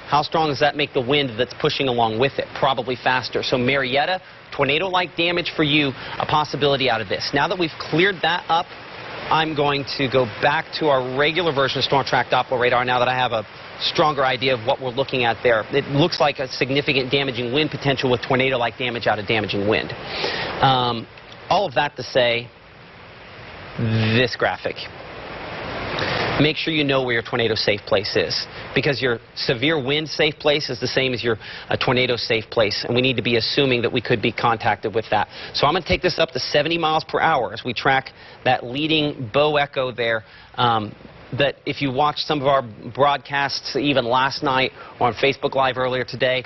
how strong does that make the wind that's pushing along with it? Probably faster. So Marietta, tornado-like damage for you, a possibility out of this. Now that we've cleared that up, I'm going to go back to our regular version of Storm Track Doppler radar now that I have a stronger idea of what we're looking at there. It looks like a significant damaging wind potential with tornado-like damage out of damaging wind. All of that to say, this graphic. Make sure you know where your tornado safe place is, because your severe wind safe place is the same as your tornado safe place, and we need to be assuming that we could be contacted with that. So I'm going to take this up to 70 miles per hour as we track that leading bow echo there. That if you watched some of our broadcasts even last night or on Facebook Live earlier today,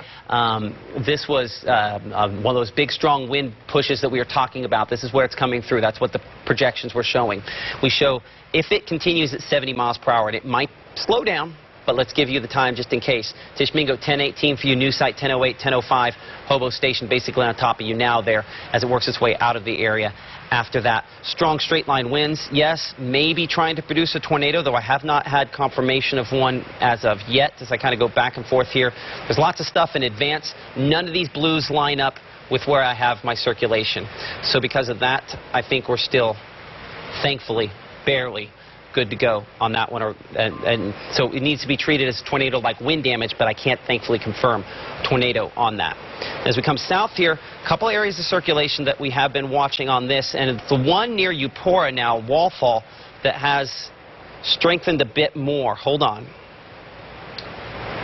this was one of those big strong wind pushes that we were talking about. This is where it's coming through. That's what the projections were showing. We show if it continues at 70 miles per hour, and it might slow down, but let's give you the time just in case. Tishmingo 10:18 for you, new site 10:08, 10:05, Hobo Station basically on top of you now there as it works its way out of the area. After that, strong straight line winds, yes, maybe trying to produce a tornado, though I have not had confirmation of one as of yet as I kind of go back and forth here. There's lots of stuff in advance. None of these blues line up with where I have my circulation. So because of that, I think we're still, thankfully, barely good to go on that one, and so it needs to be treated as tornado-like wind damage, but I can't thankfully confirm tornado on that. As we come south here, a couple areas of circulation that we have been watching on this, and it's the one near Eupora now, Wallfall, that has strengthened a bit more. Hold on.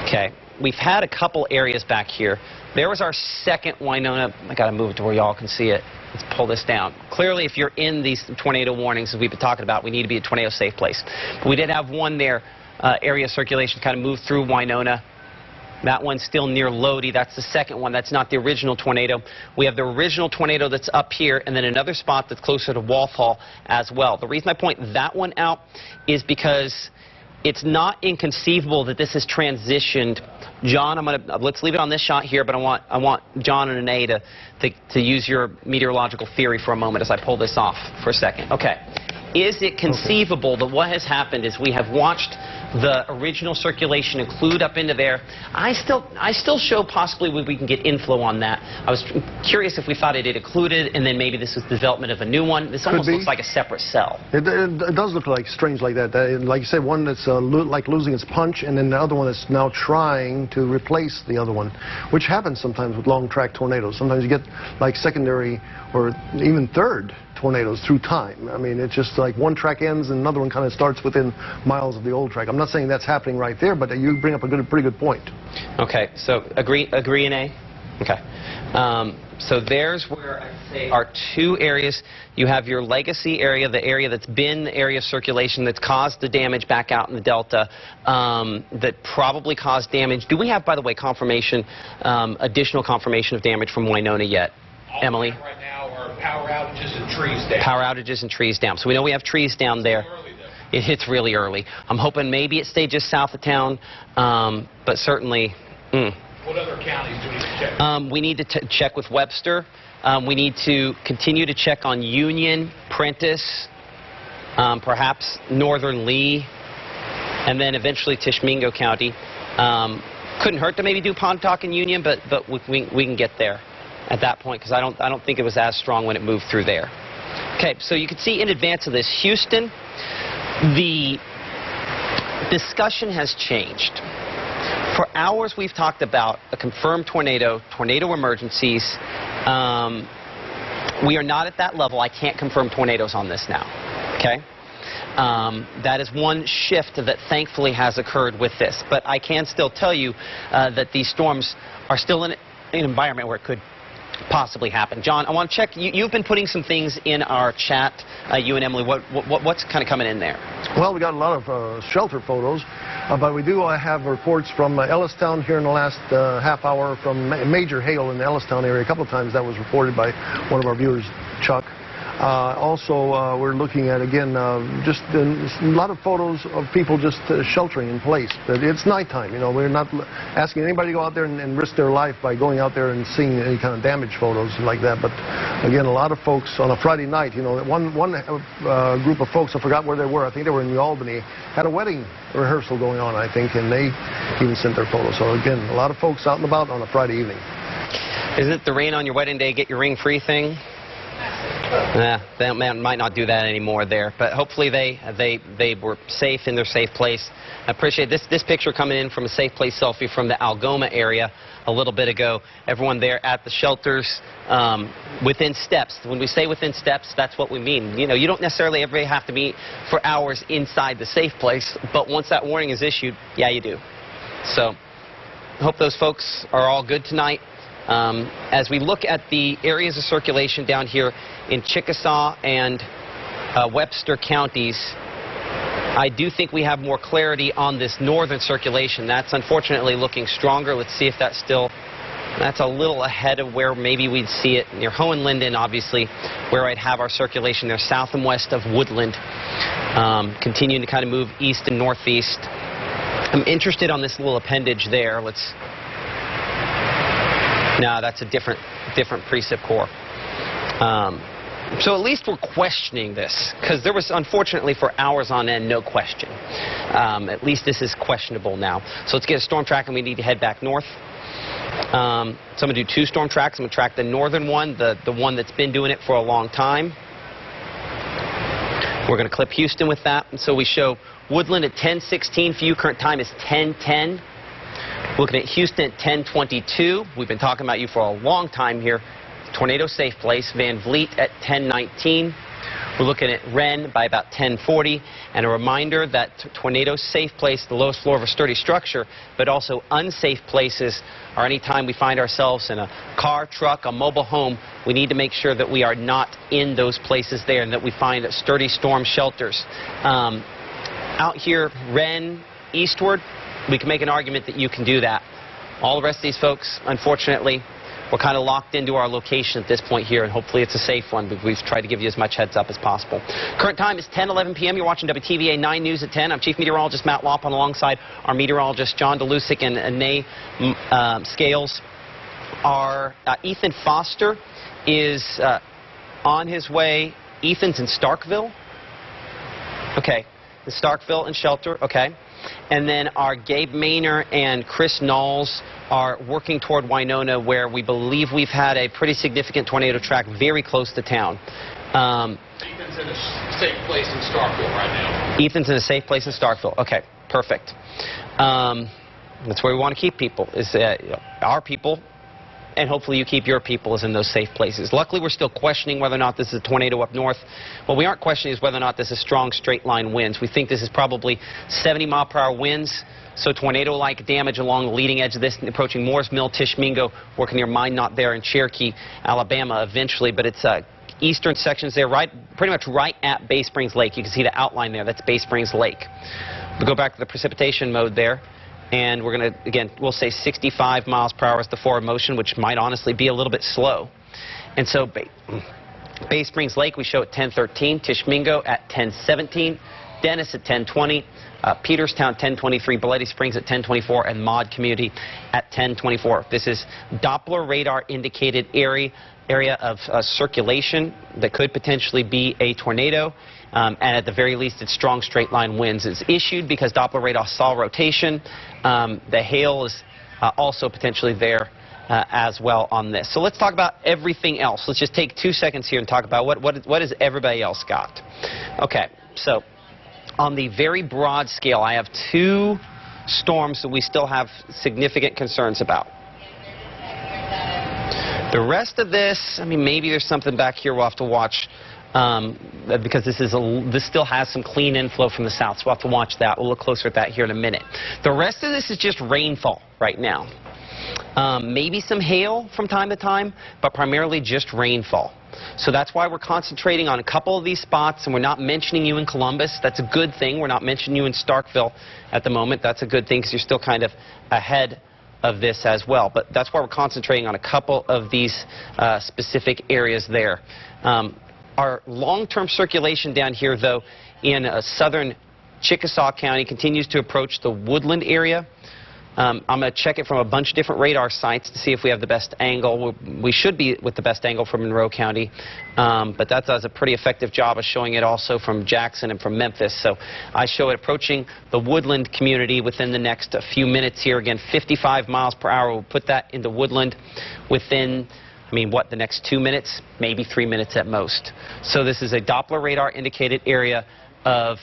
Okay, we've had a couple areas back here. There was our second Winona. I got to move it to where y'all can see it. Let's pull this down. Clearly, if you're in these tornado warnings, as we've been talking about, we need to be a tornado-safe place. But we did have one there, area of circulation kind of moved through Winona. That one's still near Lodi. That's the second one. That's not the original tornado. We have the original tornado that's up here, and then another spot that's closer to Walthall as well. The reason I point that one out is because it's not inconceivable that this has transitioned. John, let's leave it on this shot here, but I want John and Anae to use your meteorological theory for a moment as I pull this off for a second. Okay. Is it conceivable that what has happened is we have watched the original circulation include up into there? I still show possibly we can get inflow on that. I was curious if we thought it had included, and then maybe this was the development of a new one. This almost looks like a separate cell. It does look like strange like that. Like you said, one that's like losing its punch, and then the other one that's now trying to replace the other one, which happens sometimes with long track tornadoes. Sometimes you get like secondary or even third tornadoes through time. I mean, it's just like one track ends and another one kind of starts within miles of the old track. I'm not saying that's happening right there, but you bring up a pretty good point. Okay, so agree, Anae? Okay. So there's where I'd say are two areas. You have your legacy area, the area that's been the area of circulation that's caused the damage back out in the delta, that probably caused damage. Do we have, by the way, confirmation, additional confirmation of damage from Winona yet? Emily? Right now are power outages and trees down. Power outages and trees down. So we know we have trees down there. It hits really early. I'm hoping maybe it stayed just south of town, but certainly... What other counties do we need to check? We need to check with Webster. We need to continue to check on Union, Prentice, perhaps Northern Lee, and then eventually Tishomingo County. Couldn't hurt to maybe do Pontotoc and Union, but we can get there at that point, because I don't think it was as strong when it moved through there. Okay, so you can see in advance of this, Houston, the discussion has changed. For hours we've talked about a confirmed tornado emergencies. We are not at that level. I can't confirm tornadoes on this now. Okay? That is one shift that thankfully has occurred with this. But I can still tell you that these storms are still in an environment where it could possibly happen. John, I want to check. You've been putting some things in our chat, you and Emily. What's kind of coming in there? Well, we got a lot of shelter photos, but we do have reports from Ellistown here in the last half hour from major hail in the Ellistown area. A couple of times that was reported by one of our viewers, Chuck. Also, we're looking at, again, just a lot of photos of people just sheltering in place. But it's nighttime, you know. We're not asking anybody to go out there and risk their life by going out there and seeing any kind of damage photos like that. But, again, a lot of folks on a Friday night, you know, one group of folks, I forgot where they were, I think they were in New Albany, had a wedding rehearsal going on, I think, and they even sent their photos. So, again, a lot of folks out and about on a Friday evening. Isn't it the rain on your wedding day, get your ring free thing? They might not do that anymore there, but hopefully they were safe in their safe place. I appreciate this picture coming in from a safe place selfie from the Algoma area a little bit ago. Everyone there at the shelters within steps. When we say within steps, that's what we mean. You know, you don't necessarily ever have to be for hours inside the safe place, but once that warning is issued, yeah, you do. So I hope those folks are all good tonight. As we look at the areas of circulation down here in Chickasaw and Webster counties, I do think we have more clarity on this northern circulation. That's unfortunately looking stronger. Let's see if that's a little ahead of where maybe we'd see it near Hohenlinden, obviously, where I'd have our circulation there south and west of Woodland, continuing to kind of move east and northeast. I'm interested on this little appendage there. No, that's a different precip core. So at least we're questioning this, because there was, unfortunately, for hours on end, no question. At least this is questionable now. So let's get a storm track, and we need to head back north. So I'm going to do two storm tracks. I'm going to track the northern one, the one that's been doing it for a long time. We're going to clip Houston with that. And so we show Woodland at 10:16 for you. Current time is 10:10. Looking at Houston at 10:22. We've been talking about you for a long time here. Tornado safe place. Van Vliet at 10:19. We're looking at Wren by about 10:40. And a reminder that tornado safe place, the lowest floor of a sturdy structure, but also unsafe places are any time we find ourselves in a car, truck, a mobile home. We need to make sure that we are not in those places there and that we find sturdy storm shelters. Out here, Wren, eastward, we can make an argument that you can do that. All the rest of these folks, unfortunately, we're kind of locked into our location at this point here, and hopefully it's a safe one, but we've tried to give you as much heads up as possible. Current time is 10:11 p.m. You're watching WTVA 9 News at 10. I'm Chief Meteorologist Matt Lawpon alongside our meteorologist John DeLusick and Nay Scales. Our Ethan Foster is on his way. Ethan's in Starkville. Okay, in Starkville and Shelter. Okay. And then our Gabe Maynor and Chris Knowles are working toward Winona, where we believe we've had a pretty significant tornado track very close to town. Ethan's in a safe place in Starkville right now. Ethan's in a safe place in Starkville. Okay, perfect. That's where we want to keep people, is our people, and hopefully you keep your people is in those safe places. Luckily, we're still questioning whether or not this is a tornado up north. What we aren't questioning is whether or not this is strong straight-line winds. We think this is probably 70-mile-per-hour winds, so tornado-like damage along the leading edge of this, approaching Moores Mill, Tishmingo, working near Minot there in Cherokee, Alabama eventually, but it's eastern sections there, pretty much right at Bay Springs Lake. You can see the outline there. That's Bay Springs Lake. We go back to the precipitation mode there. And we're going to, again, we'll say 65 miles per hour is the forward motion, which might honestly be a little bit slow. And so Bay Springs Lake we show at 10:13, Tishmingo at 10:17, Dennis at 10:20, Peterstown 10:23, Belletti Springs at 10:24, and Maud Community at 10:24. This is Doppler radar indicated area of circulation that could potentially be a tornado. And at the very least, it's strong straight-line winds. It's issued because Doppler radar saw rotation. The hail is also potentially there as well on this. So let's talk about everything else. Let's just take 2 seconds here and talk about what has everybody else got. Okay, so on the very broad scale, I have 2 storms that we still have significant concerns about. The rest of this, I mean, maybe there's something back here we'll have to watch. Because this still has some clean inflow from the south, so we'll have to watch that. We'll look closer at that here in a minute. The rest of this is just rainfall right now. Maybe some hail from time to time, but primarily just rainfall. So that's why we're concentrating on a couple of these spots, and we're not mentioning you in Columbus. That's a good thing. We're not mentioning you in Starkville at the moment. That's a good thing because you're still kind of ahead of this as well. But that's why we're concentrating on a couple of these specific areas there. Our long-term circulation down here, though, in southern Chickasaw County continues to approach the Woodland area. I'm going to check it from a bunch of different radar sites to see if we have the best angle. We should be with the best angle from Monroe County, but that does a pretty effective job of showing it also from Jackson and from Memphis. So I show it approaching the Woodland community within the next few minutes here. Again, 55 miles per hour. We'll put that into Woodland within, I mean, what, the next 2 minutes? Maybe 3 minutes at most. So this is a Doppler radar indicated area of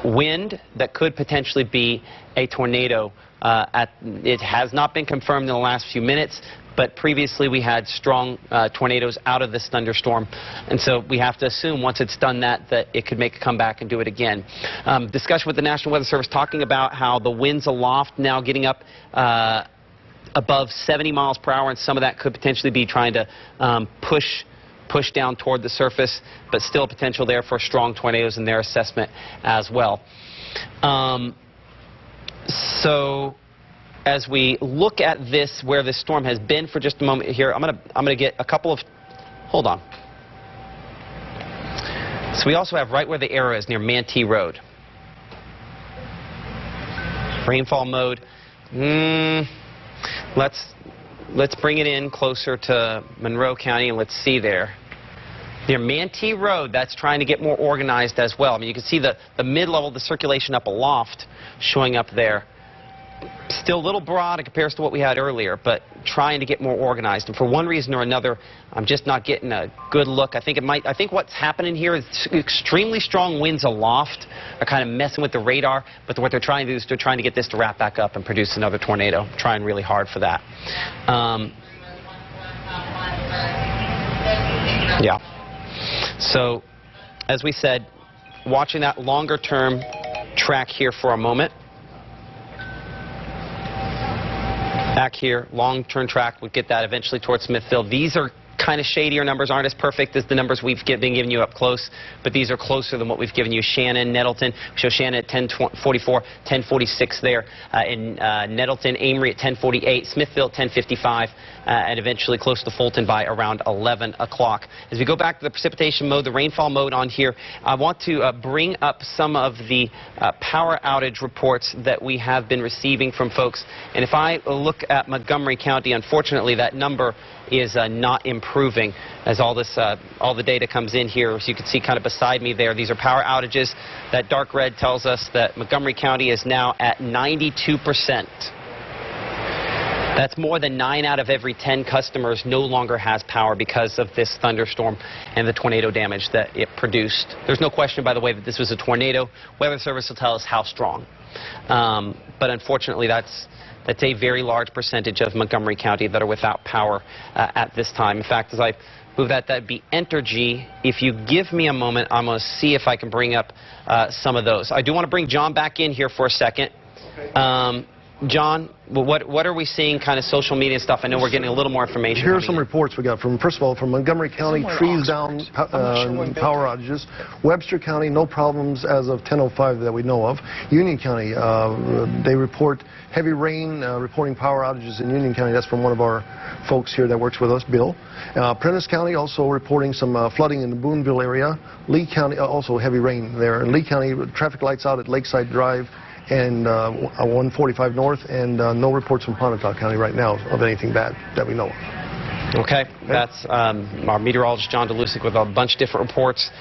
wind that could potentially be a tornado. It has not been confirmed in the last few minutes, but previously we had strong tornadoes out of this thunderstorm. And so we have to assume once it's done that it could make a comeback and do it again. Discussion with the National Weather Service talking about how the winds aloft now getting up above 70 miles per hour, and some of that could potentially be trying to push down toward the surface, but still potential there for strong tornadoes in their assessment as well. So as we look at this, where this storm has been for just a moment here, I'm gonna get a couple of, hold on. So we also have right where the arrow is near Mantee Road. Rainfall mode. Let's bring it in closer to Monroe County and let's see there. Near Mantee Road, that's trying to get more organized as well. I mean, you can see the mid-level, the circulation up aloft showing up there. Still a little broad in comparison to what we had earlier, but trying to get more organized. And for one reason or another, I'm just not getting a good look. I think what's happening here is extremely strong winds aloft are kind of messing with the radar, but what they're trying to do is they're trying to get this to wrap back up and produce another tornado. Trying really hard for that. Yeah. So, as we said, watching that longer-term track here for a moment. Back here, long-term track would get that eventually towards Smithville. These are kind of shadier numbers, aren't as perfect as the numbers we've been giving you up close, but these are closer than what we've given you. Shannon, Nettleton, we show Shannon at 1044, 1046 there. In Nettleton, Amory at 1048, Smithville at 1055, and eventually close to Fulton by around 11 o'clock. As we go back to the precipitation mode, the rainfall mode on here, I want to bring up some of the power outage reports that we have been receiving from folks. And if I look at Montgomery County, unfortunately that number is not improving as all the data comes in here. As you can see kind of beside me there, these are power outages. That dark red tells us that Montgomery County is now at 92%. That's more than 9 out of every 10 customers no longer has power because of this thunderstorm and the tornado damage that it produced. There's no question, by the way, that this was a tornado. Weather Service will tell us how strong. But unfortunately, that's a very large percentage of Montgomery County that are without power at this time. In fact, as I move that'd be Entergy. If you give me a moment, I'm going to see if I can bring up some of those. I do want to bring John back in here for a second. Okay. John, what are we seeing kind of social media and stuff? I know we're getting a little more information. Here are some reports we got from, first of all, from Montgomery County, trees down, power outages. Webster County, no problems as of 10:05 that we know of. Union County, they report heavy rain, reporting power outages in Union County. That's from one of our folks here that works with us, Bill. Prentice County also reporting some flooding in the Boonville area. Lee County, also heavy rain there. In Lee County, traffic lights out at Lakeside Drive and 145 North, and no reports from Pontotoc County right now of anything bad that we know of. Okay, that's our meteorologist John DeLucic with a bunch of different reports.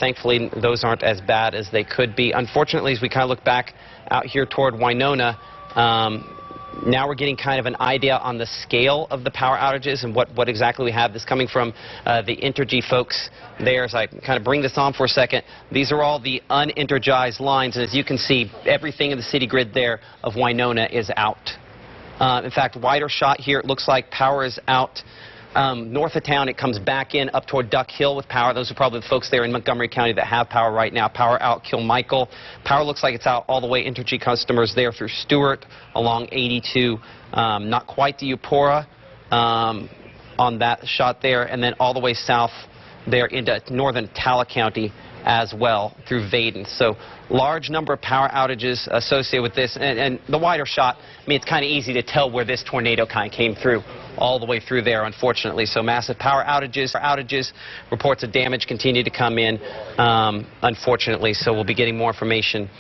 Thankfully, those aren't as bad as they could be. Unfortunately, as we kind of look back out here toward Winona, now we're getting kind of an idea on the scale of the power outages and what exactly we have. This coming from the Entergy folks there. As I kind of bring this on for a second, these are all the unenergized lines, and as you can see, everything in the city grid there of Winona is out. In fact, wider shot here, it looks like power is out. North of town, it comes back in up toward Duck Hill with power. Those are probably the folks there in Montgomery County that have power right now. Power out Kilmichael. Power looks like it's out all the way Entergy customers there through Stewart along 82. Not quite to Eupora on that shot there, and then all the way south there into northern Tala County as well through Vaden. So large number of power outages associated with this, and the wider shot, I mean, it's kind of easy to tell where this tornado kind of came through all the way through there, unfortunately. So massive power outages, reports of damage continue to come in, unfortunately, so we'll be getting more information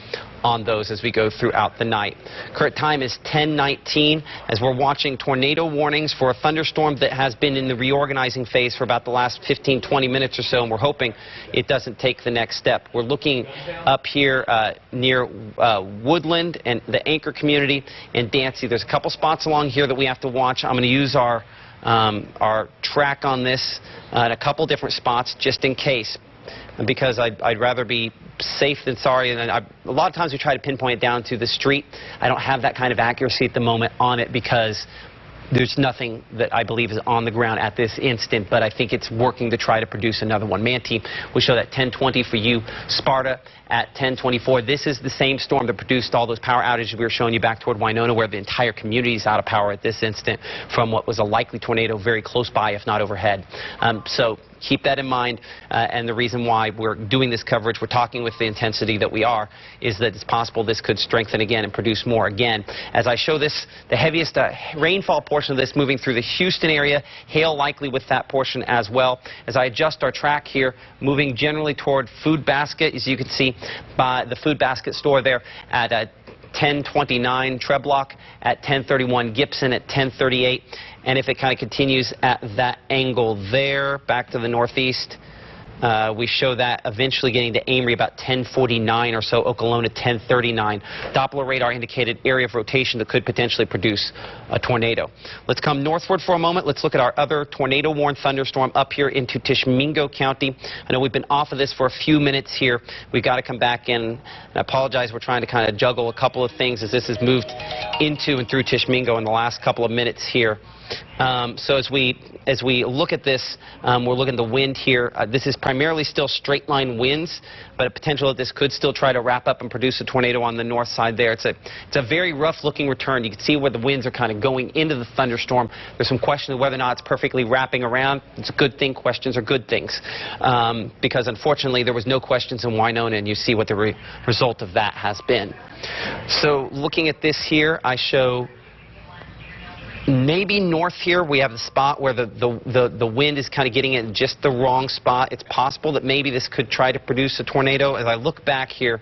on those as we go throughout the night. Current time is 10:19 as we're watching tornado warnings for a thunderstorm that has been in the reorganizing phase for about the last 15-20 minutes or so, and we're hoping it doesn't take the next step. We're looking up here near Woodland and the Anchor community and Dancy. There's a couple spots along here that we have to watch. I'm going to use our track on this at a couple different spots just in case, because I'd rather be safe than sorry. And a lot of times we try to pinpoint it down to the street. I don't have that kind of accuracy at the moment on it because there's nothing that I believe is on the ground at this instant, but I think it's working to try to produce another one. Manteam, we show that 10:20 for you. Sparta at 10:24. This is the same storm that produced all those power outages we were showing you back toward Winona, where the entire community is out of power at this instant from what was a likely tornado very close by, if not overhead. So keep that in mind, and the reason why we're doing this coverage, we're talking with the intensity that we are, is that it's possible this could strengthen again and produce more again. As I show this, the heaviest rainfall portion of this moving through the Houston area, hail likely with that portion as well. As I adjust our track here, moving generally toward Food Basket, as you can see by the Food Basket store there at 10:29, Treblock at 10:31, Gibson at 10:38, and if it kind of continues at that angle there, back to the northeast, we show that eventually getting to Amory about 10:49 or so, Okolona 10:39. Doppler radar indicated area of rotation that could potentially produce a tornado. Let's come northward for a moment. Let's look at our other tornado-warned thunderstorm up here into Tishomingo County. I know we've been off of this for a few minutes here. We've got to come back in. And I apologize, we're trying to kind of juggle a couple of things as this has moved into and through Tishomingo in the last couple of minutes here. So as we look at this, we're looking at the wind here. This is primarily still straight line winds, but a potential that this could still try to wrap up and produce a tornado on the north side there. It's a very rough looking return. You can see where the winds are kind of going into the thunderstorm. There's some question of whether or not it's perfectly wrapping around. It's a good thing. Questions are good things, because unfortunately there was no questions in Winona, and you see what the result of that has been. So looking at this here, I show maybe north here we have the spot where the wind is kind of getting in just the wrong spot. It's possible that maybe this could try to produce a tornado. As I look back here,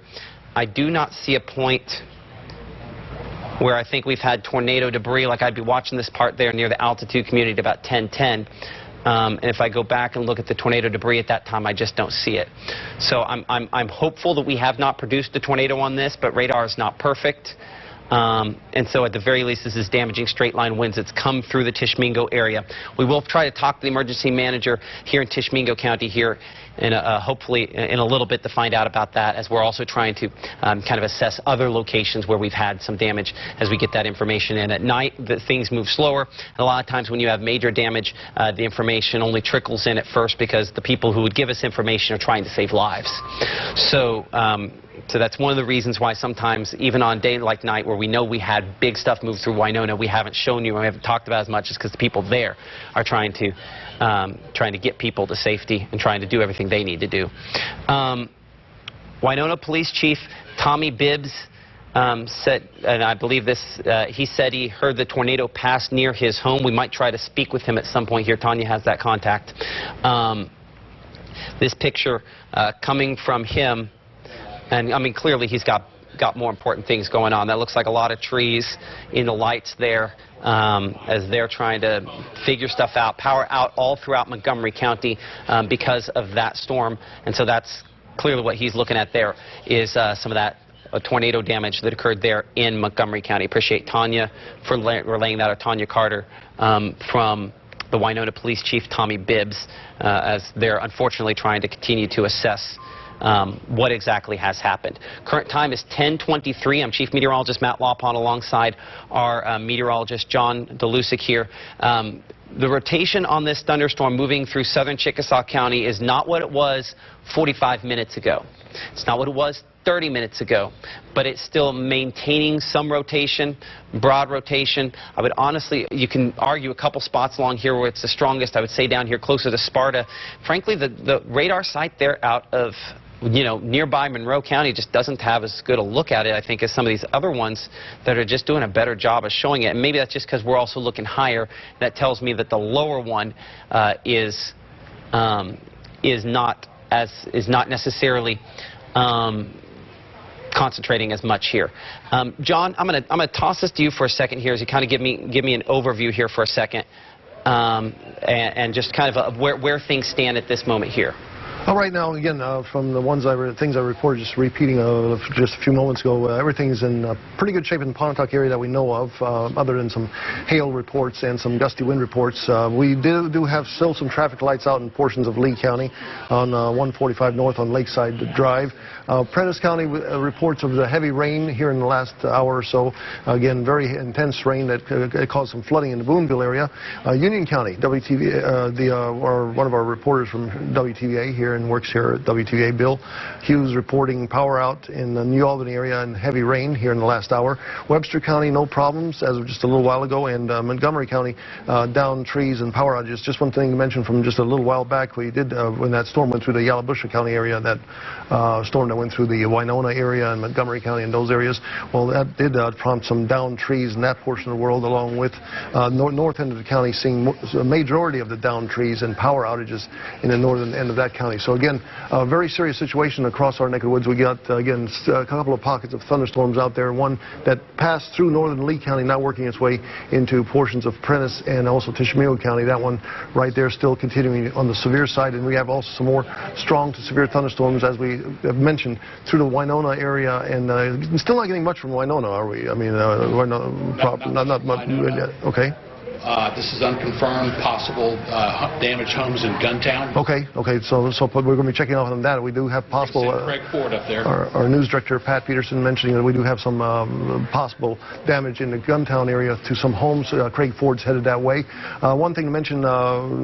I do not see a point where I think we've had tornado debris. Like I'd be watching this part there near the altitude community at about 1010. And if I go back and look at the tornado debris at that time, I just don't see it. So I'm hopeful that we have not produced a tornado on this, but radar is not perfect. And so at the very least, this is damaging straight line winds that's come through the Tishomingo area. We will try to talk to the emergency manager here in Tishomingo County here, and hopefully in a little bit to find out about that, as we're also trying to kind of assess other locations where we've had some damage as we get that information in. At night, things move slower. And a lot of times when you have major damage, the information only trickles in at first because the people who would give us information are trying to save lives. So that's one of the reasons why sometimes, even on a day like night where we know we had big stuff move through Winona, we haven't shown you, and we haven't talked about as much, is because the people there are trying to get people to safety and trying to do everything they need to do. Winona Police Chief Tommy Bibbs said, and I believe this, he said he heard the tornado pass near his home. We might try to speak with him at some point here. Tanya has that contact. This picture coming from him, and I mean clearly he's got more important things going on. That looks like a lot of trees in the lights there as they're trying to figure stuff out. Power out all throughout Montgomery County because of that storm, and so that's clearly what he's looking at there is some of that tornado damage that occurred there in Montgomery County. Appreciate Tanya for relaying that, or Tanya Carter from the Winona Police Chief Tommy Bibbs, as they're unfortunately trying to continue to assess what exactly has happened. Current time is 10:23. I'm Chief Meteorologist Matt Lawpon alongside our meteorologist John DeLusick here. The rotation on this thunderstorm moving through southern Chickasaw County is not what it was 45 minutes ago. It's not what it was 30 minutes ago, but it's still maintaining some rotation, broad rotation. I would honestly, you can argue a couple spots along here where it's the strongest. I would say down here closer to Sparta. Frankly, the radar site there out of nearby Monroe County just doesn't have as good a look at it, I think, as some of these other ones that are just doing a better job of showing it. And maybe that's just because we're also looking higher. That tells me that the lower one is not necessarily concentrating as much here. John, I'm gonna toss this to you for a second here as you kind of give me an overview here for a second, and just kind of where things stand at this moment here. Right now, again, from the things I reported, just repeating just a few moments ago, everything's in pretty good shape in the Pontotoc area that we know of, other than some hail reports and some gusty wind reports. We do have still some traffic lights out in portions of Lee County on 145 North on Lakeside Drive. Prentice County reports of the heavy rain here in the last hour or so. Again, very intense rain that caused some flooding in the Boonville area. Union County, WTVA, one of our reporters from WTVA here and works here at WTVA, Bill Hughes, reporting power out in the New Albany area and heavy rain here in the last hour. Webster County, no problems as of just a little while ago, and Montgomery County, down trees and power outages. Just one thing to mention from just a little while back, we did, when that storm went through the Yalobusha County area, that storm that went through the Winona area and Montgomery County and those areas, well, that did prompt some downed trees in that portion of the world, along with north end of the county seeing a majority of the downed trees and power outages in the northern end of that county. So again, a very serious situation across our neck of the woods. We got, again, a couple of pockets of thunderstorms out there, one that passed through northern Lee County, now working its way into portions of Prentice and also Tishomingo County. That one right there still continuing on the severe side, and we have also some more strong to severe thunderstorms, as we have mentioned, through the Winona area, and still not getting much from Winona, are we? I mean, not much. Okay. This is unconfirmed, possible damaged homes in Guntown. Okay. So we're going to be checking out on that. We do have possible. Craig Ford up there. Our news director Pat Peterson mentioning that we do have some possible damage in the Guntown area to some homes. Craig Ford's headed that way. One thing to mention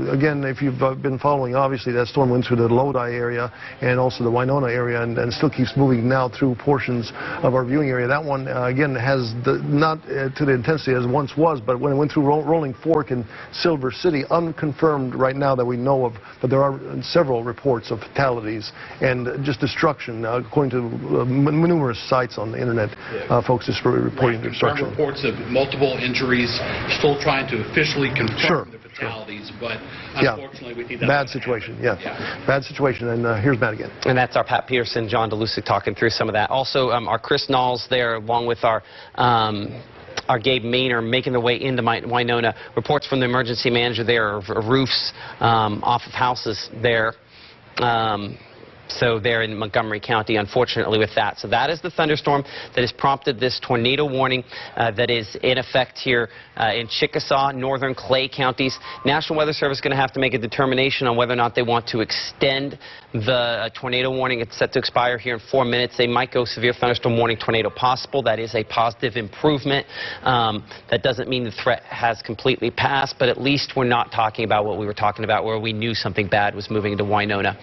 again, if you've been following, obviously that storm went through the Lodi area and also the Winona area, and still keeps moving now through portions of our viewing area. That one again has not to the intensity as once was, but when it went through Rolling Fork and Silver City, unconfirmed right now that we know of, but there are several reports of fatalities and just destruction, according to numerous sites on the internet. Folks just reporting destruction. Reports of multiple injuries, still trying to officially confirm the fatalities, but unfortunately we think that's bad situation. Bad situation. And here's Matt again. And that's our Pat Peterson, John DeLucic talking through some of that. Also, our Chris Knowles there, along with our Gabe Maynor, making their way into Winona. Reports from the emergency manager there of roofs off of houses there. So they're in Montgomery County, unfortunately, with that. So that is the thunderstorm that has prompted this tornado warning that is in effect here in Chickasaw, northern Clay counties. National Weather Service is going to have to make a determination on whether or not they want to extend the tornado warning. It's set to expire here in 4 minutes. They might go severe thunderstorm warning, tornado possible. That is a positive improvement. That doesn't mean the threat has completely passed, but at least we're not talking about what we were talking about, where we knew something bad was moving into Winona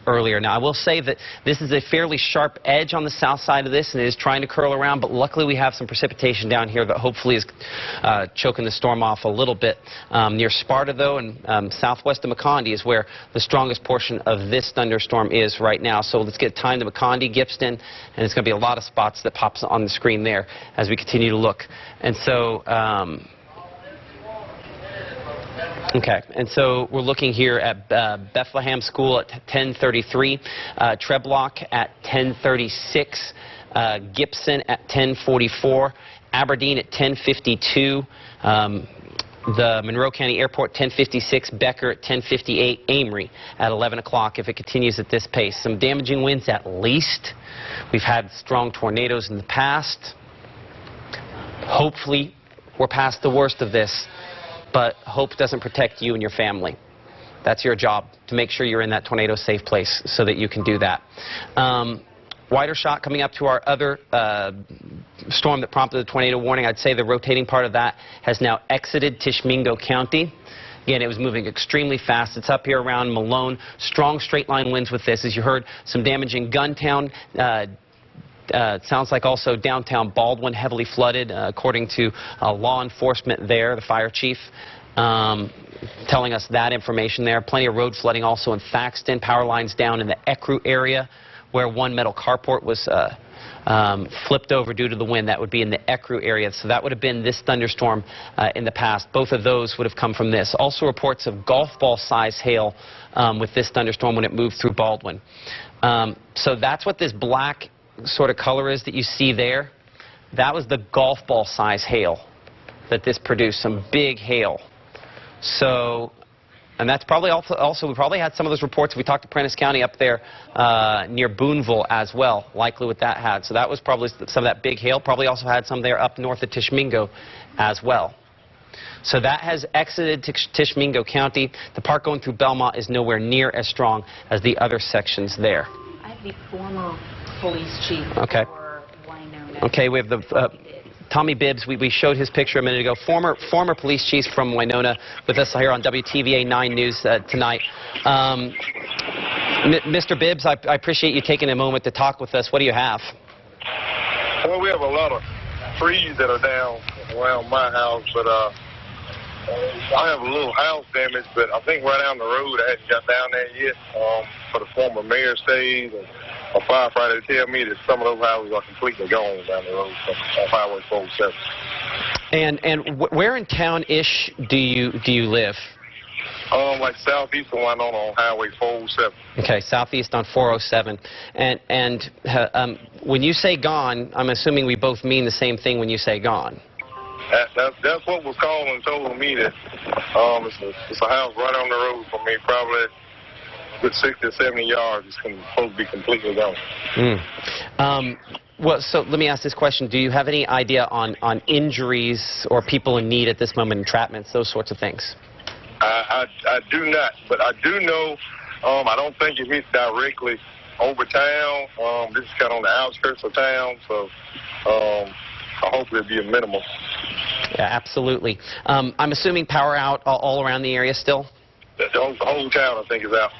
earlier. Now, I will say that this is a fairly sharp edge on the south side of this, and it is trying to curl around, but luckily we have some precipitation down here that hopefully is choking the storm off a little bit. Near Sparta, though, and southwest of McCondy is where the strongest portion of this thunderstorm is right now. So let's get time to McCondy, Gibston, and it's going to be a lot of spots that pops on the screen there as we continue to look. And so okay, and so we're looking here at Bethlehem School at 10:33, Treblock at 10:36, Gibson at 10:44, Aberdeen at 10:52, the Monroe County Airport 10:56, Becker at 10:58, Amory at 11 o'clock if it continues at this pace. Some damaging winds at least. We've had strong tornadoes in the past. Hopefully we're past the worst of this. But hope doesn't protect you and your family. That's your job, to make sure you're in that tornado-safe place so that you can do that. Wider shot coming up to our other storm that prompted the tornado warning. I'd say the rotating part of that has now exited Tishomingo County. Again, it was moving extremely fast. It's up here around Malone. Strong straight-line winds with this. As you heard, some damage in Guntown. It sounds like also downtown Baldwin heavily flooded, according to law enforcement there, the fire chief, telling us that information there. Plenty of road flooding also in Thaxton, power lines down in the Ecru area where one metal carport was flipped over due to the wind. That would be in the Ecru area. So that would have been this thunderstorm in the past. Both of those would have come from this. Also reports of golf ball size hail with this thunderstorm when it moved through Baldwin. So that's what this black sort of color is that you see there. That was the golf ball size hail that this produced, some big hail. So, and that's probably also we probably had some of those reports. We talked to Prentiss County up there near Boonville as well, likely what that had. So that was probably some of that big hail. Probably also had some there up north of Tishomingo as well. So that has exited Tishomingo County. The part going through Belmont is nowhere near as strong as the other sections there. I have the former police chief for Winona. Okay, we have the Tommy Bibbs. We showed his picture a minute ago. Former police chief from Winona with us here on WTVA 9 News tonight. Mr. Bibbs, I appreciate you taking a moment to talk with us. What do you have? Well, we have a lot of trees that are down around my house, but I have a little house damage, but I think right down the road I hadn't got down there yet. For the former mayor stays and a firefighter tell me that some of those houses are completely gone down the road on Highway 407. And where in town-ish do you live? Like southeast of Winona on Highway 407. Okay, southeast on 407. And when you say gone, I'm assuming we both mean the same thing when you say gone. That's what was called and told me that it's a house right on the road from me, probably good 60 or 70 yards, it's supposed to be completely gone. Well, so let me ask this question. Do you have any idea on injuries or people in need at this moment, entrapments, those sorts of things? I do not, but I do know I don't think it hit directly over town. This is kind of on the outskirts of town, so hopefully it'll be a minimal. Yeah, absolutely. I'm assuming power out all around the area still? The whole town, I think, is out.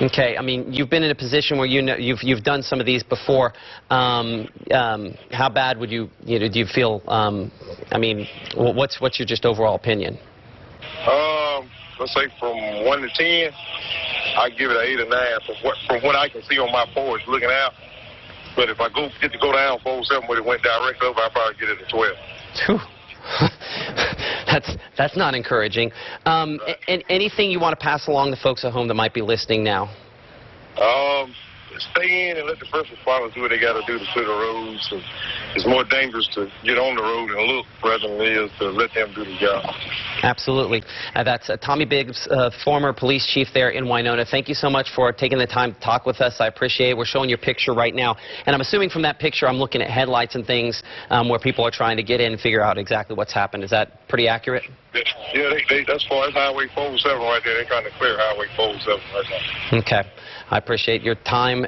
Okay. I mean, you've been in a position where you've done some of these before. How bad would do you feel? I mean, what's your just overall opinion? Let's say from 1 to 10, I give it an 8 or 9 from what I can see on my porch looking out. But if I get to go down 407 where it went direct over, I'll probably get it at 12. That's not encouraging. And anything you want to pass along to folks at home that might be listening now? Stay in and let the first responders do what they got to do to clear the roads. It's more dangerous to get on the road and look rather than it is to let them do the job. Absolutely. That's Tommy Biggs, former police chief there in Winona. Thank you so much for taking the time to talk with us. I appreciate it. We're showing your picture right now. And I'm assuming from that picture I'm looking at headlights and things where people are trying to get in and figure out exactly what's happened. Is that pretty accurate? Yeah, that's far as Highway 407 right there. They're trying to clear Highway 407 right now. Okay. I appreciate your time.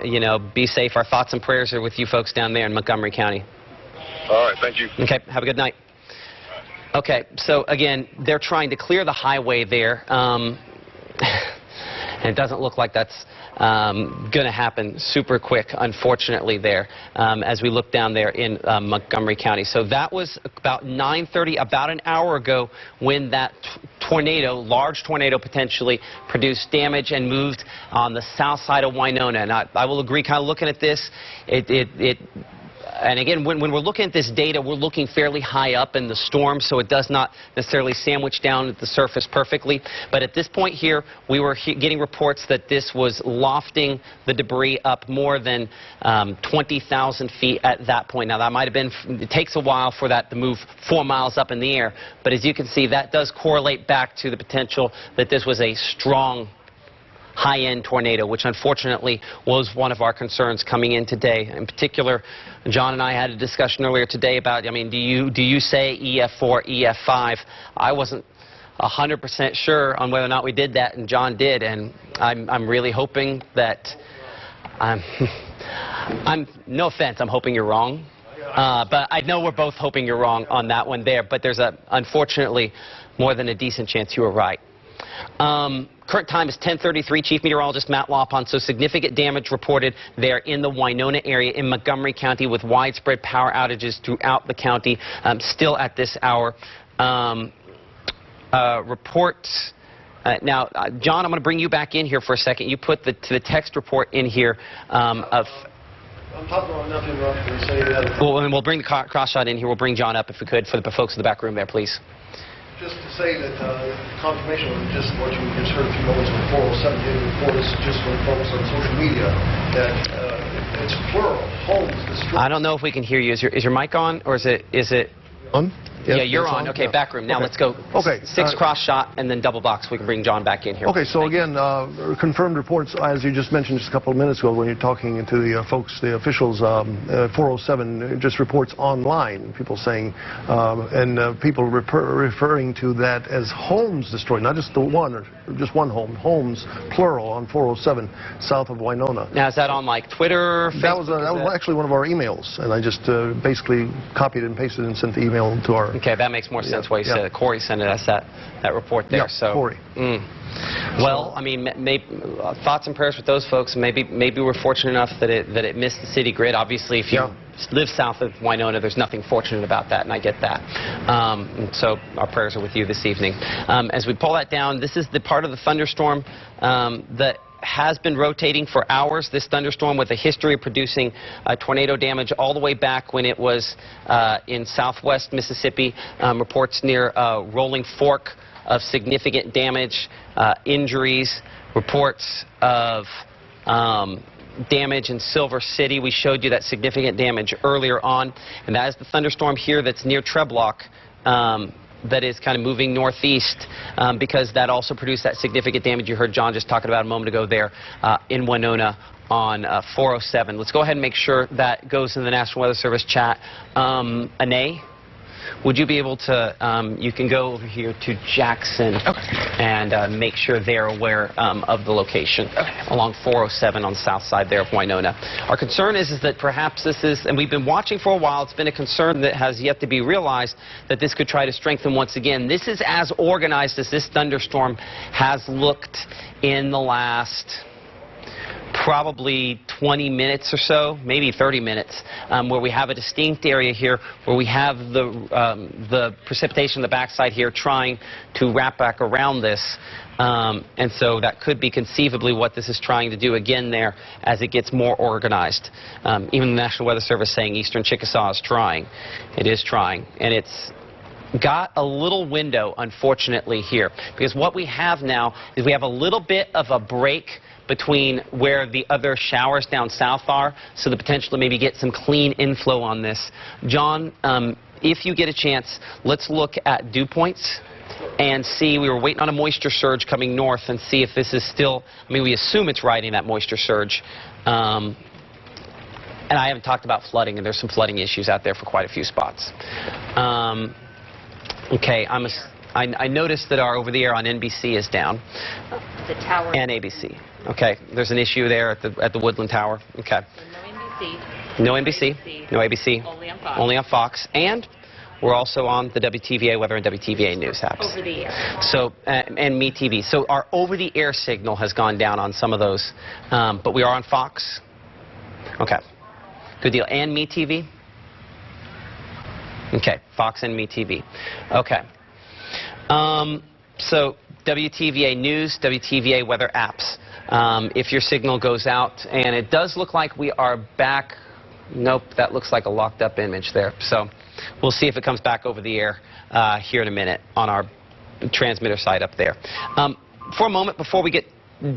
Be safe. Our thoughts and prayers are with you folks down there in Montgomery County. All right. Thank you. Okay. Have a good night. Okay. So, again, they're trying to clear the highway there. And it doesn't look like that's going to happen super quick, unfortunately, there, as we look down there in Montgomery County. So that was about 9:30, about an hour ago, when that tornado, large tornado potentially, produced damage and moved on the south side of Winona. And I will agree, kind of looking at this, and again, when we're looking at this data, we're looking fairly high up in the storm, so it does not necessarily sandwich down at the surface perfectly. But at this point here, we were getting reports that this was lofting the debris up more than 20,000 feet at that point. Now, that might have been, it takes a while for that to move 4 miles up in the air. But as you can see, that does correlate back to the potential that this was a strong high-end tornado, which unfortunately was one of our concerns coming in today. In particular, John and I had a discussion earlier today about, I mean, do you say EF4, EF5? I wasn't 100% sure on whether or not we did that, and John did, and I'm really hoping that, no offense, I'm hoping you're wrong. But I know we're both hoping you're wrong on that one there, but there's unfortunately more than a decent chance you were right. Current time is 10:33. Chief Meteorologist Matt Lawpon. So significant damage reported there in the Winona area in Montgomery County with widespread power outages throughout the county still at this hour. Reports. Now, John, I'm going to bring you back in here for a second. You put the text report in here of... I'm talking about nothing wrong. Well, and we'll bring the cross shot in here. We'll bring John up if we could for the folks in the back room there, please. Just to say that confirmation of just what you just heard a few moments before, 407 data report is just for folks on social media, that it's plural, homes destroyed. I don't know if we can hear you. Is your mic on, or is it on? Yes, yeah, you're on. Okay, back room. Now let's go. Okay. 6 cross shot and then double box. We can bring John back in here. Okay, so again, confirmed reports, as you just mentioned just a couple of minutes ago when you're talking to the folks, the officials, 407 just reports online, people saying, and people referring to that as homes destroyed, not just the one, or just one home, homes, plural, on 407 south of Winona. Now, is that on like Twitter, Facebook? That was actually one of our emails, and I just basically copied and pasted and sent the email to our... Okay, that makes more sense why you said it. Corey sent us that report there. Yeah, so, Corey. Well, I mean, thoughts and prayers with those folks. Maybe we're fortunate enough that it missed the city grid. Obviously, if you live south of Winona, there's nothing fortunate about that, and I get that. And so our prayers are with you this evening. As we pull that down, this is the part of the thunderstorm that has been rotating for hours. This thunderstorm with a history of producing tornado damage all the way back when it was in southwest Mississippi. Reports near Rolling Fork of significant damage, injuries, reports of damage in Silver City. We showed you that significant damage earlier on, and that is the thunderstorm here that's near Treblock. that is kind of moving northeast because that also produced that significant damage you heard John just talking about a moment ago there in Winona on 407. Let's go ahead and make sure that goes in the National Weather Service chat. Anae, would you be able to, you can go over here to Jackson and make sure they're aware of the location along 407 on the south side there of Winona. Our concern is that perhaps this is, and we've been watching for a while, it's been a concern that has yet to be realized that this could try to strengthen once again. This is as organized as this thunderstorm has looked in the last probably 20 minutes or so, maybe 30 minutes, where we have a distinct area here where we have the precipitation on the backside here trying to wrap back around this. And so that could be conceivably what this is trying to do again there as it gets more organized. Even the National Weather Service saying eastern Chickasaw is trying. It is trying. And it's got a little window, unfortunately, here. Because what we have now is we have a little bit of a break between where the other showers down south are, so the potential to maybe get some clean inflow on this. John, if you get a chance, let's look at dew points and see. We were waiting on a moisture surge coming north and see if this is still, I mean, we assume it's riding that moisture surge. And I haven't talked about flooding, and there's some flooding issues out there for quite a few spots. Okay, I noticed that our over-the-air on NBC is down. The tower. And ABC. Okay, there's an issue there at the Woodland Tower. Okay. So no NBC. No NBC. No ABC. Only on Fox. Only on Fox. And we're also on the WTVA Weather and WTVA News apps. Over the air. So, and MeTV. So our over-the-air signal has gone down on some of those. But we are on Fox. Okay. Good deal. And MeTV? Okay, Fox and MeTV. Okay. So WTVA News, WTVA Weather apps. If your signal goes out, and it does look like we are back. Nope, that looks like a locked up image there. So we'll see if it comes back over the air here in a minute on our transmitter side up there. For a moment, before we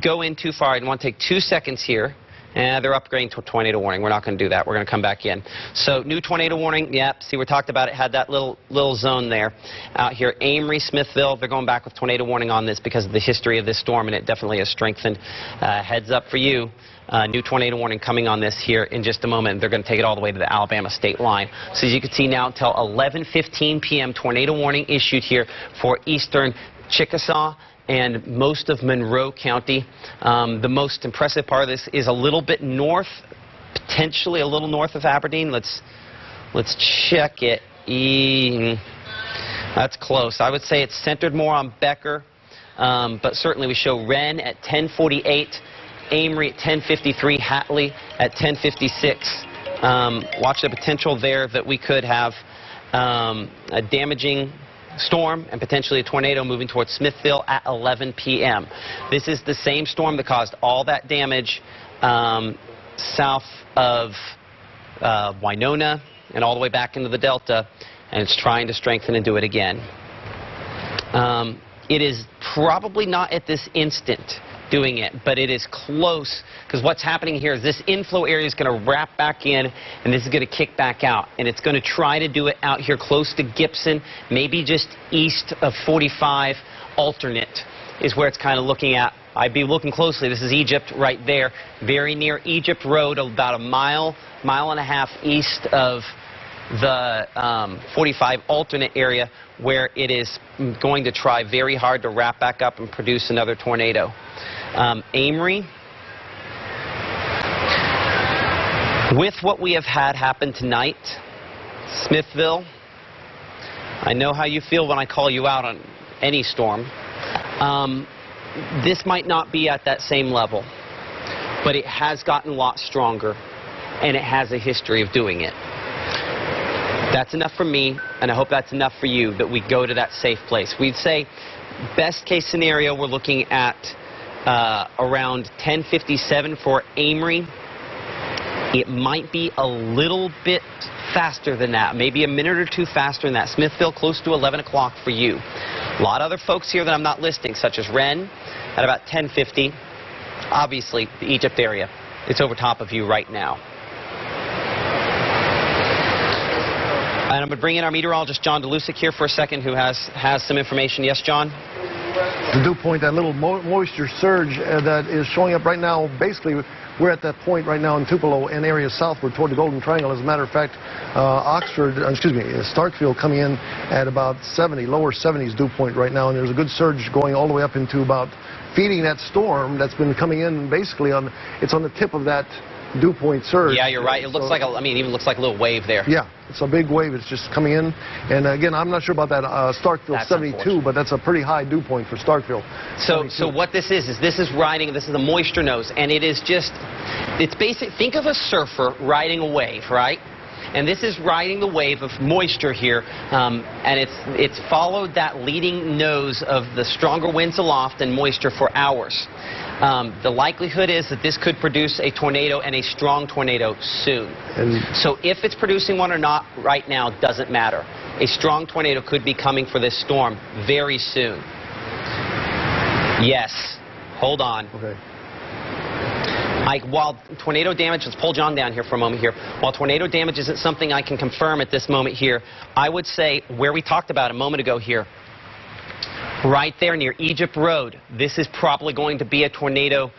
go in too far, I want to take 2 seconds here. And they're upgrading to a tornado warning. We're not going to do that. We're going to come back in. So new tornado warning. Yep. See, we talked about it. Had that little zone there out here. Amory, Smithville. They're going back with tornado warning on this because of the history of this storm, and it definitely has strengthened. Heads up for you. New tornado warning coming on this here in just a moment. They're going to take it all the way to the Alabama state line. So as you can see now, until 11:15 p.m., tornado warning issued here for eastern Chickasaw and most of Monroe County. The most impressive part of this is a little bit north, potentially a little north of Aberdeen. Let's check it. That's close. I would say it's centered more on Becker, but certainly we show Wren at 10:48, Amory at 10:53, Hatley at 10:56. Watch the potential there that we could have a damaging storm and potentially a tornado moving towards Smithville at 11 p.m. This is the same storm that caused all that damage south of Winona and all the way back into the Delta, and it's trying to strengthen and do it again. It is probably not at this instant doing it, but it is close, because what's happening here is this inflow area is going to wrap back in, and this is going to kick back out, and it's going to try to do it out here close to Gibson, maybe just east of 45. Alternate is where it's kind of looking at. I'd be looking closely. This is Egypt right there, very near Egypt Road, about a mile and a half east of the 45 alternate area, where it is going to try very hard to wrap back up and produce another tornado. Amory, with what we have had happen tonight, Smithville, I know how you feel when I call you out on any storm. This might not be at that same level, but it has gotten a lot stronger, and it has a history of doing it. That's enough for me, and I hope that's enough for you, that we go to that safe place. We'd say best case scenario, we're looking at around 10:57 for Amory. It might be a little bit faster than that, maybe a minute or two faster than that. Smithville close to 11 o'clock for you. A lot of other folks here that I'm not listing, such as Wren at about 10:50. Obviously, the Egypt area, it's over top of you right now. And I'm going to bring in our meteorologist, John DeLusick, here for a second, who has some information. Yes, John? The dew point, that little moisture surge that is showing up right now, basically, we're at that point right now in Tupelo and areas southward toward the Golden Triangle. As a matter of fact, Starkville coming in at about 70, lower 70s dew point right now, and there's a good surge going all the way up into about feeding that storm that's been coming in basically it's on the tip of that dew point surge. Yeah, you're right. It looks like it even looks like a little wave there. Yeah, it's a big wave. It's just coming in. And again, I'm not sure about that Starkville that's 72, but that's a pretty high dew point for Starkville. So what this is this is the moisture nose, and it's basic. Think of a surfer riding a wave, right? And this is riding the wave of moisture here, and it's followed that leading nose of the stronger winds aloft and moisture for hours. The likelihood is that this could produce a tornado, and a strong tornado, soon. So if it's producing one or not right now doesn't matter. A strong tornado could be coming for this storm very soon. Yes. Hold on. Okay. While tornado damage, let's pull John down here for a moment here. While tornado damage isn't something I can confirm at this moment here, I would say where we talked about a moment ago here, right there near Egypt Road, this is probably going to be a tornado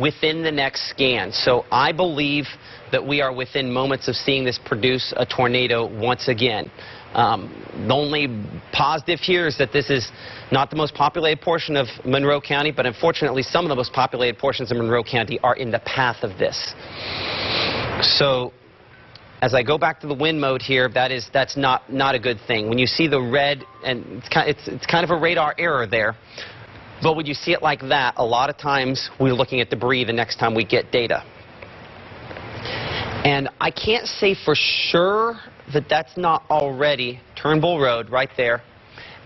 within the next scan. So I believe that we are within moments of seeing this produce a tornado once again. The only positive here is that this is not the most populated portion of Monroe County, but unfortunately some of the most populated portions of Monroe County are in the path of this. So as I go back to the wind mode here, that's not a good thing. When you see the red, and it's kind of a radar error there, but when you see it like that, a lot of times we're looking at debris the next time we get data. And I can't say for sure that that's not already Turnbull Road right there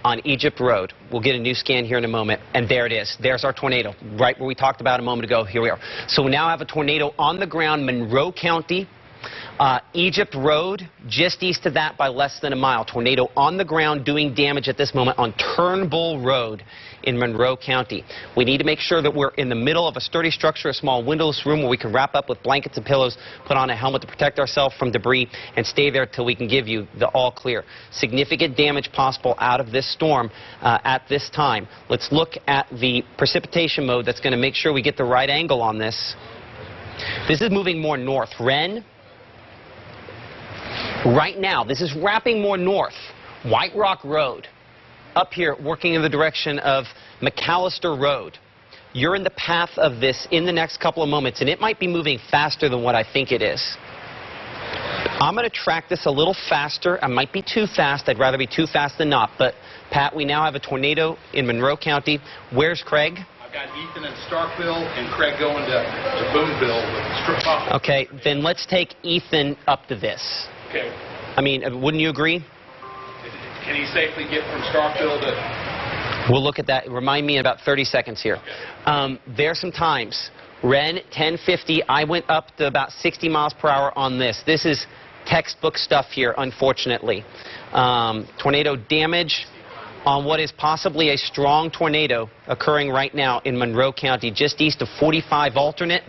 on Egypt Road. We'll get a new scan here in a moment, and there it is. There's our tornado, right where we talked about a moment ago. Here we are. So we now have a tornado on the ground, Monroe County. Egypt Road, just east of that by less than a mile. Tornado on the ground doing damage at this moment on Turnbull Road in Monroe County. We need to make sure that we're in the middle of a sturdy structure, a small windowless room where we can wrap up with blankets and pillows, put on a helmet to protect ourselves from debris, and stay there till we can give you the all clear. Significant damage possible out of this storm at this time. Let's look at the precipitation mode that's going to make sure we get the right angle on this. This is moving more north. Wren. Right now, this is wrapping more north. White Rock Road, up here working in the direction of McAllister Road. You're in the path of this in the next couple of moments, and it might be moving faster than what I think it is. I'm going to track this a little faster. I might be too fast. I'd rather be too fast than not. But, Pat, we now have a tornado in Monroe County. Where's Craig? I've got Ethan in Starkville and Craig going to Boonville. Okay, then let's take Ethan up to this. Okay. I mean, wouldn't you agree? Can he safely get from Starkville to... We'll look at that. Remind me in about 30 seconds here. Okay. There's some times. Wren, 1050. I went up to about 60 miles per hour on this. This is textbook stuff here, unfortunately. Tornado damage on what is possibly a strong tornado occurring right now in Monroe County, just east of 45 alternate.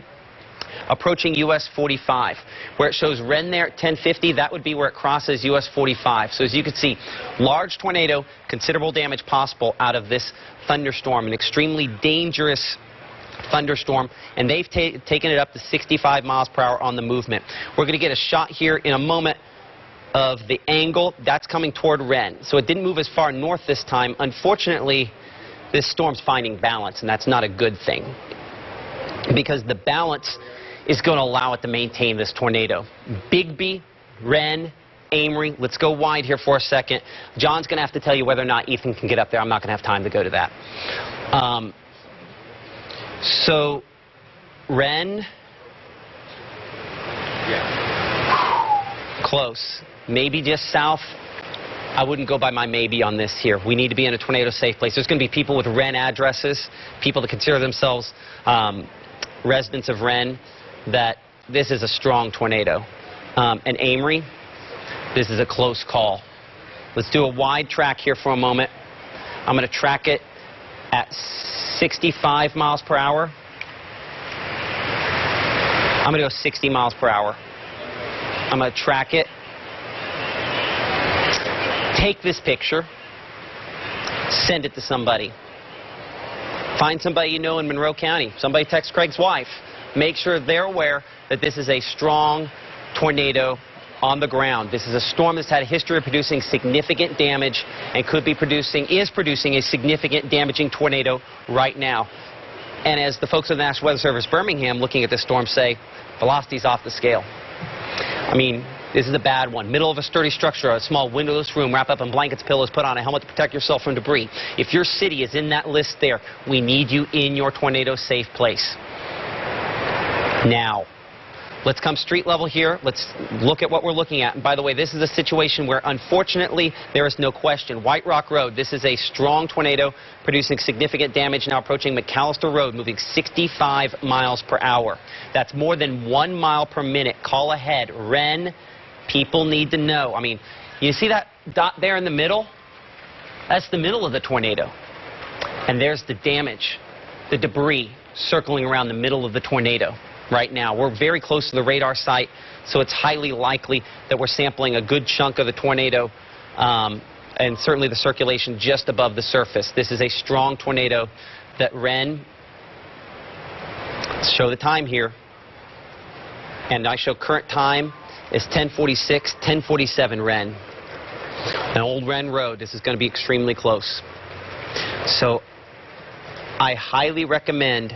Approaching US 45. Where it shows Wren there at 1050, that would be where it crosses US 45. So as you can see, large tornado, considerable damage possible out of this thunderstorm, an extremely dangerous thunderstorm, and they've taken it up to 65 miles per hour on the movement. We're going to get a shot here in a moment of the angle that's coming toward Wren. So it didn't move as far north this time. Unfortunately, this storm's finding balance, and that's not a good thing, because the balance is going to allow it to maintain this tornado. Bigby, Wren, Amory. Let's go wide here for a second. John's going to have to tell you whether or not Ethan can get up there. I'm not going to have time to go to that. So, Wren. Yeah. Close. Maybe just south. I wouldn't go by my maybe on this here. We need to be in a tornado safe place. There's going to be people with Wren addresses, people that consider themselves residents of Wren, that this is a strong tornado. And Amory, this is a close call. Let's do a wide track here for a moment. I'm going to track it at 65 miles per hour. I'm going to go 60 miles per hour. I'm going to track it take this picture, send it to somebody. Find somebody you know in Monroe County. Somebody text Craig's wife. Make sure they're aware that this is a strong tornado on the ground. This is a storm that's had a history of producing significant damage and is producing a significant damaging tornado right now. And as the folks of the National Weather Service Birmingham looking at this storm say, velocity's off the scale. I mean, this is a bad one. Middle of a sturdy structure, a small windowless room, wrap up in blankets, pillows, put on a helmet to protect yourself from debris. If your city is in that list there, we need you in your tornado safe place. Now, let's come street level here. Let's look at what we're looking at. And by the way, this is a situation where, unfortunately, there is no question. White Rock Road, this is a strong tornado producing significant damage now approaching McAllister Road, moving 65 miles per hour. That's more than 1 mile per minute. Call ahead. Ren, people need to know. I mean, you see that dot there in the middle? That's the middle of the tornado. And there's the damage, the debris circling around the middle of the tornado. Right now, we're very close to the radar site, so it's highly likely that we're sampling a good chunk of the tornado and certainly the circulation just above the surface. This is a strong tornado that Ren, let's show the time here, and I show current time is 10:46, 10:47 Ren. An old Ren Road, this is going to be extremely close. So I highly recommend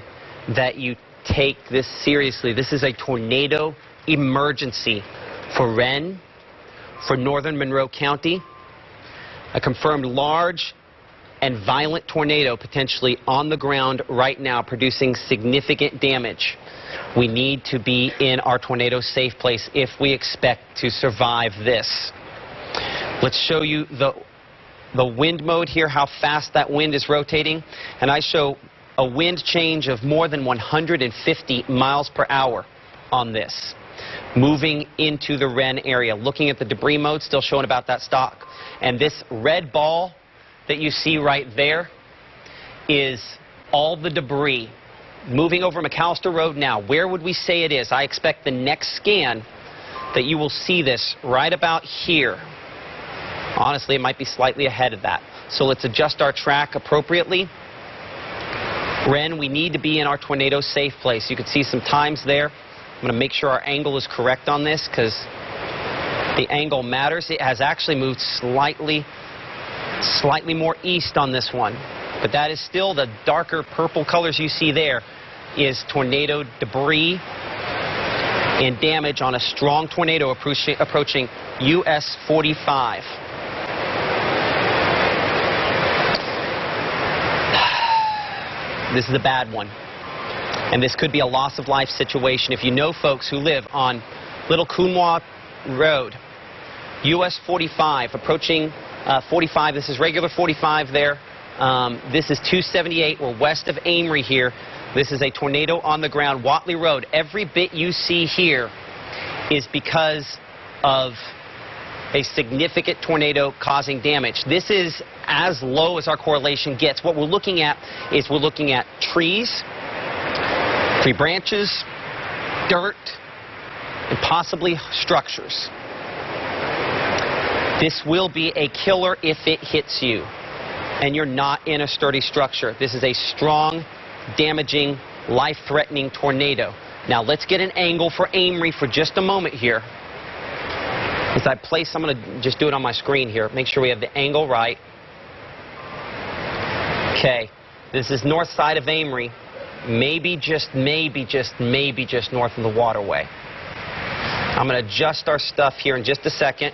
that you take this seriously. This is a tornado emergency for Ren, for northern Monroe County. A confirmed large and violent tornado potentially on the ground right now producing significant damage. We need to be in our tornado safe place if we expect to survive this. Let's show you the wind mode here, how fast that wind is rotating. And I show a wind change of more than 150 miles per hour on this, moving into the Ren area. Looking at the debris mode, still showing about that stock. And this red ball that you see right there is all the debris moving over McAllister Road now. Where would we say it is? I expect the next scan that you will see this right about here. Honestly, it might be slightly ahead of that. So let's adjust our track appropriately. Ren, we need to be in our tornado safe place. You can see some times there. I'm going to make sure our angle is correct on this because the angle matters. It has actually moved slightly more east on this one. But that is still the darker purple colors you see there is tornado debris and damage on a strong tornado approaching US 45. This is a bad one, and this could be a loss of life situation. If you know folks who live on Little Coonwa Road, US 45, approaching 45, this is regular 45 there. This is 278, we're west of Amory here. This is a tornado on the ground, Watley Road. Every bit you see here is because of a significant tornado causing damage. This is as low as our correlation gets. What we're looking at is we're looking at trees, tree branches, dirt, and possibly structures. This will be a killer if it hits you and you're not in a sturdy structure. This is a strong, damaging, life-threatening tornado. Now let's get an angle for Amory for just a moment here. As I place, I'm going to just do it on my screen here. Make sure we have the angle right. Okay, this is north side of Amory. Maybe just north of the waterway. I'm going to adjust our stuff here in just a second.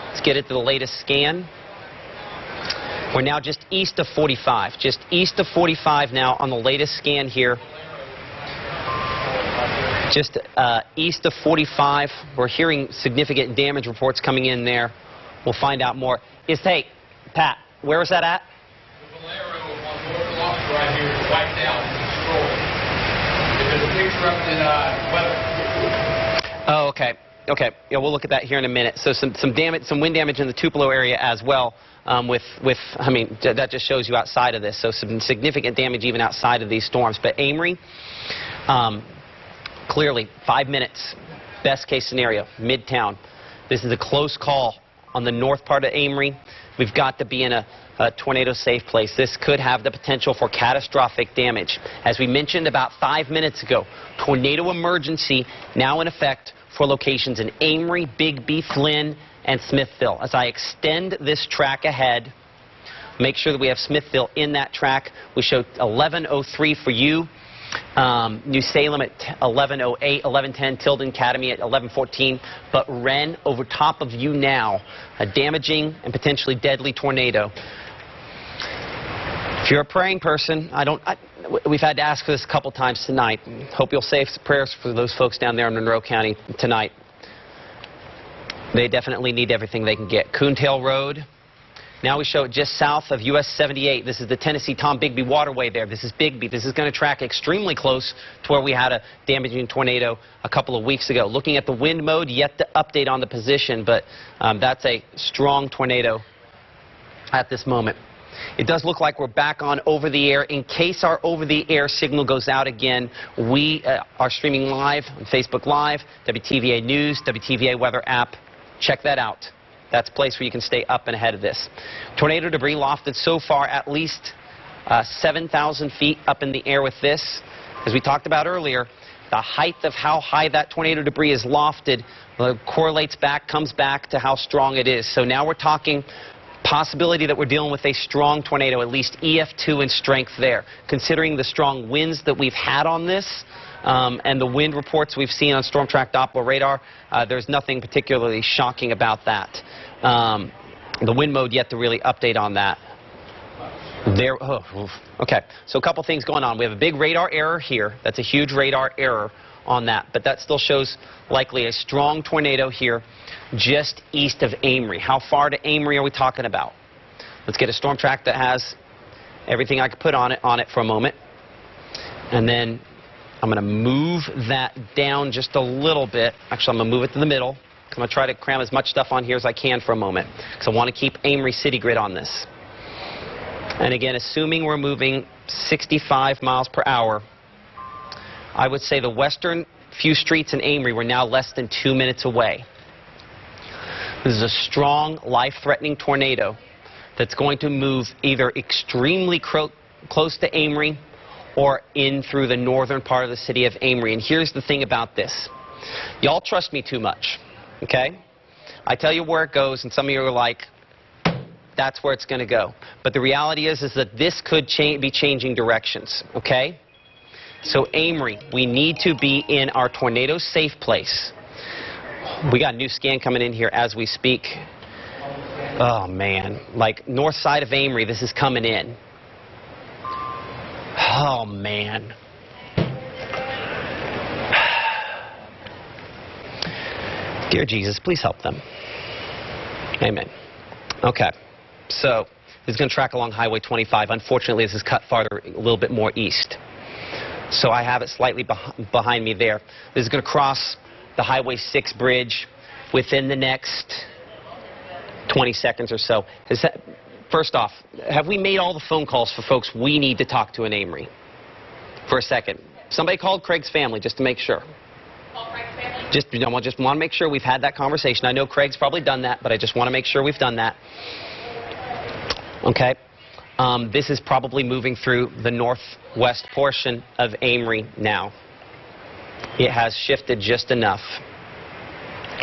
Let's get it to the latest scan. We're now just east of 45. Just east of 45 now on the latest scan here. Just east of 45. We're hearing significant damage reports coming in there. We'll find out more. Hey, Pat, where is that at? The Valero on North Lock right here is wiped out and destroyed. There's a picture up in weather. Oh, okay. Okay. Yeah, we'll look at that here in a minute. So some damage, some wind damage in the Tupelo area as well. I mean, that just shows you outside of this. So some significant damage even outside of these storms. But Amory, clearly 5 minutes, best case scenario, Midtown. This is a close call on the north part of Amory. We've got to be in a tornado-safe place. This could have the potential for catastrophic damage. As we mentioned about 5 minutes ago, tornado emergency now in effect for locations in Amory, Bigby, Flynn, and Smithville. As I extend this track ahead, make sure that we have Smithville in that track. We show 11:03 for you. New Salem at 11:08, 11:10, Tilden Academy at 11:14. But Wren over top of you now, a damaging and potentially deadly tornado. If you're a praying person, we've had to ask for this a couple times tonight. Hope you'll say some prayers for those folks down there in Monroe County tonight. They definitely need everything they can get. Coontail Road. Now we show it just south of US 78. This is the Tennessee-Tom Bigby waterway there. This is Bigby. This is going to track extremely close to where we had a damaging tornado a couple of weeks ago. Looking at the wind mode, yet to update on the position, but that's a strong tornado at this moment. It does look like we're back on over-the-air. In case our over-the-air signal goes out again, we are streaming live on Facebook Live, WTVA News, WTVA Weather app. Check that out. That's a place where you can stay up and ahead of this. Tornado debris lofted so far at least 7,000 feet up in the air with this. As we talked about earlier, the height of how high that tornado debris is lofted correlates back, comes back to how strong it is. So now we're talking possibility that we're dealing with a strong tornado, at least EF2 in strength there. Considering the strong winds that we've had on this, and the wind reports we've seen on Storm Track Doppler radar, there's nothing particularly shocking about that. The wind mode yet to really update on that. Okay, so a couple things going on. We have a big radar error here. That's a huge radar error on that, but that still shows likely a strong tornado here just east of Amory. How far to Amory are we talking about? Let's get a storm track that has everything I could put on it for a moment, and then I'm going to move that down just a little bit. Actually, I'm going to move it to the middle. I'm going to try to cram as much stuff on here as I can for a moment, because I want to keep Amory City Grid on this. And again, assuming we're moving 65 miles per hour, I would say the western few streets in Amory were now less than 2 minutes away. This is a strong, life-threatening tornado that's going to move either extremely close to Amory or in through the northern part of the city of Amory. And here's the thing about this. Y'all trust me too much, okay? I tell you where it goes, and some of you are like, that's where it's going to go. But the reality is that this could be changing directions, okay? So Amory, we need to be in our tornado safe place. We got a new scan coming in here as we speak. Oh, man. Like, north side of Amory, this is coming in. Oh, man. Dear Jesus, please help them. Amen. Okay. So, this is going to track along Highway 25. Unfortunately, this is cut farther, a little bit more east. So I have it slightly behind me there. This is going to cross the Highway 6 bridge within the next 20 seconds or so. First off, have we made all the phone calls for folks we need to talk to in Amory? For a second. Somebody called Craig's family just to make sure. Call Craig's family? Just want to make sure we've had that conversation. I know Craig's probably done that, but I just want to make sure we've done that. Okay. This is probably moving through the northwest portion of Amory now. It has shifted just enough.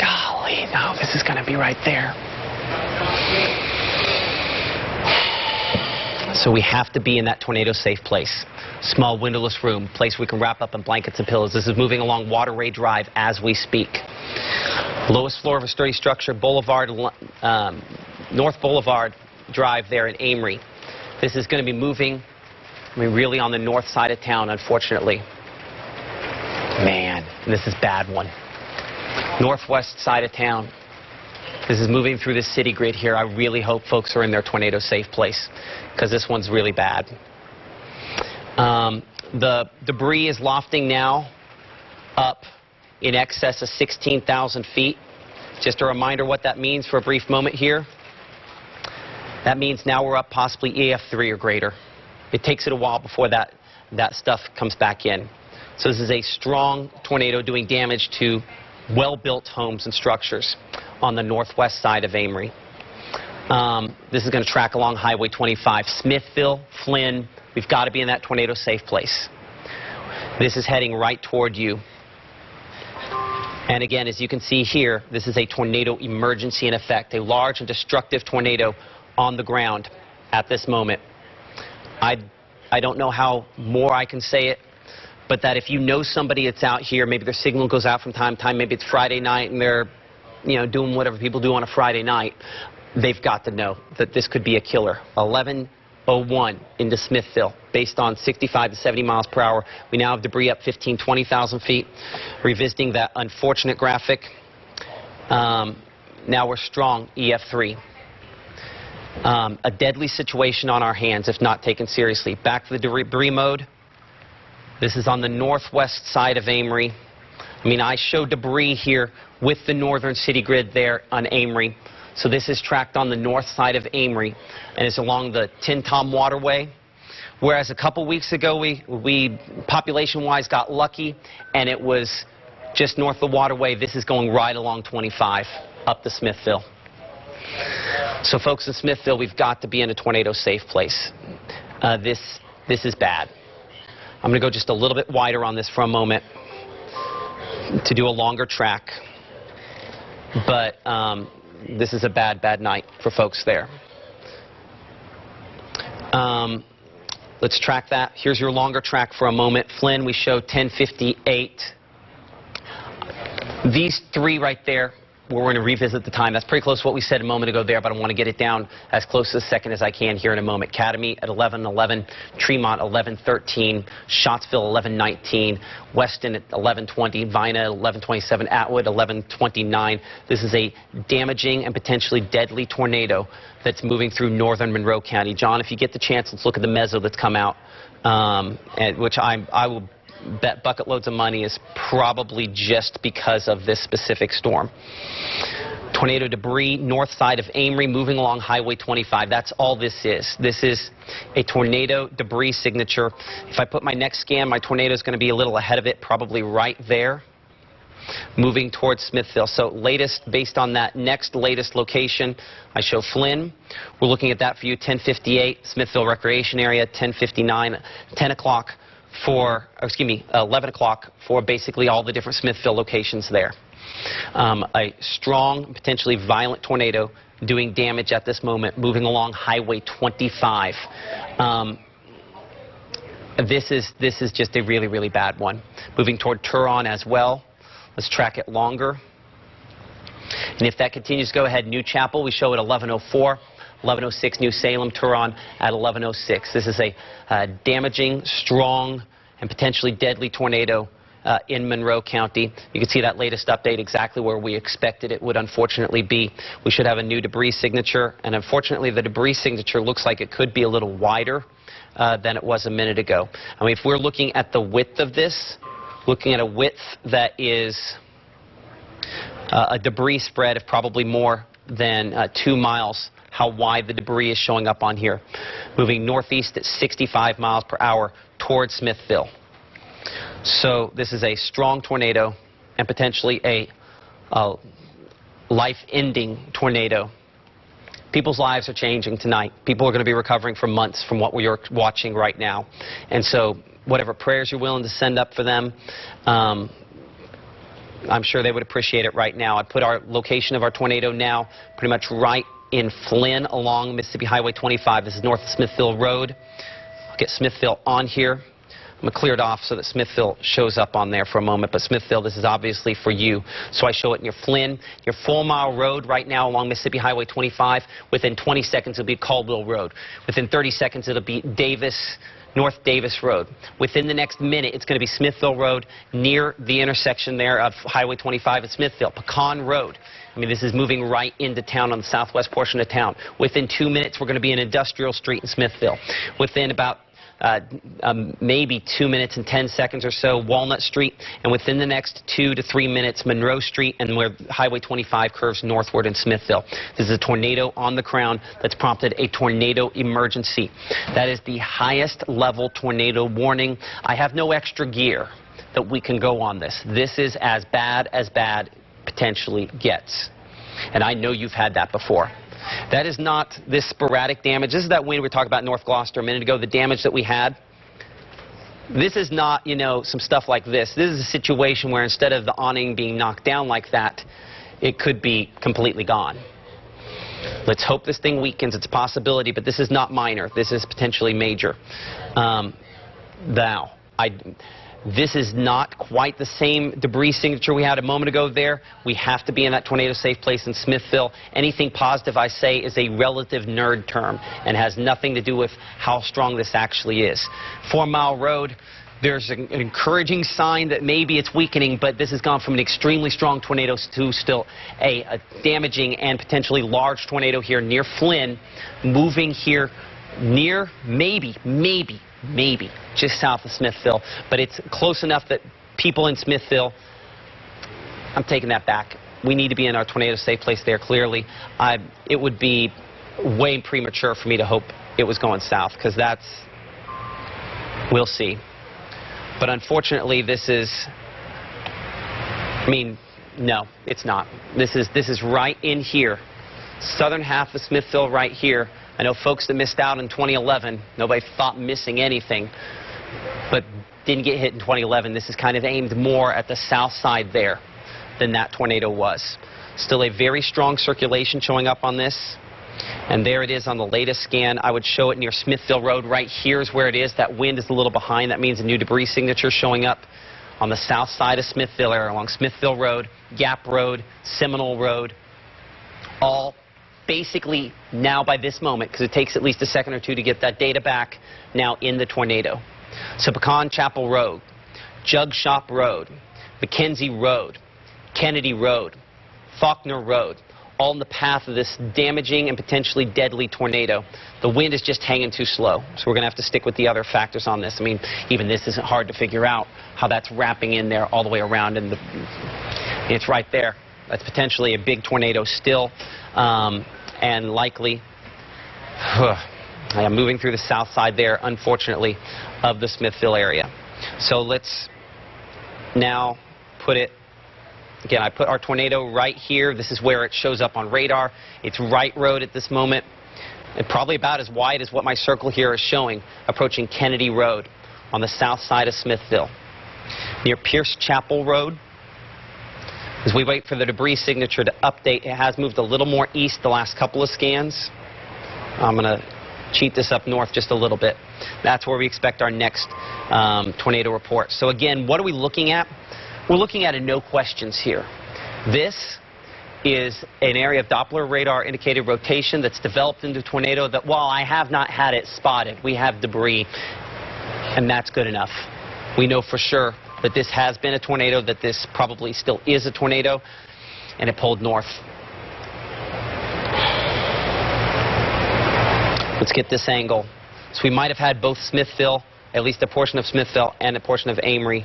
Golly, no, this is going to be right there. So we have to be in that tornado-safe place. Small windowless room, place we can wrap up in blankets and pillows. This is moving along Waterway Drive as we speak. Lowest floor of a sturdy structure, North Boulevard Drive there in Amory. This is going to be moving, really on the north side of town, unfortunately. Man, this is a bad one. Northwest side of town. This is moving through the city grid here. I really hope folks are in their tornado-safe place, because this one's really bad. The debris is lofting now up in excess of 16,000 feet. Just a reminder what that means for a brief moment here. That means now we're up possibly EF3 or greater. It takes it a while before that stuff comes back in. So this is a strong tornado doing damage to well-built homes and structures. on the northwest side of Amory. This is going to track along Highway 25. Smithville, Flynn, we've got to be in that tornado safe place. This is heading right toward you. And again, as you can see here, this is a tornado emergency in effect, a large and destructive tornado on the ground at this moment. I don't know how more I can say it, but that if you know somebody that's out here, maybe their signal goes out from time to time, maybe it's Friday night and they're, you know, doing whatever people do on a Friday night, they've got to know that this could be a killer. 11:01 into Smithville, based on 65 to 70 miles per hour. We now have debris up 20,000 feet. Revisiting that unfortunate graphic. Now we're strong, EF3. A deadly situation on our hands if not taken seriously. Back to the debris mode. This is on the northwest side of Amory. I mean, I show debris here with the northern city grid there on Amory. So this is tracked on the north side of Amory, and it's along the Tin Tom Waterway. Whereas a couple weeks ago, we population-wise got lucky, and it was just north of the waterway. This is going right along 25 up to Smithville. So folks in Smithville, we've got to be in a tornado-safe place. This is bad. I'm going to go just a little bit wider on this for a moment to do a longer track. But this is a bad, bad night for folks there. Let's track that. Here's your longer track for a moment. Flynn, we show 10:58. These three right there, we're going to revisit the time. That's pretty close to what we said a moment ago there, but I want to get it down as close to the second as I can here in a moment. Academy at 11:11, Tremont 11:13, Scottsville 11:19, Weston at 11:20, Vina at 11:27, Atwood 11:29. This is a damaging and potentially deadly tornado that's moving through northern Monroe County. John, if you get the chance, let's look at the meso that's come out, which I will bet bucket loads of money is probably just because of this specific storm. Tornado debris north side of Amory moving along Highway 25. That's all this is. This is a tornado debris signature. If I put my next scan, my tornado is going to be a little ahead of it, probably right there, moving towards Smithville. So latest, based on that next latest location, I show Flynn. We're looking at that for you, 10:58, Smithville Recreation Area, 10:59, 10 o'clock for, 11 o'clock for basically all the different Smithville locations there. A strong, potentially violent tornado doing damage at this moment, moving along Highway 25. This is just a really, really bad one. Moving toward Turon as well. Let's track it longer. And if that continues to go ahead, New Chapel, we show at 11:04. 11:06, New Salem, Turon at 11:06. This is a damaging, strong, and potentially deadly tornado in Monroe County. You can see that latest update exactly where we expected it would unfortunately be. We should have a new debris signature, and unfortunately the debris signature looks like it could be a little wider than it was a minute ago. I mean, if we're looking at the width of this, looking at a width that is a debris spread of probably more than 2 miles, how wide the debris is showing up on here. Moving northeast at 65 miles per hour towards Smithville. So this is a strong tornado and potentially a life-ending tornado. People's lives are changing tonight. People are going to be recovering for months from what we are watching right now. And so whatever prayers you're willing to send up for them, I'm sure they would appreciate it right now. I put our location of our tornado now pretty much right in Flynn along Mississippi Highway 25. This is north of Smithville Road. I'll get Smithville on here. I'm going to clear it off so that Smithville shows up on there for a moment. But Smithville, this is obviously for you. So I show it in your Flynn, your 4-mile road right now along Mississippi Highway 25. Within 20 seconds, it'll be Caldwell Road. Within 30 seconds, it'll be North Davis Road. Within the next minute, it's going to be Smithville Road near the intersection there of Highway 25 and Smithville. Pecan Road. I mean, this is moving right into town on the southwest portion of town. Within 2 minutes, we're going to be in Industrial Street in Smithville. Within about maybe 2 minutes and 10 seconds or so, Walnut Street, and within the next 2 to 3 minutes, Monroe Street, and where Highway 25 curves northward in Smithville. This is a tornado on the ground that's prompted a tornado emergency. That is the highest level tornado warning. I have no extra gear that we can go on this. This is as bad potentially gets. And I know you've had that before. That is not this sporadic damage. This is that wind we were talking about in North Gloucester a minute ago, the damage that we had. This is not, you know, some stuff like this. This is a situation where instead of the awning being knocked down like that, it could be completely gone. Let's hope this thing weakens. It's a possibility, but this is not minor. This is potentially major. This is not quite the same debris signature we had a moment ago there. We have to be in that tornado safe place in Smithville. Anything positive, I say, is a relative nerd term and has nothing to do with how strong this actually is. 4 Mile Road, there's an encouraging sign that maybe it's weakening, but this has gone from an extremely strong tornado to still a damaging and potentially large tornado here near Flynn, moving here near maybe just south of Smithville, but it's close enough that people in Smithville, I'm taking that back. We need to be in our tornado safe place there clearly. It would be way premature for me to hope it was going south, because we'll see. But unfortunately, this is, no, it's not. This is right in here, southern half of Smithville right here. I know folks that missed out in 2011, nobody thought missing anything, but didn't get hit in 2011. This is kind of aimed more at the south side there than that tornado was. Still a very strong circulation showing up on this. And there it is on the latest scan. I would show it near Smithville Road. Right here is where it is. That wind is a little behind. That means a new debris signature showing up on the south side of Smithville area, along Smithville Road, Gap Road, Seminole Road, all basically now by this moment, because it takes at least a second or two to get that data back, now in the tornado. So Pecan Chapel Road, Jug Shop Road, Mackenzie Road, Kennedy Road, Faulkner Road, all in the path of this damaging and potentially deadly tornado. The wind is just hanging too slow, so we're going to have to stick with the other factors on this. Even this isn't hard to figure out how that's wrapping in there all the way around, and it's right there. That's potentially a big tornado still, and likely moving through the south side there, unfortunately, of the Smithville area. So let's now put it. Again, I put our tornado right here. This is where it shows up on radar. It's right road at this moment, and probably about as wide as what my circle here is showing, approaching Kennedy Road on the south side of Smithville. Near Pierce Chapel Road, as we wait for the debris signature to update, it has moved a little more east the last couple of scans. I'm going to cheat this up north just a little bit. That's where we expect our next tornado report. So again, what are we looking at? We're looking at a no questions here. This is an area of Doppler radar indicated rotation that's developed into a tornado that, while I have not had it spotted, we have debris, and that's good enough. We know for sure that this has been a tornado, that this probably still is a tornado, and it pulled north. Let's get this angle. So we might have had both Smithville, at least a portion of Smithville, and a portion of Amory.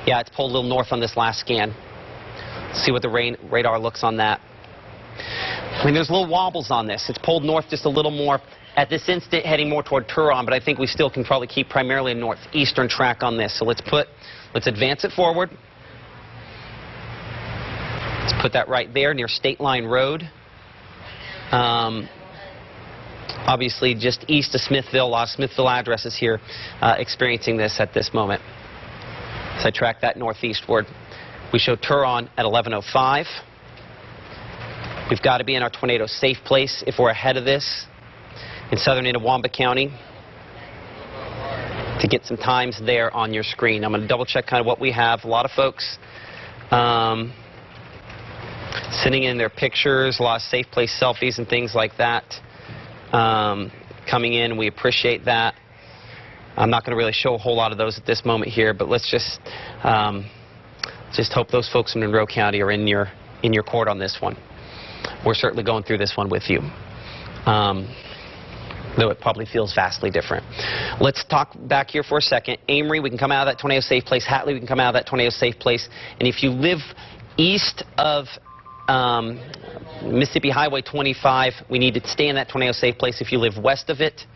Yeah, it's pulled a little north on this last scan. Let's see what the radar looks on that. There's little wobbles on this. It's pulled north just a little more at this instant, heading more toward Turon, but I think we still can probably keep primarily a northeastern track on this. So let's advance it forward. Let's put that right there near State Line Road. Obviously just east of Smithville, a lot of Smithville addresses here experiencing this at this moment. So I track that northeastward. We show Turon at 11:05. We've got to be in our tornado safe place if we're ahead of this in southern Itawamba County to get some times there on your screen. I'm going to double check kind of what we have. A lot of folks sending in their pictures, a lot of safe place selfies and things like that coming in. We appreciate that. I'm not going to really show a whole lot of those at this moment here, but let's just hope those folks in Monroe County are in your court on this one. We're certainly going through this one with you, though it probably feels vastly different. Let's talk back here for a second. Amory, we can come out of that tornado safe place. Hatley, we can come out of that tornado safe place. And if you live east of Mississippi Highway 25, we need to stay in that tornado safe place. If you live west of it,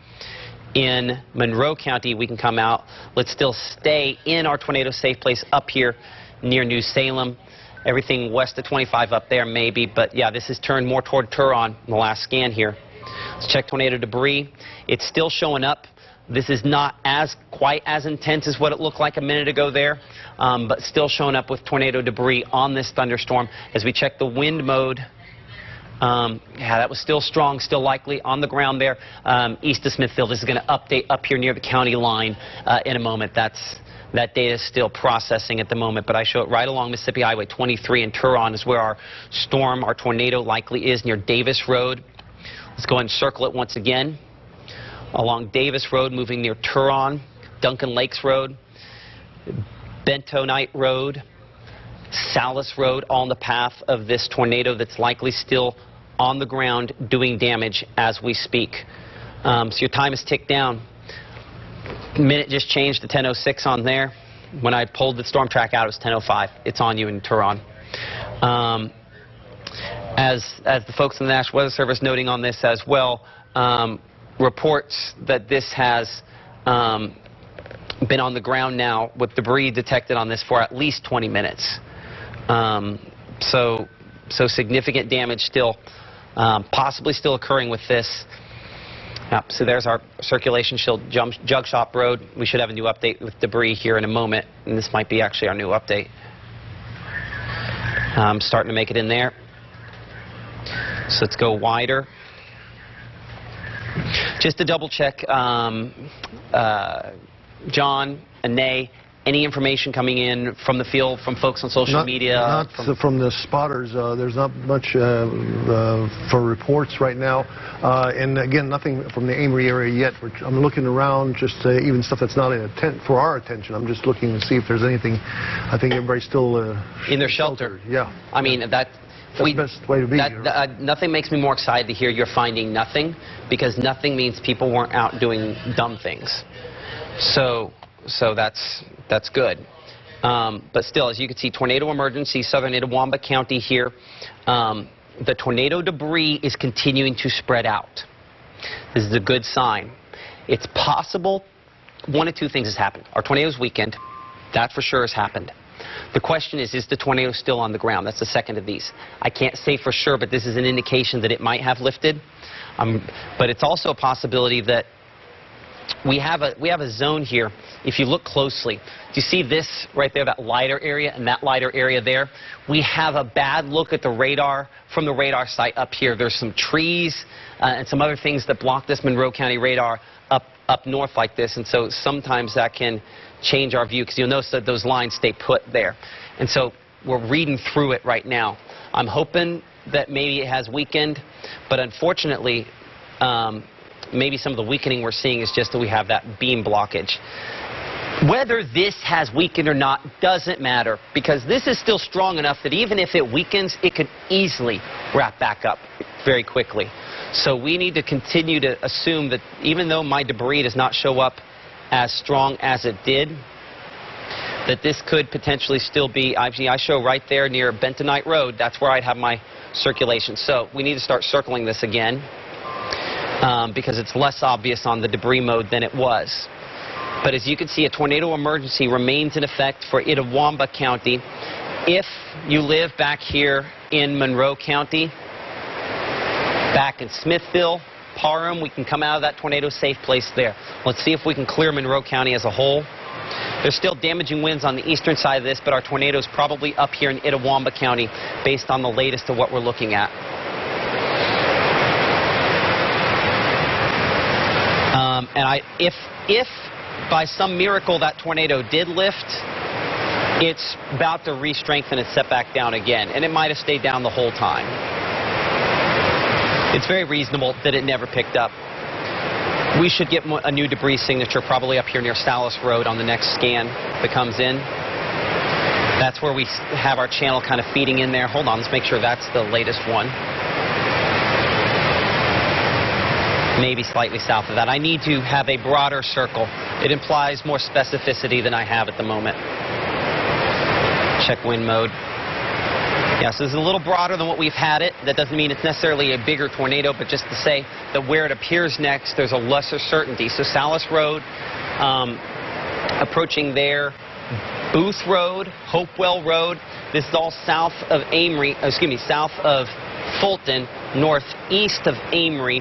in Monroe County, we can come out. Let's still stay in our tornado safe place up here near New Salem. Everything west of 25 up there, maybe. But, yeah, this has turned more toward Turon in the last scan here. Let's check tornado debris. It's still showing up. This is not quite as intense as what it looked like a minute ago there, but still showing up with tornado debris on this thunderstorm. As we check the wind mode, yeah, that was still strong, still likely on the ground there east of Smithfield. This is going to update up here near the county line in a moment. That data is still processing at the moment, but I show it right along Mississippi Highway 23 in Turon is where our storm, our tornado likely is, near Davis Road. Let's go ahead and circle it once again. Along Davis Road, moving near Turon, Duncan Lakes Road, Bentonite Road, Salis Road, all in the path of this tornado that's likely still on the ground doing damage as we speak. So your time has ticked down. Minute just changed to 10:06 on there. When I pulled the storm track out, it was 10:05. It's on you in Turon. As the folks in the National Weather Service noting on this as well, reports that this has been on the ground now with debris detected on this for at least 20 minutes. So significant damage still, possibly still occurring with this. So there's our circulation shield, Jug Shop Road. We should have a new update with debris here in a moment, and this might be actually our new update. Starting to make it in there. So let's go wider. Just to double check, John and Nay, any information coming in from the field, from folks on social media? Not from the spotters. There's not much for reports right now. And again, nothing from the Amory area yet. I'm looking around, just even stuff that's not for our attention. I'm just looking to see if there's anything. I think everybody's still in their shelter. Yeah. I mean, that's the best way to be. Nothing makes me more excited to hear you're finding nothing, because nothing means people weren't out doing dumb things. So that's good. But still, as you can see, tornado emergency, southern Itawamba County here. The tornado debris is continuing to spread out. This is a good sign. It's possible one of two things has happened. Our tornado's weakened. That for sure has happened. The question is the tornado still on the ground? That's the second of these. I can't say for sure, but this is an indication that it might have lifted. But it's also a possibility that we have a zone here. If you look closely, do you see this right there, that lighter area and that lighter area there? We have a bad look at the radar from the radar site up here. There's some trees and some other things that block this Monroe County radar up north like this, and so sometimes that can change our view, because you'll notice that those lines stay put there. And so we're reading through it right now. I'm hoping that maybe it has weakened, but unfortunately, maybe some of the weakening we're seeing is just that we have that beam blockage. Whether this has weakened or not doesn't matter, because this is still strong enough that even if it weakens, it could easily wrap back up very quickly. So we need to continue to assume that even though my debris does not show up as strong as it did, that this could potentially still be, I show right there near Bentonite Road, that's where I'd have my circulation. So we need to start circling this again, because it's less obvious on the debris mode than it was. But as you can see, a tornado emergency remains in effect for Itawamba County. If you live back here in Monroe County, back in Smithville, Parham, we can come out of that tornado safe place there. Let's see if we can clear Monroe County as a whole. There's still damaging winds on the eastern side of this, but our tornado's probably up here in Itawamba County based on the latest of what we're looking at. If by some miracle that tornado did lift, it's about to re-strengthen and set back down again, and it might have stayed down the whole time. It's very reasonable that it never picked up. We should get a new debris signature probably up here near Salis Road on the next scan that comes in. That's where we have our channel kind of feeding in there. Hold on, let's make sure that's the latest one. Maybe slightly south of that. I need to have a broader circle. It implies more specificity than I have at the moment. Check wind mode. Yes, this is a little broader than what we've had it. That doesn't mean it's necessarily a bigger tornado, but just to say that where it appears next, there's a lesser certainty. So Salis Road, approaching there, Booth Road, Hopewell Road. This is all south of Amory, south of Fulton, northeast of Amory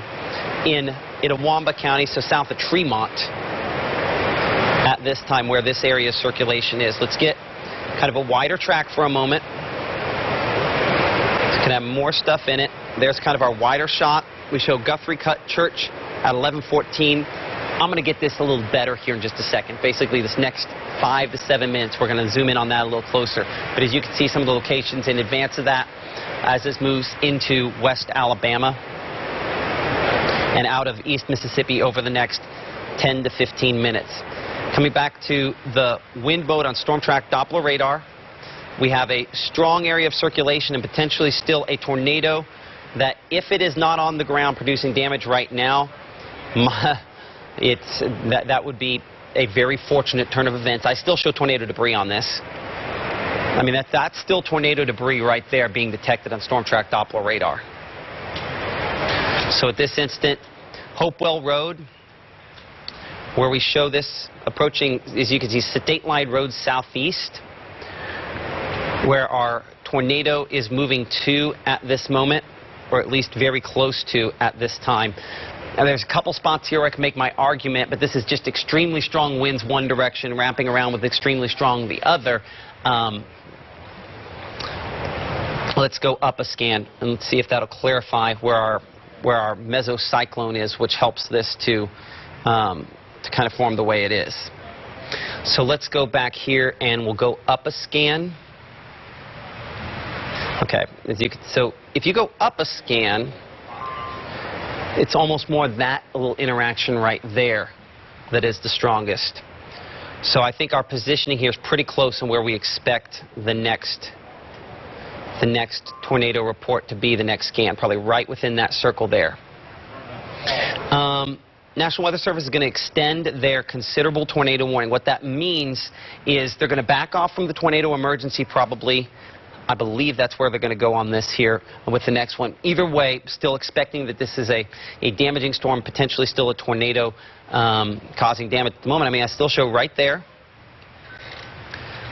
in Itawamba County, so south of Tremont at this time where this area's circulation is. Let's get kind of a wider track for a moment. It's going to have more stuff in it. There's kind of our wider shot. We show Guthrie Cut Church at 11:14. I'm going to get this a little better here in just a second. Basically, this next 5 to 7 minutes, we're going to zoom in on that a little closer. But as you can see, some of the locations in advance of that, as this moves into West Alabama and out of East Mississippi over the next 10 to 15 minutes. Coming back to the wind mode on Storm Track Doppler radar, we have a strong area of circulation and potentially still a tornado that, if it is not on the ground producing damage right now, that would be a very fortunate turn of events. I still show tornado debris on this. I mean, that's still tornado debris right there being detected on Storm Track Doppler radar. So at this instant, Hopewell Road, where we show this approaching, as you can see, State Line Road southeast, where our tornado is moving to at this moment, or at least very close to at this time. And there's a couple spots here where I can make my argument, but this is just extremely strong winds one direction, wrapping around with extremely strong the other. Let's go up a scan and let's see if that'll clarify where our mesocyclone is, which helps this to kind of form the way it is. So let's go back here and we'll go up a scan. Okay, so if you go up a scan, it's almost more that little interaction right there that is the strongest. So I think our positioning here is pretty close on where we expect the next tornado report to be, the next scan, probably right within that circle there. National Weather Service is going to extend their considerable tornado warning. What that means is they're going to back off from the tornado emergency probably. I believe that's where they're going to go on this here with the next one. Either way, still expecting that this is a damaging storm, potentially still a tornado causing damage at the moment. I mean, I still show right there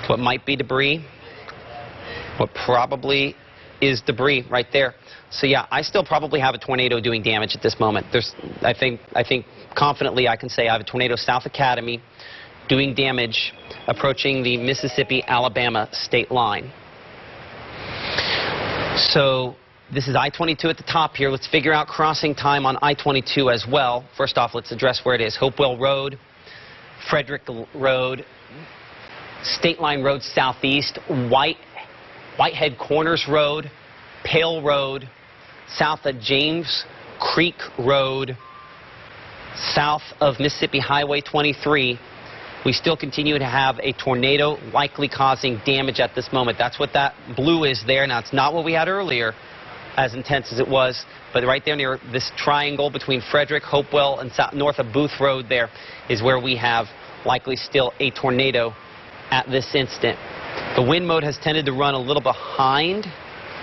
what might be debris, what probably is debris right there. So yeah, I still probably have a tornado doing damage at this moment. I think confidently I can say I have a tornado south Academy doing damage approaching the Mississippi-Alabama state line. So this is I-22 at the top here. Let's figure out crossing time on I-22 as well. First off, let's address where it is. Hopewell Road, Frederick Road, State Line Road southeast, Whitehead Corners Road, Pale Road, south of James Creek Road, south of Mississippi Highway 23. We still continue to have a tornado likely causing damage at this moment. That's what that blue is there. Now, it's not what we had earlier, as intense as it was, but right there near this triangle between Frederick, Hopewell, and north of Booth Road there is where we have likely still a tornado at this instant. The wind mode has tended to run a little behind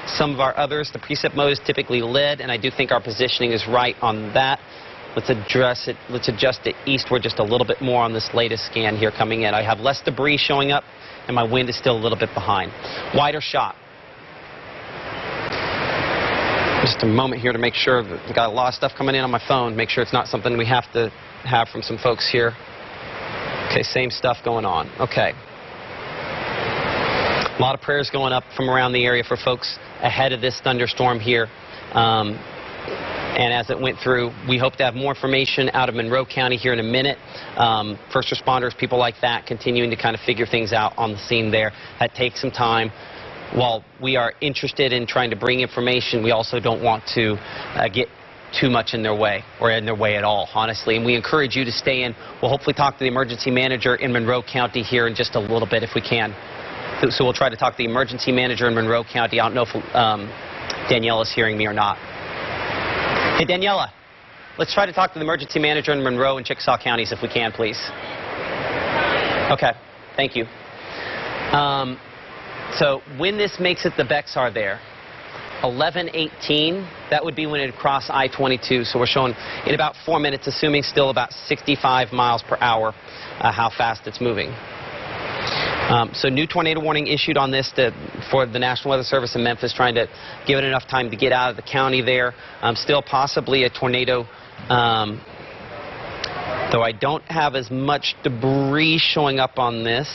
some of our others. The precip mode is typically led, and I do think our positioning is right on that. Let's address it. Let's adjust it eastward just a little bit more on this latest scan here coming in. I have less debris showing up, and my wind is still a little bit behind. Wider shot. Just a moment here to make sure that we've got a lot of stuff coming in on my phone. Make sure it's not something we have to have from some folks here. Okay, same stuff going on. Okay. A lot of prayers going up from around the area for folks ahead of this thunderstorm here. And as it went through, we hope to have more information out of Monroe County here in a minute. First responders, people like that, continuing to kind of figure things out on the scene there. That takes some time. While we are interested in trying to bring information, we also don't want to get too much in their way, or in their way at all, honestly. And we encourage you to stay in. We'll hopefully talk to the emergency manager in Monroe County here in just a little bit if we can. So we'll try to talk to the emergency manager in Monroe County. I don't know if Danielle is hearing me or not. Hey, Daniela, let's try to talk to the emergency manager in Monroe and Chickasaw counties if we can, please. Okay, thank you. So when this makes it, the Bexar there, 11:18, that would be when it would cross I-22. So we're showing in about 4 minutes, assuming still about 65 miles per hour, how fast it's moving. So new tornado warning issued on this for the National Weather Service in Memphis, trying to give it enough time to get out of the county there. Still possibly a tornado, though I don't have as much debris showing up on this.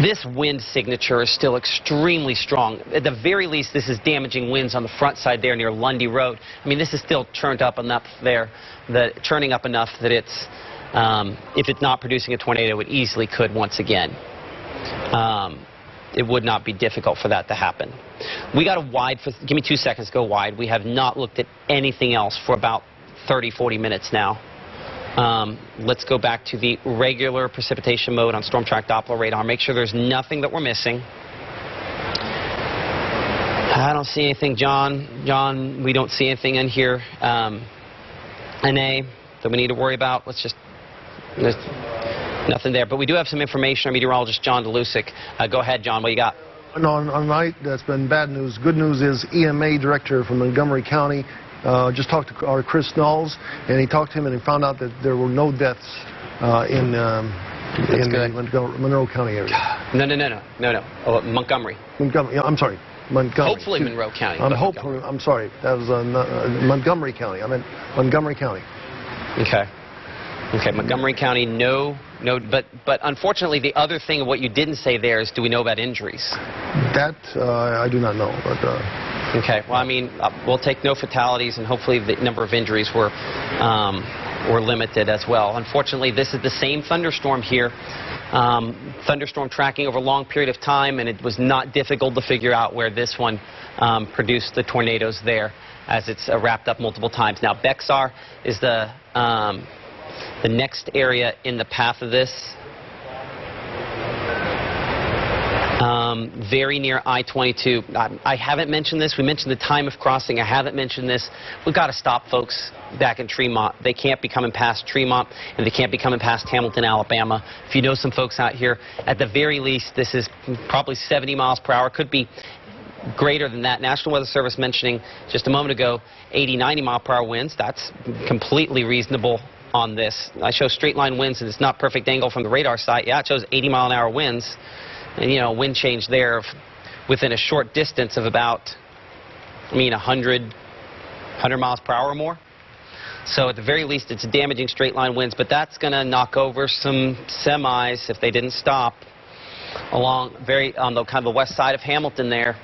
This wind signature is still extremely strong. At the very least, this is damaging winds on the front side there near Lundy Road. I mean, this is still churned up enough there, churning up enough that it's, if it's not producing a tornado, it easily could once again. It would not be difficult for that to happen. We got a wide, give me 2 seconds to go wide. We have not looked at anything else for about 30, 40 minutes now. Let's go back to the regular precipitation mode on Storm Track Doppler radar. Make sure there's nothing that we're missing. I don't see anything, John. John, we don't see anything in here. NA that we need to worry about. There's nothing there. But we do have some information. Our meteorologist, John DeLusick. Go ahead, John. What you got? No, on night, that's been bad news. Good news is EMA director from Montgomery County just talked to our Chris Knowles, and he talked to him and he found out that there were no deaths in the Monroe County area. No. Oh, Montgomery. Montgomery. Yeah, I'm sorry. Montgomery. Hopefully Monroe County. I'm sorry. That was Montgomery County. I meant Montgomery County. Okay. Okay, Montgomery County, no, but unfortunately the other thing, what you didn't say there is, do we know about injuries? That I do not know, but... Okay, well, I mean, we'll take no fatalities, and hopefully the number of injuries were limited as well. Unfortunately, this is the same thunderstorm here, thunderstorm tracking over a long period of time, and it was not difficult to figure out where this one produced the tornadoes there, as it's wrapped up multiple times. Now, Bexar is the next area in the path of this. Very near I-22. I haven't mentioned this. We mentioned the time of crossing. I haven't mentioned this. We've got to stop folks back in Tremont. They can't be coming past Tremont, and they can't be coming past Hamilton, Alabama. If you know some folks out here, at the very least, this is probably 70 miles per hour. Could be greater than that. National Weather Service mentioning just a moment ago 80, 90 mile per hour winds. That's completely reasonable on this. I show straight line winds, and it's not perfect angle from the radar site. Yeah, it shows 80 mile an hour winds. And, you know, wind change there of within a short distance of about, 100 miles per hour or more. So at the very least, it's damaging straight line winds, but that's going to knock over some semis if they didn't stop along on the kind of the west side of Hamilton there.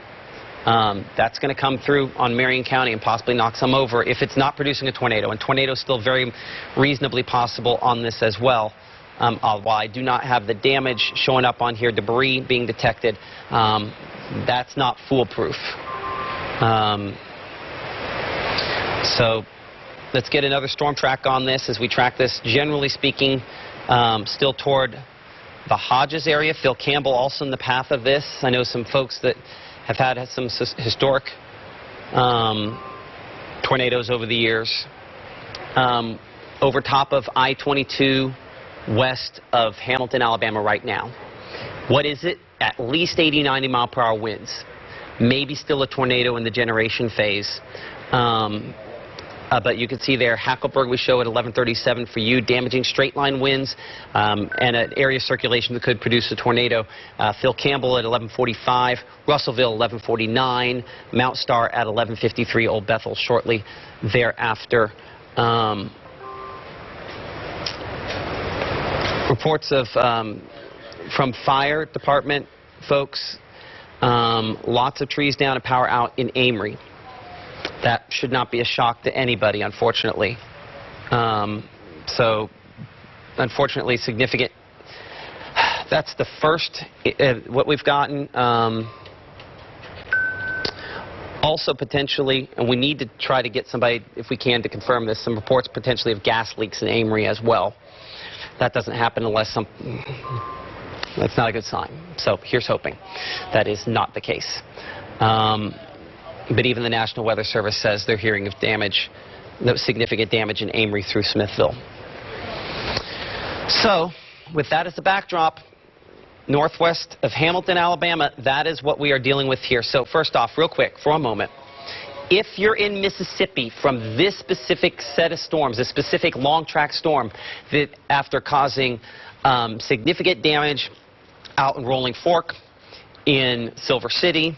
That's going to come through on Marion County and possibly knock some over if it's not producing a tornado. And tornado is still very reasonably possible on this as well. While I do not have the damage showing up on here, debris being detected, that's not foolproof. So let's get another storm track on this as we track this, generally speaking, still toward the Hodges area. Phil Campbell also in the path of this. I know some folks that have had some historic tornadoes over the years. Over top of I-22 west of Hamilton, Alabama right now. What is it? At least 80, 90 mile per hour winds. Maybe still a tornado in the generation phase. But you can see there, Hackleburg we show at 1137 for you, damaging straight line winds and an area circulation that could produce a tornado. Phil Campbell at 1145, Russellville 1149, Mount Star at 1153, Old Bethel shortly thereafter. Reports of from fire department folks, lots of trees down and power out in Amory. That should not be a shock to anybody, unfortunately. So, unfortunately, significant. That's the first, what we've gotten. Also, potentially, and we need to try to get somebody, if we can, to confirm this, some reports potentially of gas leaks in Amory as well. That doesn't happen unless that's not a good sign. So here's hoping that is not the case. But even the National Weather Service says they're hearing of damage, no significant damage in Amory through Smithville. So with that as the backdrop, northwest of Hamilton, Alabama, that is what we are dealing with here. So first off, real quick, for a moment, if you're in Mississippi from this specific set of storms, this specific long track storm that after causing Significant damage out in Rolling Fork, in Silver City,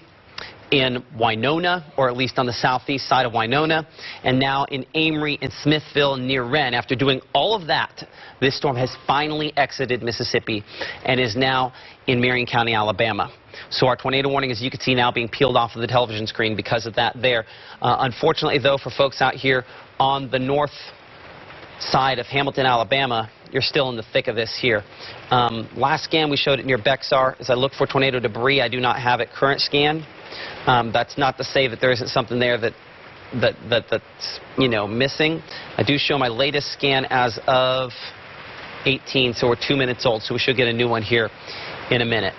in Winona, or at least on the southeast side of Winona, and now in Amory and Smithville near Wren. After doing all of that, this storm has finally exited Mississippi and is now in Marion County, Alabama. So our tornado warning, as you can see now, being peeled off of the television screen because of that there. Unfortunately, though, for folks out here on the north side of Hamilton, Alabama, you're still in the thick of this here. Last scan, we showed it near Bexar. As I look for tornado debris, I do not have it current scan. That's not to say that there isn't something there that's missing. I do show my latest scan as of 18, so we're 2 minutes old, so we should get a new one here in a minute.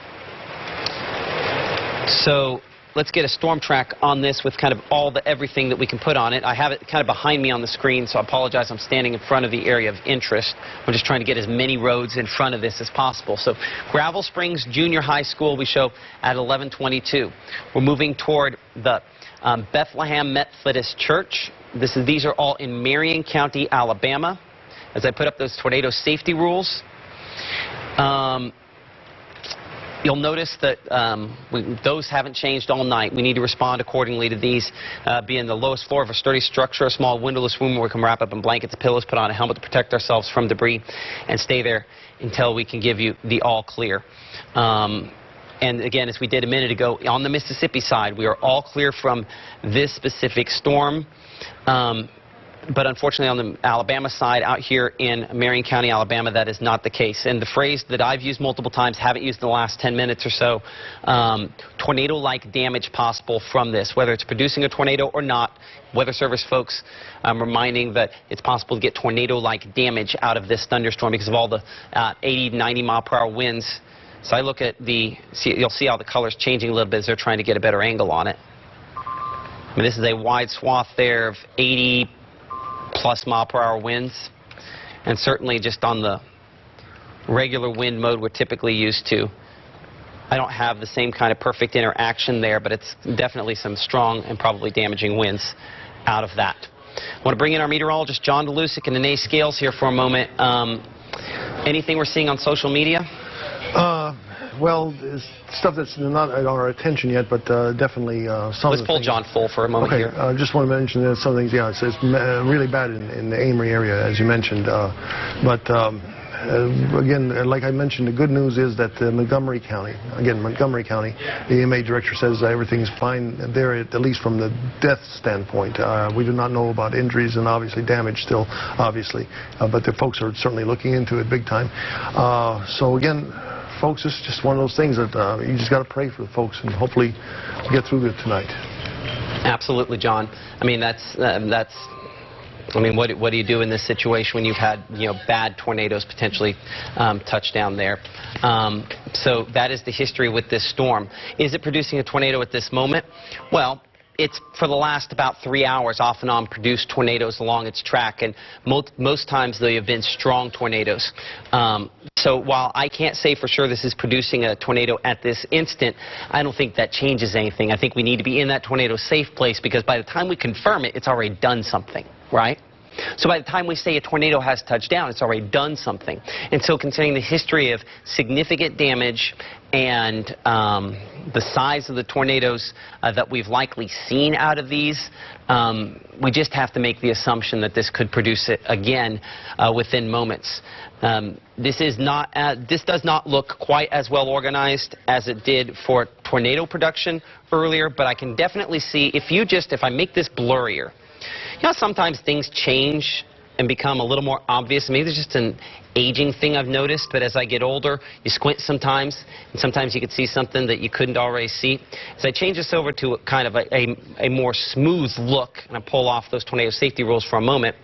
So let's get a storm track on this with kind of everything that we can put on it. I have it kind of behind me on the screen, so I apologize. I'm standing in front of the area of interest. We're just trying to get as many roads in front of this as possible. So Gravel Springs Junior High School we show at 11:22. We're moving toward the Bethlehem Methodist Church. These are all in Marion County, Alabama. As I put up those tornado safety rules, you'll notice that those haven't changed all night. We need to respond accordingly to these. Be in the lowest floor of a sturdy structure, a small windowless room where we can wrap up in blankets, pillows, put on a helmet to protect ourselves from debris, and stay there until we can give you the all clear. And again, as we did a minute ago, on the Mississippi side, we are all clear from this specific storm. But unfortunately, on the Alabama side, out here in Marion County, Alabama, that is not the case. And the phrase that I've used multiple times, haven't used in the last 10 minutes or so, tornado-like damage possible from this, whether it's producing a tornado or not. Weather Service folks reminding that it's possible to get tornado-like damage out of this thunderstorm because of all the 80, 90-mile-per-hour winds. So I look at you'll see how the color's changing a little bit as they're trying to get a better angle on it. I mean, this is a wide swath there of 80+ mile-per-hour winds, and certainly just on the regular wind mode we're typically used to. I don't have the same kind of perfect interaction there, but it's definitely some strong and probably damaging winds out of that. I want to bring in our meteorologist John DeLusick and Danae Scales here for a moment. Anything we're seeing on social media? Well, stuff that's not at our attention yet, but definitely some. Let's pull John full for a moment here. I just want to mention that some things. Yeah, it's really bad in the Amory area, as you mentioned. Again, like I mentioned, the good news is that Montgomery County, the EMA director says everything's fine there, at least from the death standpoint. We do not know about injuries and obviously damage still, obviously, but the folks are certainly looking into it big time. So again, folks, it's just one of those things that you just got to pray for the folks and hopefully get through it tonight. Absolutely, John. I mean, I mean, what do you do in this situation when you've had, bad tornadoes potentially touch down there? So that is the history with this storm. Is it producing a tornado at this moment? Well, it's for the last about 3 hours off and on produced tornadoes along its track, and most times they have been strong tornadoes. So while I can't say for sure this is producing a tornado at this instant, I don't think that changes anything. I think we need to be in that tornado safe place because by the time we confirm it, it's already done something, right? So by the time we say a tornado has touched down, it's already done something. And so considering the history of significant damage and the size of the tornadoes that we've likely seen out of these, we just have to make the assumption that this could produce it again within moments. This does not look quite as well organized as it did for tornado production earlier, but I can definitely see if I make this blurrier. Sometimes things change and become a little more obvious. Maybe there's just an aging thing I've noticed, but as I get older, you squint sometimes, and sometimes you can see something that you couldn't already see. As I change this over to kind of a more smooth look, and I pull off those tornado safety rules for a moment,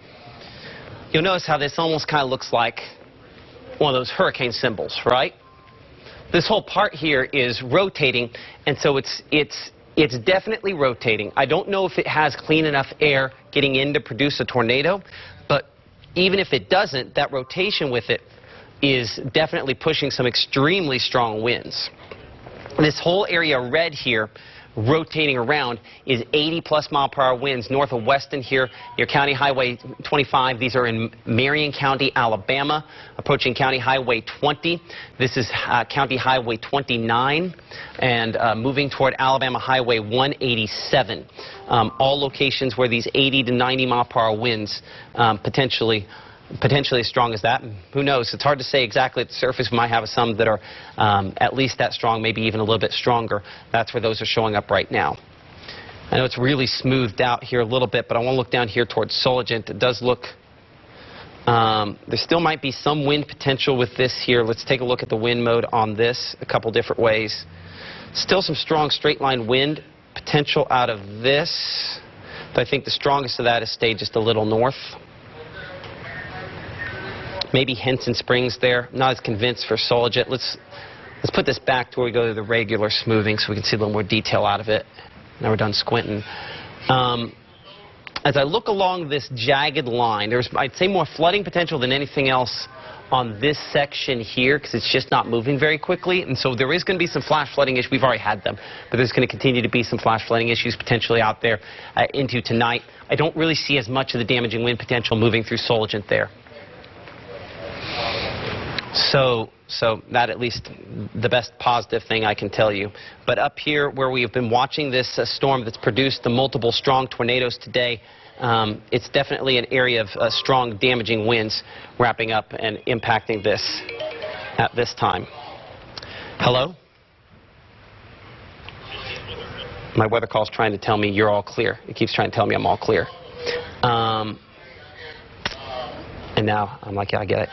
you'll notice how this almost kind of looks like one of those hurricane symbols, right? This whole part here is rotating, and so it's definitely rotating. I don't know if it has clean enough air getting in to produce a tornado, but even if it doesn't, that rotation with it is definitely pushing some extremely strong winds. This whole area red here rotating around is 80-plus mile-per-hour winds north of Weston here near County Highway 25. These are in Marion County, Alabama, approaching County Highway 20. This is County Highway 29 and moving toward Alabama Highway 187. All locations where these 80 to 90 mile-per-hour winds potentially as strong as that. Who knows? It's hard to say exactly at the surface. We might have some that are at least that strong, maybe even a little bit stronger. That's where those are showing up right now. I know it's really smoothed out here a little bit, but I want to look down here towards Soligent. It does look, there still might be some wind potential with this here. Let's take a look at the wind mode on this a couple different ways. Still some strong straight line wind potential out of this, but I think the strongest of that has stayed just a little north. Maybe Henson Springs there. Not as convinced for Soligent. Let's put this back to where we go to the regular smoothing so we can see a little more detail out of it. Now we're done squinting. As I look along this jagged line, there's, I'd say, more flooding potential than anything else on this section here because it's just not moving very quickly. And so there is going to be some flash flooding issues. We've already had them, but there's going to continue to be some flash flooding issues potentially out there into tonight. I don't really see as much of the damaging wind potential moving through Soligent there. So that at least the best positive thing I can tell you. But up here where we have been watching this storm that's produced the multiple strong tornadoes today, it's definitely an area of strong damaging winds wrapping up and impacting this at this time. Hello? My weather call's trying to tell me you're all clear. It keeps trying to tell me I'm all clear. And now I'm like, yeah, I get it.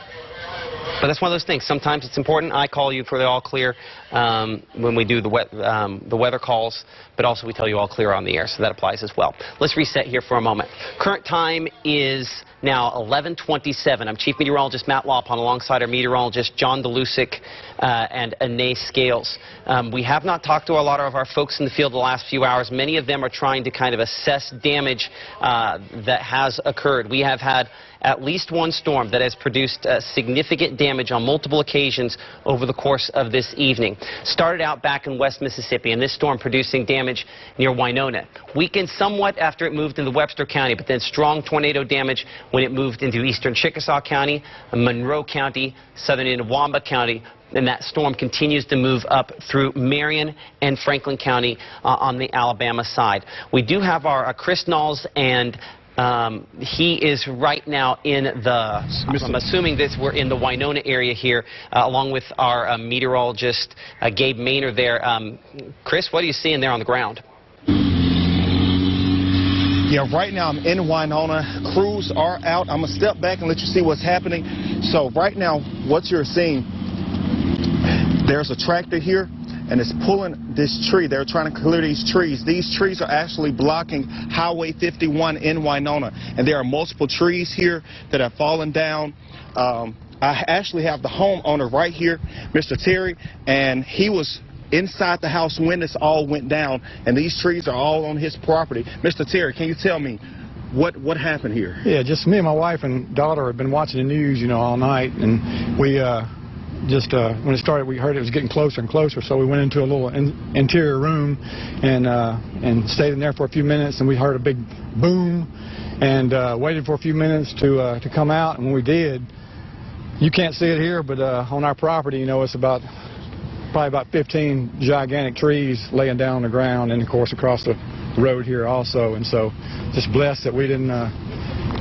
But that's one of those things. Sometimes it's important. I call you for the all clear when we do the weather calls, but also we tell you all clear on the air, so that applies as well. Let's reset here for a moment. Current time is now 11:27. I'm Chief Meteorologist Matt Lawpon alongside our meteorologist John DeLusick and Anay Scales. We have not talked to a lot of our folks in the field the last few hours. Many of them are trying to kind of assess damage that has occurred. We have had at least one storm that has produced significant damage on multiple occasions over the course of this evening. Started out back in West Mississippi, and this storm producing damage near Winona. Weakened somewhat after it moved into Webster County, but then strong tornado damage when it moved into eastern Chickasaw County, Monroe County, southern Itawamba County, and that storm continues to move up through Marion and Franklin County on the Alabama side. We do have our Chris Knowles, and he is right now in the, I'm assuming this, we're in the Winona area here, along with our meteorologist, Gabe Maynard there. Chris, what are you seeing there on the ground? Yeah, right now I'm in Winona. Crews are out. I'm going to step back and let you see what's happening. So right now, what you're seeing, there's a tractor here, and it's pulling this tree. They're trying to clear these trees. These trees are actually blocking Highway 51 in Winona, and there are multiple trees here that have fallen down. I actually have the homeowner right here, Mr. Terry, and he was inside the house when this all went down, and these trees are all on his property. Mr. Terry, can you tell me what happened here? Yeah, just me and my wife and daughter have been watching the news, you know, all night, and we just when it started, we heard it was getting closer and closer, so we went into a little interior room and stayed in there for a few minutes, and we heard a big boom and waited for a few minutes to come out, and when we did, you can't see it here, but on our property, you know, it's probably about 15 gigantic trees laying down on the ground, and of course across the road here also, and so just blessed that we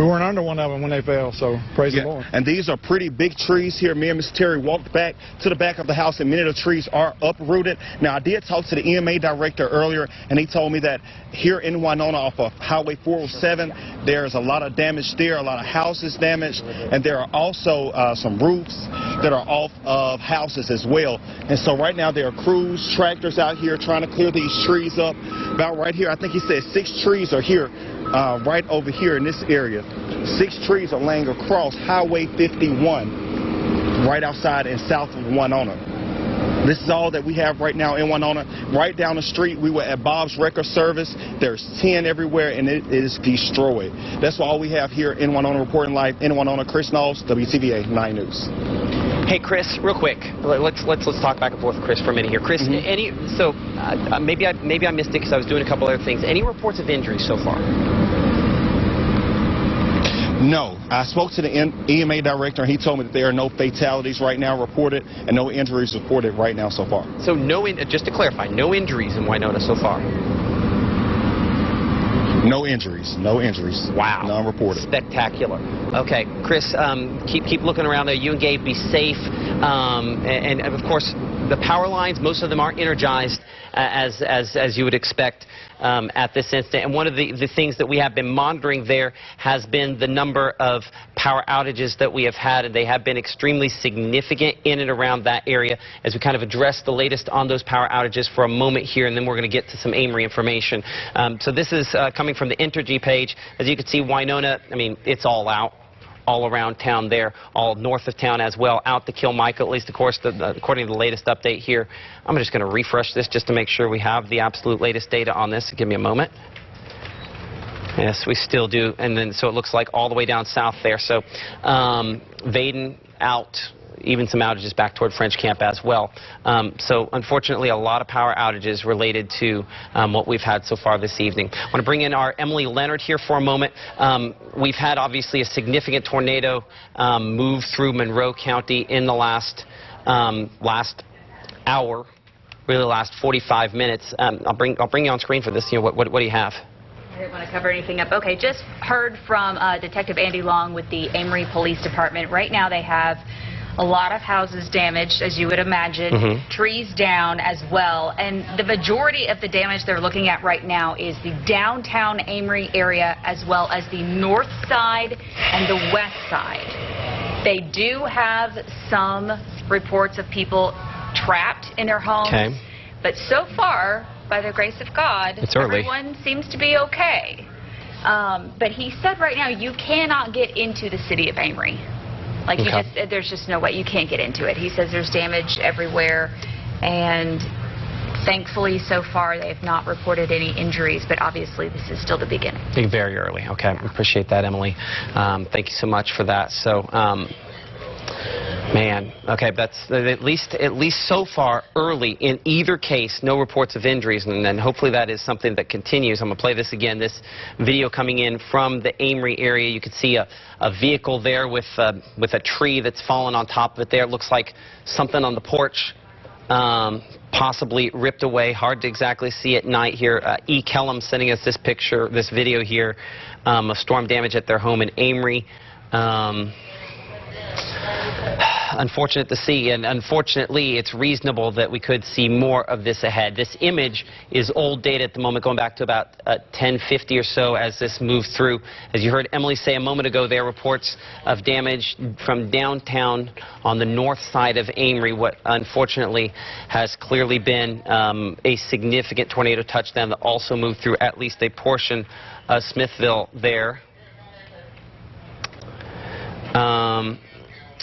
weren't under one of them when they fell, so praise the Lord. And these are pretty big trees here. Me and Mr. Terry walked back to the back of the house, and many of the trees are uprooted. Now, I did talk to the EMA director earlier, and he told me that here in Winona off of Highway 407, there's a lot of damage there, a lot of houses damaged, and there are also some roofs that are off of houses as well. And so right now there are crews, tractors out here trying to clear these trees up. About right here, I think he said 6 trees are here. Right over here in this area. 6 trees are laying across Highway 51 right outside and south of Winona. This is all that we have right now in Winona. Right down the street, we were at Bob's Record Service. There's 10 everywhere, and it is destroyed. That's all we have here in Winona. Reporting live in Winona, Chris Knowles, WTVA 9 News. Hey, Chris, real quick. Let's talk back and forth with Chris for a minute here. Chris, maybe I missed it because I was doing a couple other things. Any reports of injuries so far? No. I spoke to the EMA director, and he told me that there are no fatalities right now reported and no injuries reported right now so far. So just to clarify, no injuries in Winona so far? No injuries. No injuries. Wow. None reported. Spectacular. Okay, Chris, keep looking around there. You and Gabe, be safe. And of course, the power lines, most of them are energized as you would expect at this instant. And one of the things that we have been monitoring there has been the number of power outages that we have had, and they have been extremely significant in and around that area. As we kind of address the latest on those power outages for a moment here, and then we're going to get to some Amory information. So this is coming from the Entergy page. As you can see, Winona, I mean, it's all out. All around town there, all north of town as well, out to Kilmichael, at least, of course, according to the latest update here. I'm just going to refresh this just to make sure we have the absolute latest data on this. Give me a moment. Yes, we still do. And then, so it looks like all the way down south there. So, Vaden out. Even some outages back toward French Camp as well. So unfortunately, a lot of power outages related to what we've had so far this evening. I want to bring in our Emily Leonard here for a moment. We've had obviously a significant tornado move through Monroe County in the last hour, really last 45 minutes. I'll bring you on screen for this. You know, what do you have? I didn't want to cover anything up. Okay, just heard from Detective Andy Long with the Amory Police Department. Right now they have a lot of houses damaged, as you would imagine, trees down as well. And the majority of the damage they're looking at right now is the downtown Amory area, as well as the north side and the west side. They do have some reports of people trapped in their homes. But so far, by the grace of God, everyone seems to be okay. But he said right now you cannot get into the city of Amory. Like, there's just no way. You can't get into it. He says there's damage everywhere, and thankfully, so far, they have not reported any injuries, but obviously, this is still the beginning. Very early. Okay, I appreciate that, Emily. Thank you so much for that. So, man, okay, that's at least so far early. In either case, no reports of injuries, and then hopefully that is something that continues. I'm going to play this again. This video coming in from the Amory area. You can see a vehicle there with a tree that's fallen on top of it there. It looks like something on the porch possibly ripped away. Hard to exactly see at night here. E. Kellum sending us this picture, this video here of storm damage at their home in Amory. Unfortunate to see, and unfortunately it's reasonable that we could see more of this ahead. This image is old data at the moment, going back to about 10:50 or so as this moved through. As you heard Emily say a moment ago, there are reports of damage from downtown on the north side of Amory, what unfortunately has clearly been a significant tornado touchdown that also moved through at least a portion of Smithville there.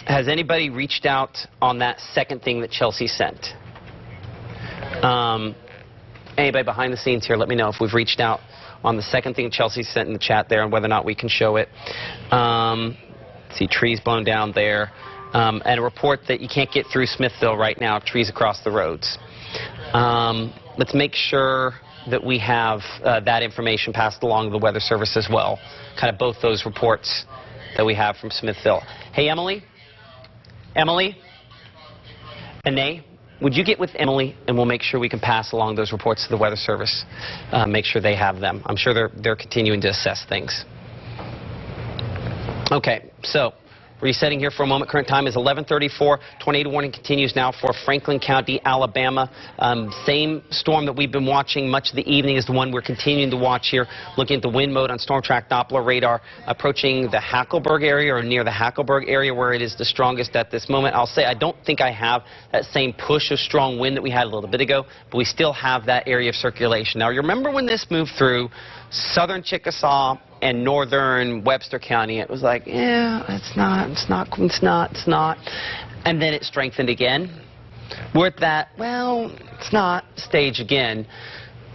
Has anybody reached out on that second thing that Chelsea sent? Anybody behind the scenes here, let me know if we've reached out on the second thing Chelsea sent in the chat there and whether or not we can show it. See trees blown down there. And a report that you can't get through Smithville right now, trees across the roads. Let's make sure that we have that information passed along to the Weather Service as well. Kind of both those reports that we have from Smithville. Hey, Emily? Emily? Anae, would you get with Emily and we'll make sure we can pass along those reports to the Weather Service, make sure they have them. I'm sure they're continuing to assess things. Okay, so resetting here for a moment. Current time is 11:34. Tornado warning continues now for Franklin County, Alabama. Same storm that we've been watching much of the evening is the one we're continuing to watch here. Looking at the wind mode on Storm Track Doppler radar, approaching the Hackleburg area or near the Hackleburg area where it is the strongest at this moment. I'll say I don't think I have that same push of strong wind that we had a little bit ago, but we still have that area of circulation. Now, you remember when this moved through southern Chickasaw and northern Webster County? It was like, yeah, it's not. And then it strengthened again. We're at that, well, it's not stage again,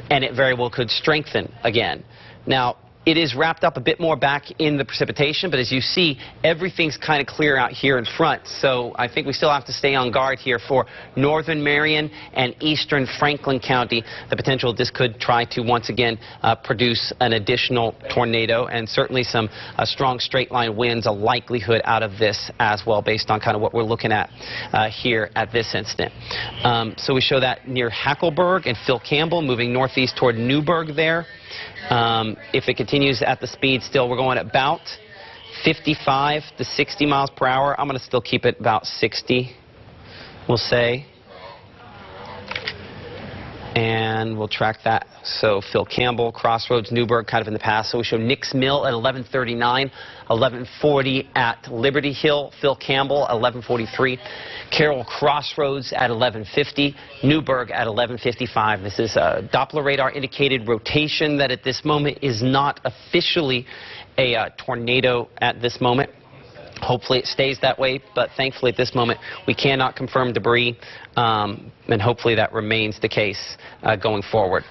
and it very well could strengthen again. Now, it is wrapped up a bit more back in the precipitation, but as you see, everything's kind of clear out here in front. So I think we still have to stay on guard here for northern Marion and eastern Franklin County. The potential this could try to once again produce an additional tornado, and certainly some strong straight line winds, a likelihood out of this as well, based on kind of what we're looking at here at this instant. So we show that near Hackleburg and Phil Campbell, moving northeast toward Newburgh there. If it continues at the speed still, we're going at about 55 to 60 miles per hour. I'm going to still keep it about 60, we'll say. And we'll track that. So Phil Campbell, Crossroads, Newburgh, kind of in the past. So we show Nix Mill at 11:39, 11:40 at Liberty Hill, Phil Campbell at 11:43, Carroll Crossroads at 11:50, Newburgh at 11:55. This is a Doppler radar indicated rotation that at this moment is not officially a tornado at this moment. Hopefully it stays that way, but thankfully at this moment we cannot confirm debris, and hopefully that remains the case going forward.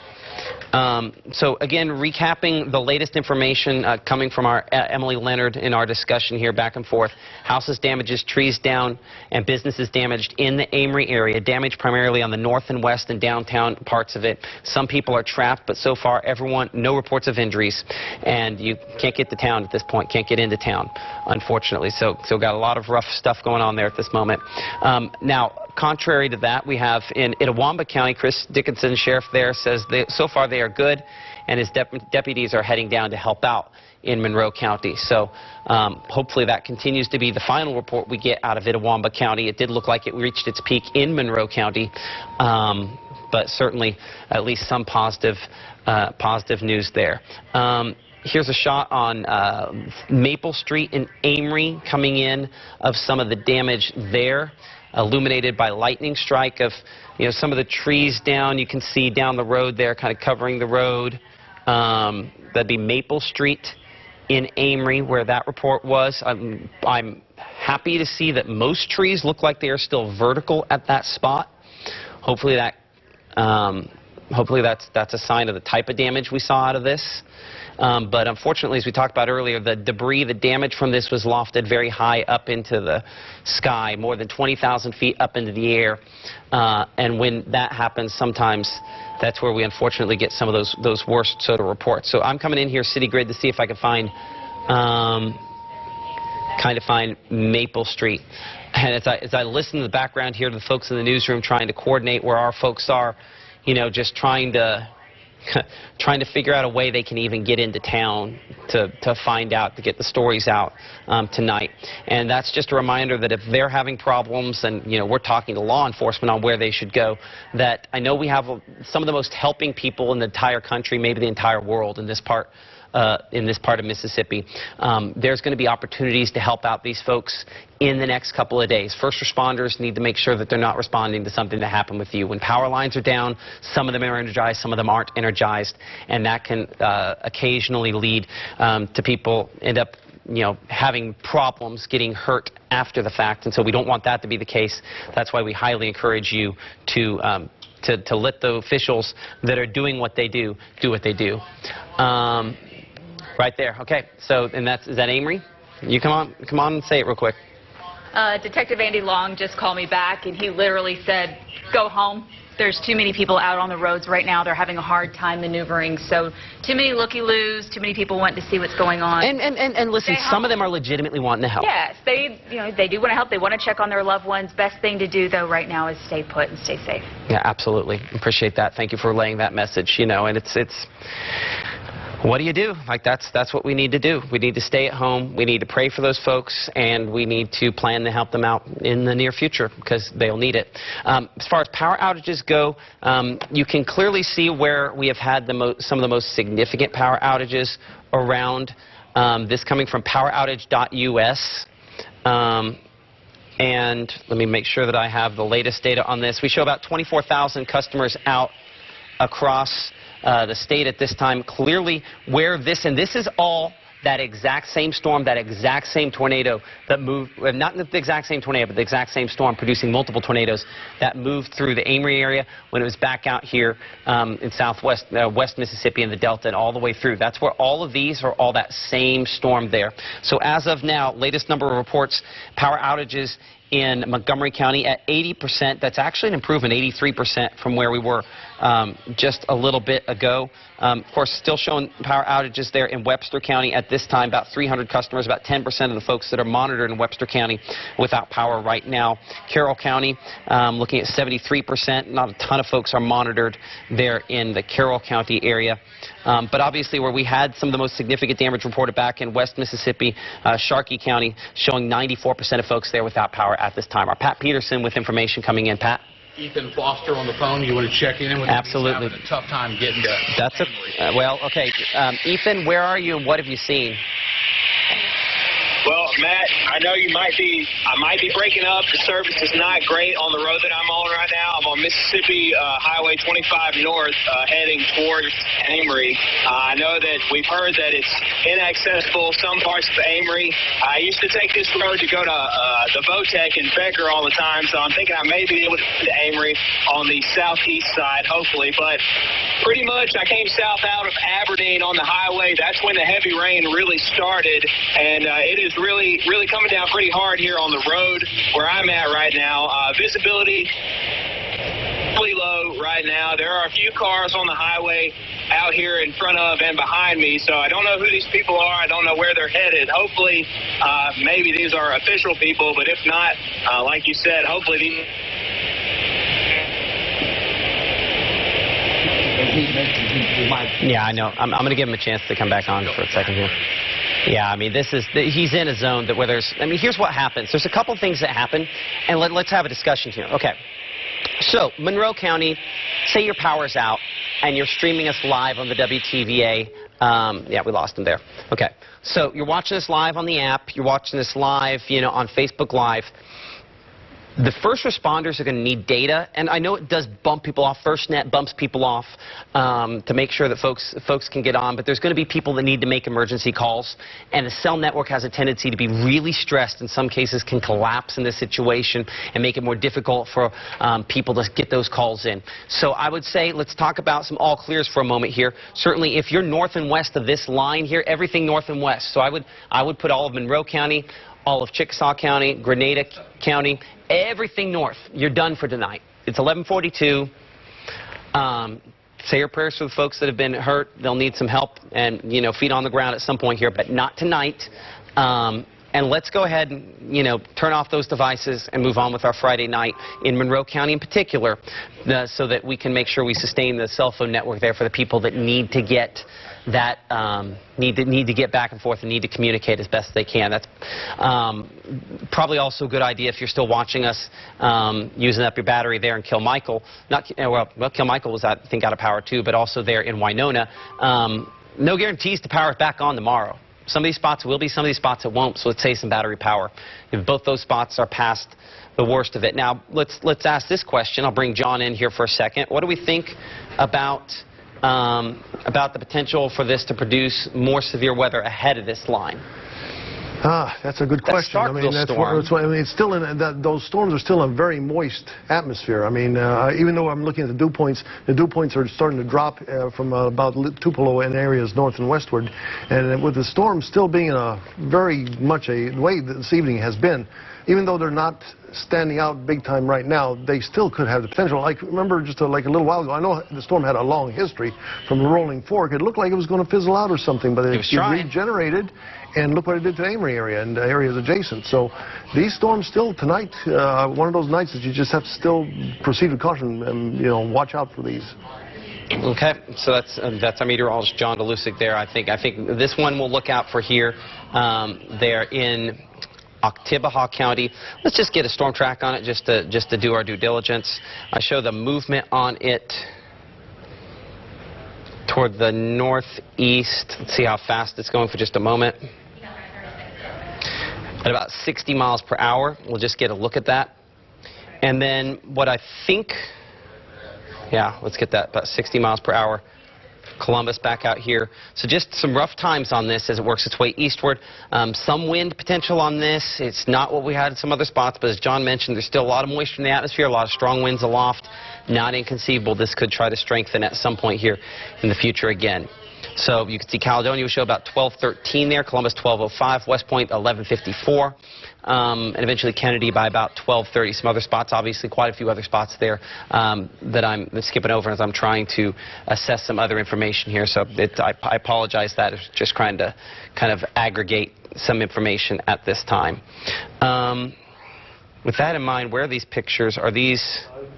So again, recapping the latest information coming from our Emily Leonard in our discussion here back and forth. Houses damages, trees down, and businesses damaged in the Amory area. Damage primarily on the north and west and downtown parts of it. Some people are trapped, but so far everyone, no reports of injuries. And you can't get to town at this point, can't get into town, unfortunately. So got a lot of rough stuff going on there at this moment. Now, contrary to that, we have in Itawamba County, Chris Dickinson, sheriff there, says so far they are good, and his deputies are heading down to help out in Monroe County. So hopefully that continues to be the final report we get out of Itawamba County. It did look like it reached its peak in Monroe County, but certainly at least some positive news there. Here's a shot on Maple Street in Amory, coming in of some of the damage there, illuminated by lightning strike of, you know, some of the trees down. You can see down the road there, kind of covering the road. That'd be Maple Street in Amory, where that report was. I'm happy to see that most trees look like they are still vertical at that spot. Hopefully that, that's a sign of the type of damage we saw out of this. But unfortunately, as we talked about earlier, the debris, the damage from this was lofted very high up into the sky, more than 20,000 feet up into the air. And when that happens, sometimes that's where we unfortunately get some of those worst sort of reports. So I'm coming in here, City Grid, to see if I can find, find Maple Street. And as I listen to the background here to the folks in the newsroom trying to coordinate where our folks are, you know, just trying to figure out a way they can even get into town to find out, to get the stories out tonight. And that's just a reminder that if they're having problems, and, you know, we're talking to law enforcement on where they should go, that I know we have some of the most helping people in the entire country, maybe the entire world, in this part of Mississippi. There's going to be opportunities to help out these folks in the next couple of days. First responders need to make sure that they're not responding to something that happened with you. When power lines are down, some of them are energized, some of them aren't energized, and that can occasionally lead to people end up, you know, having problems, getting hurt after the fact, and so we don't want that to be the case. That's why we highly encourage you to let the officials that are doing what they do what they do. Right there. Okay. So, and is that Amory? You come on and say it real quick. Detective Andy Long just called me back, and he literally said, "Go home. There's too many people out on the roads right now. They're having a hard time maneuvering. So too many looky-loos, too many people wanting to see what's going on." And listen, some of them are legitimately wanting to help. Yes, they do want to help. They want to check on their loved ones. Best thing to do, though, right now is stay put and stay safe. Yeah, absolutely. Appreciate that. Thank you for relaying that message. You know, and it's what do you do? Like, that's what we need to do. We need to stay at home. We need to pray for those folks, and we need to plan to help them out in the near future, because they'll need it. As far as power outages go, you can clearly see where we have had some of the most significant power outages around. This coming from poweroutage.us. And let me make sure that I have the latest data on this. We show about 24,000 customers out across the state at this time. Clearly where this is all that exact same storm, that exact same tornado that moved, not the exact same tornado, but the exact same storm producing multiple tornadoes that moved through the Amory area when it was back out here in southwest West Mississippi and the Delta and all the way through. That's where all of these are all that same storm there. So as of now, latest number of reports, power outages in Montgomery County at 80%. That's actually an improvement, 83% from where we were just a little bit ago. Of course, still showing power outages there in Webster County at this time, about 300 customers, about 10% of the folks that are monitored in Webster County without power right now. Carroll County looking at 73%. Not a ton of folks are monitored there in the Carroll County area. But obviously where we had some of the most significant damage reported back in West Mississippi, Sharkey County showing 94% of folks there without power at this time. Our Pat Peterson with information coming in. Pat? Ethan Foster on the phone. You want to check in with him? Absolutely. He's having a tough time getting to... That's well, okay. Ethan, where are you and what have you seen? Well, Matt, I know I might be breaking up. The service is not great on the road that I'm on right now. I'm on Mississippi Highway 25 North heading towards Amory. I know that we've heard that it's inaccessible, some parts of Amory. I used to take this road to go to the Votech in Becker all the time, so I'm thinking I may be able to get to Amory on the southeast side, hopefully. But pretty much I came south out of Aberdeen on the highway. That's when the heavy rain really started, and it is really coming down pretty hard here on the road where I'm at right now. Visibility really low right now. There are a few cars on the highway out here in front of and behind me, so I don't know who these people are. I don't know where they're headed. Hopefully, maybe these are official people, but if not, like you said, hopefully these... Yeah, I know. I'm going to give him a chance to come back on for a second here. Yeah, I mean, he's in a zone that where there's, I mean, here's what happens. There's a couple things that happen, and let's have a discussion here. Okay. So, Monroe County, say your power's out, and you're streaming us live on the WTVA. Yeah, we lost him there. Okay. So, you're watching us live on the app. You're watching this live, on Facebook Live. The first responders are going to need data, and I know it does bump people off. FirstNet bumps people off to make sure that folks can get on, but there's going to be people that need to make emergency calls, and the cell network has a tendency to be really stressed. In some cases, can collapse in this situation and make it more difficult for people to get those calls in. So I would say let's talk about some all clears for a moment here. Certainly, if you're north and west of this line here, everything north and west. So I would put all of Monroe County, all of Chickasaw County, Grenada County, everything north. You're done for tonight. It's 11:42. Say your prayers for the folks that have been hurt. They'll need some help and, feet on the ground at some point here, but not tonight. And let's go ahead and, turn off those devices and move on with our Friday night in Monroe County in particular, so that we can make sure we sustain the cell phone network there for the people that need to get that, need to get back and forth and need to communicate as best they can. That's probably also a good idea if you're still watching us, using up your battery there in Kilmichael. Kilmichael was, I think, out of power too, but also there in Winona. No guarantees to power it back on tomorrow. Some of these spots will be, some of these spots it won't, so let's save some battery power. If both those spots are past the worst of it. Now, let's ask this question. I'll bring John in here for a second. What do we think about the potential for this to produce more severe weather ahead of this line? That's a good question. I mean, it's still those storms are still in a very moist atmosphere. I mean, even though I'm looking at the dew points are starting to drop from about Tupelo and areas north and westward, and with the storm still being very much the way this evening has been, even though they're not standing out big time right now, they still could have the potential. Like, remember just like a little while ago, I know the storm had a long history from the Rolling Fork. It looked like it was going to fizzle out or something, but it regenerated, and look what it did to the Amory area and areas adjacent. So these storms still tonight, one of those nights that you just have to still proceed with caution and watch out for these. Okay, so that's our meteorologist John DeLucic there. I think this one we'll look out for here. There in Oktibbeha County. Let's just get a storm track on it just to do our due diligence. I show the movement on it toward the northeast. Let's see how fast it's going for just a moment. At about 60 miles per hour. We'll just get a look at that. And then what I think, yeah, let's get that, about 60 miles per hour. Columbus back out here. So just some rough times on this as it works its way eastward. Some wind potential on this. It's not what we had in some other spots, but as John mentioned, there's still a lot of moisture in the atmosphere, a lot of strong winds aloft. Not inconceivable this could try to strengthen at some point here in the future again. So you can see Caledonia will show about 12:13 there, Columbus 12:05, West Point 11:54, and eventually Kennedy by about 12:30. Some other spots, obviously quite a few other spots there that I'm skipping over as I'm trying to assess some other information here. So I apologize that it's just trying to kind of aggregate some information at this time. With that in mind, where are these pictures? Are these...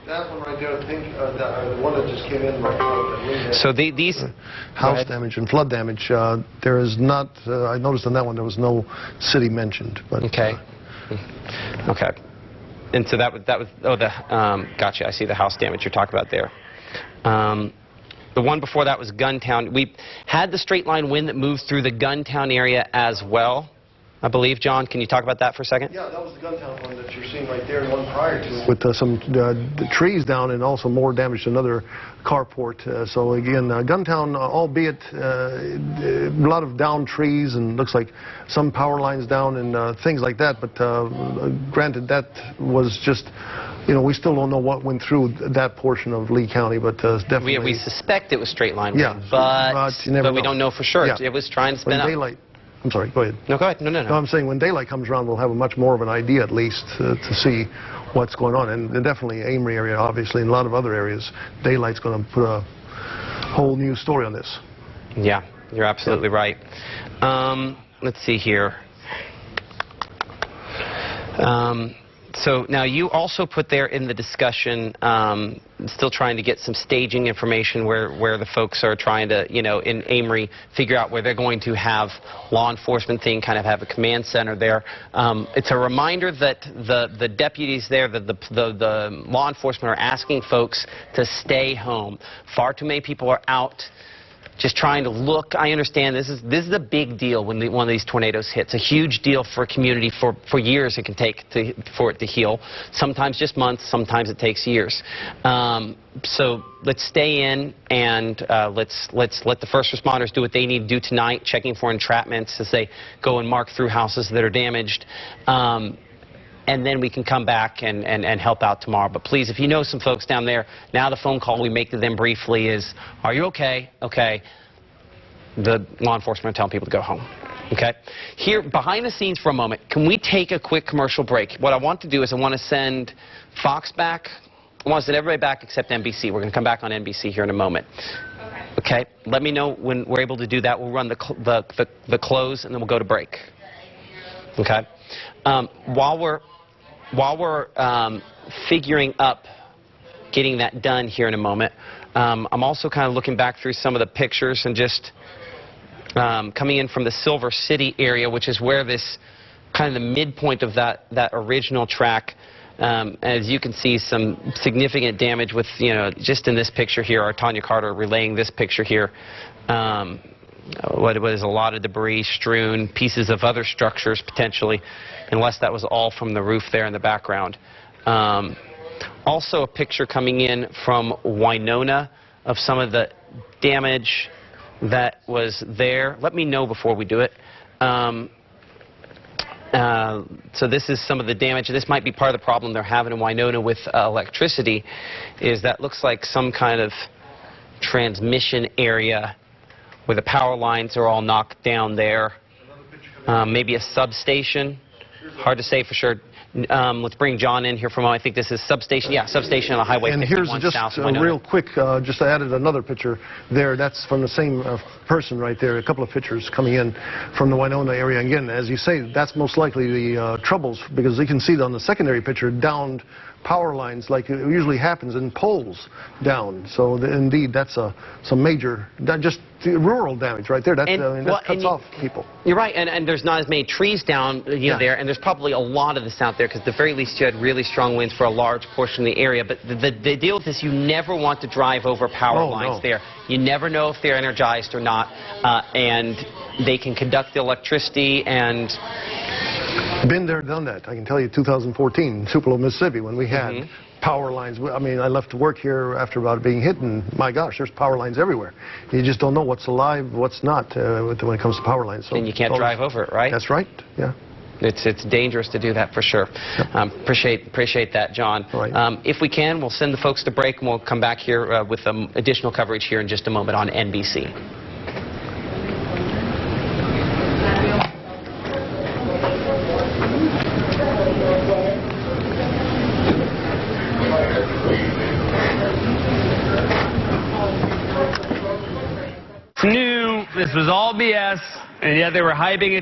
that one right there, I think, the one that just came in right now. So these... house damage and flood damage, there is not, I noticed on that one there was no city mentioned. But, okay. Okay. And so that was oh, gotcha, I see the house damage you're talking about there. The one before that was Guntown. We had the straight line wind that moved through the Guntown area as well, I believe. John, can you talk about that for a second? Yeah, that was the Guntown one that you're seeing right there, and one prior to it. With some the trees down and also more damage to another carport. So again, Guntown, albeit a lot of down trees and looks like some power lines down and things like that, but granted that was just, you know, we still don't know what went through that portion of Lee County, but definitely... We suspect it was straight line wind, wind, but we don't know for sure. Yeah. It was trying to spin up. Daylight, I'm sorry, go ahead. No, go ahead. No. No, I'm saying when daylight comes around, we'll have a much more of an idea, at least, to see what's going on. And definitely Amory area, obviously, and a lot of other areas, daylight's going to put a whole new story on this. Yeah, you're absolutely right. Let's see here. So now you also put there in the discussion, still trying to get some staging information where the folks are trying to, you know, in Amory, figure out where they're going to have law enforcement thing, kind of have a command center there. It's a reminder that the deputies there, the law enforcement are asking folks to stay home. Far too many people are out just trying to look. I understand this is a big deal when one of these tornadoes hits. A huge deal for a community for years it can take for it to heal. Sometimes just months, sometimes it takes years. So let's stay in and let's let the first responders do what they need to do tonight, checking for entrapments as they go and mark through houses that are damaged. And then we can come back and help out tomorrow. But please, if you know some folks down there, now the phone call we make to them briefly is, are you okay? Okay. The law enforcement are telling people to go home. Okay? Here, behind the scenes for a moment, can we take a quick commercial break? What I want to do is I want to send Fox back. I want to send everybody back except NBC. We're going to come back on NBC here in a moment. Okay? Let me know when we're able to do that. We'll run the close, and then we'll go to break. Okay? While we're figuring up getting that done here in a moment, I'm also kind of looking back through some of the pictures and just coming in from the Silver City area, which is where this kind of the midpoint of that original track. As you can see, some significant damage with, you know, just in this picture here, our Tanya Carter relaying this picture here. What was a lot of debris strewn, pieces of other structures potentially, unless that was all from the roof there in the background. Also a picture coming in from Winona of some of the damage that was there. Let me know before we do it. So this is some of the damage. This might be part of the problem they're having in Winona with electricity, is that looks like some kind of transmission area where the power lines are all knocked down there. Maybe a substation. Hard to say for sure. Let's bring John in here for a moment. I think this is substation. Yeah, substation on the Highway 51 And here's just real quick, just I added another picture there. That's from the same person right there. A couple of pictures coming in from the Winona area. Again, as you say, that's most likely the troubles, because you can see on the secondary picture downed power lines like it usually happens, in poles down. So indeed, that's some major, just rural damage right there. That, that cuts off people. You're right, and there's not as many trees down there, and there's probably a lot of this out there, because at the very least you had really strong winds for a large portion of the area. But the deal with this, you never want to drive over power lines there. You never know if they're energized or not, and they can conduct the electricity and... Been there, done that. I can tell you 2014, Tupelo, Mississippi, when we had power lines. I mean, I left to work here after about being hit, and my gosh, there's power lines everywhere. You just don't know what's alive, what's not when it comes to power lines. So and you can't drive over it, right? That's right. Yeah. It's dangerous to do that for sure. Yep. Appreciate that, John. Right. If we can, we'll send the folks to break, and we'll come back here with additional coverage here in just a moment on NBC. Knew this was all BS, and yet they were hyping it.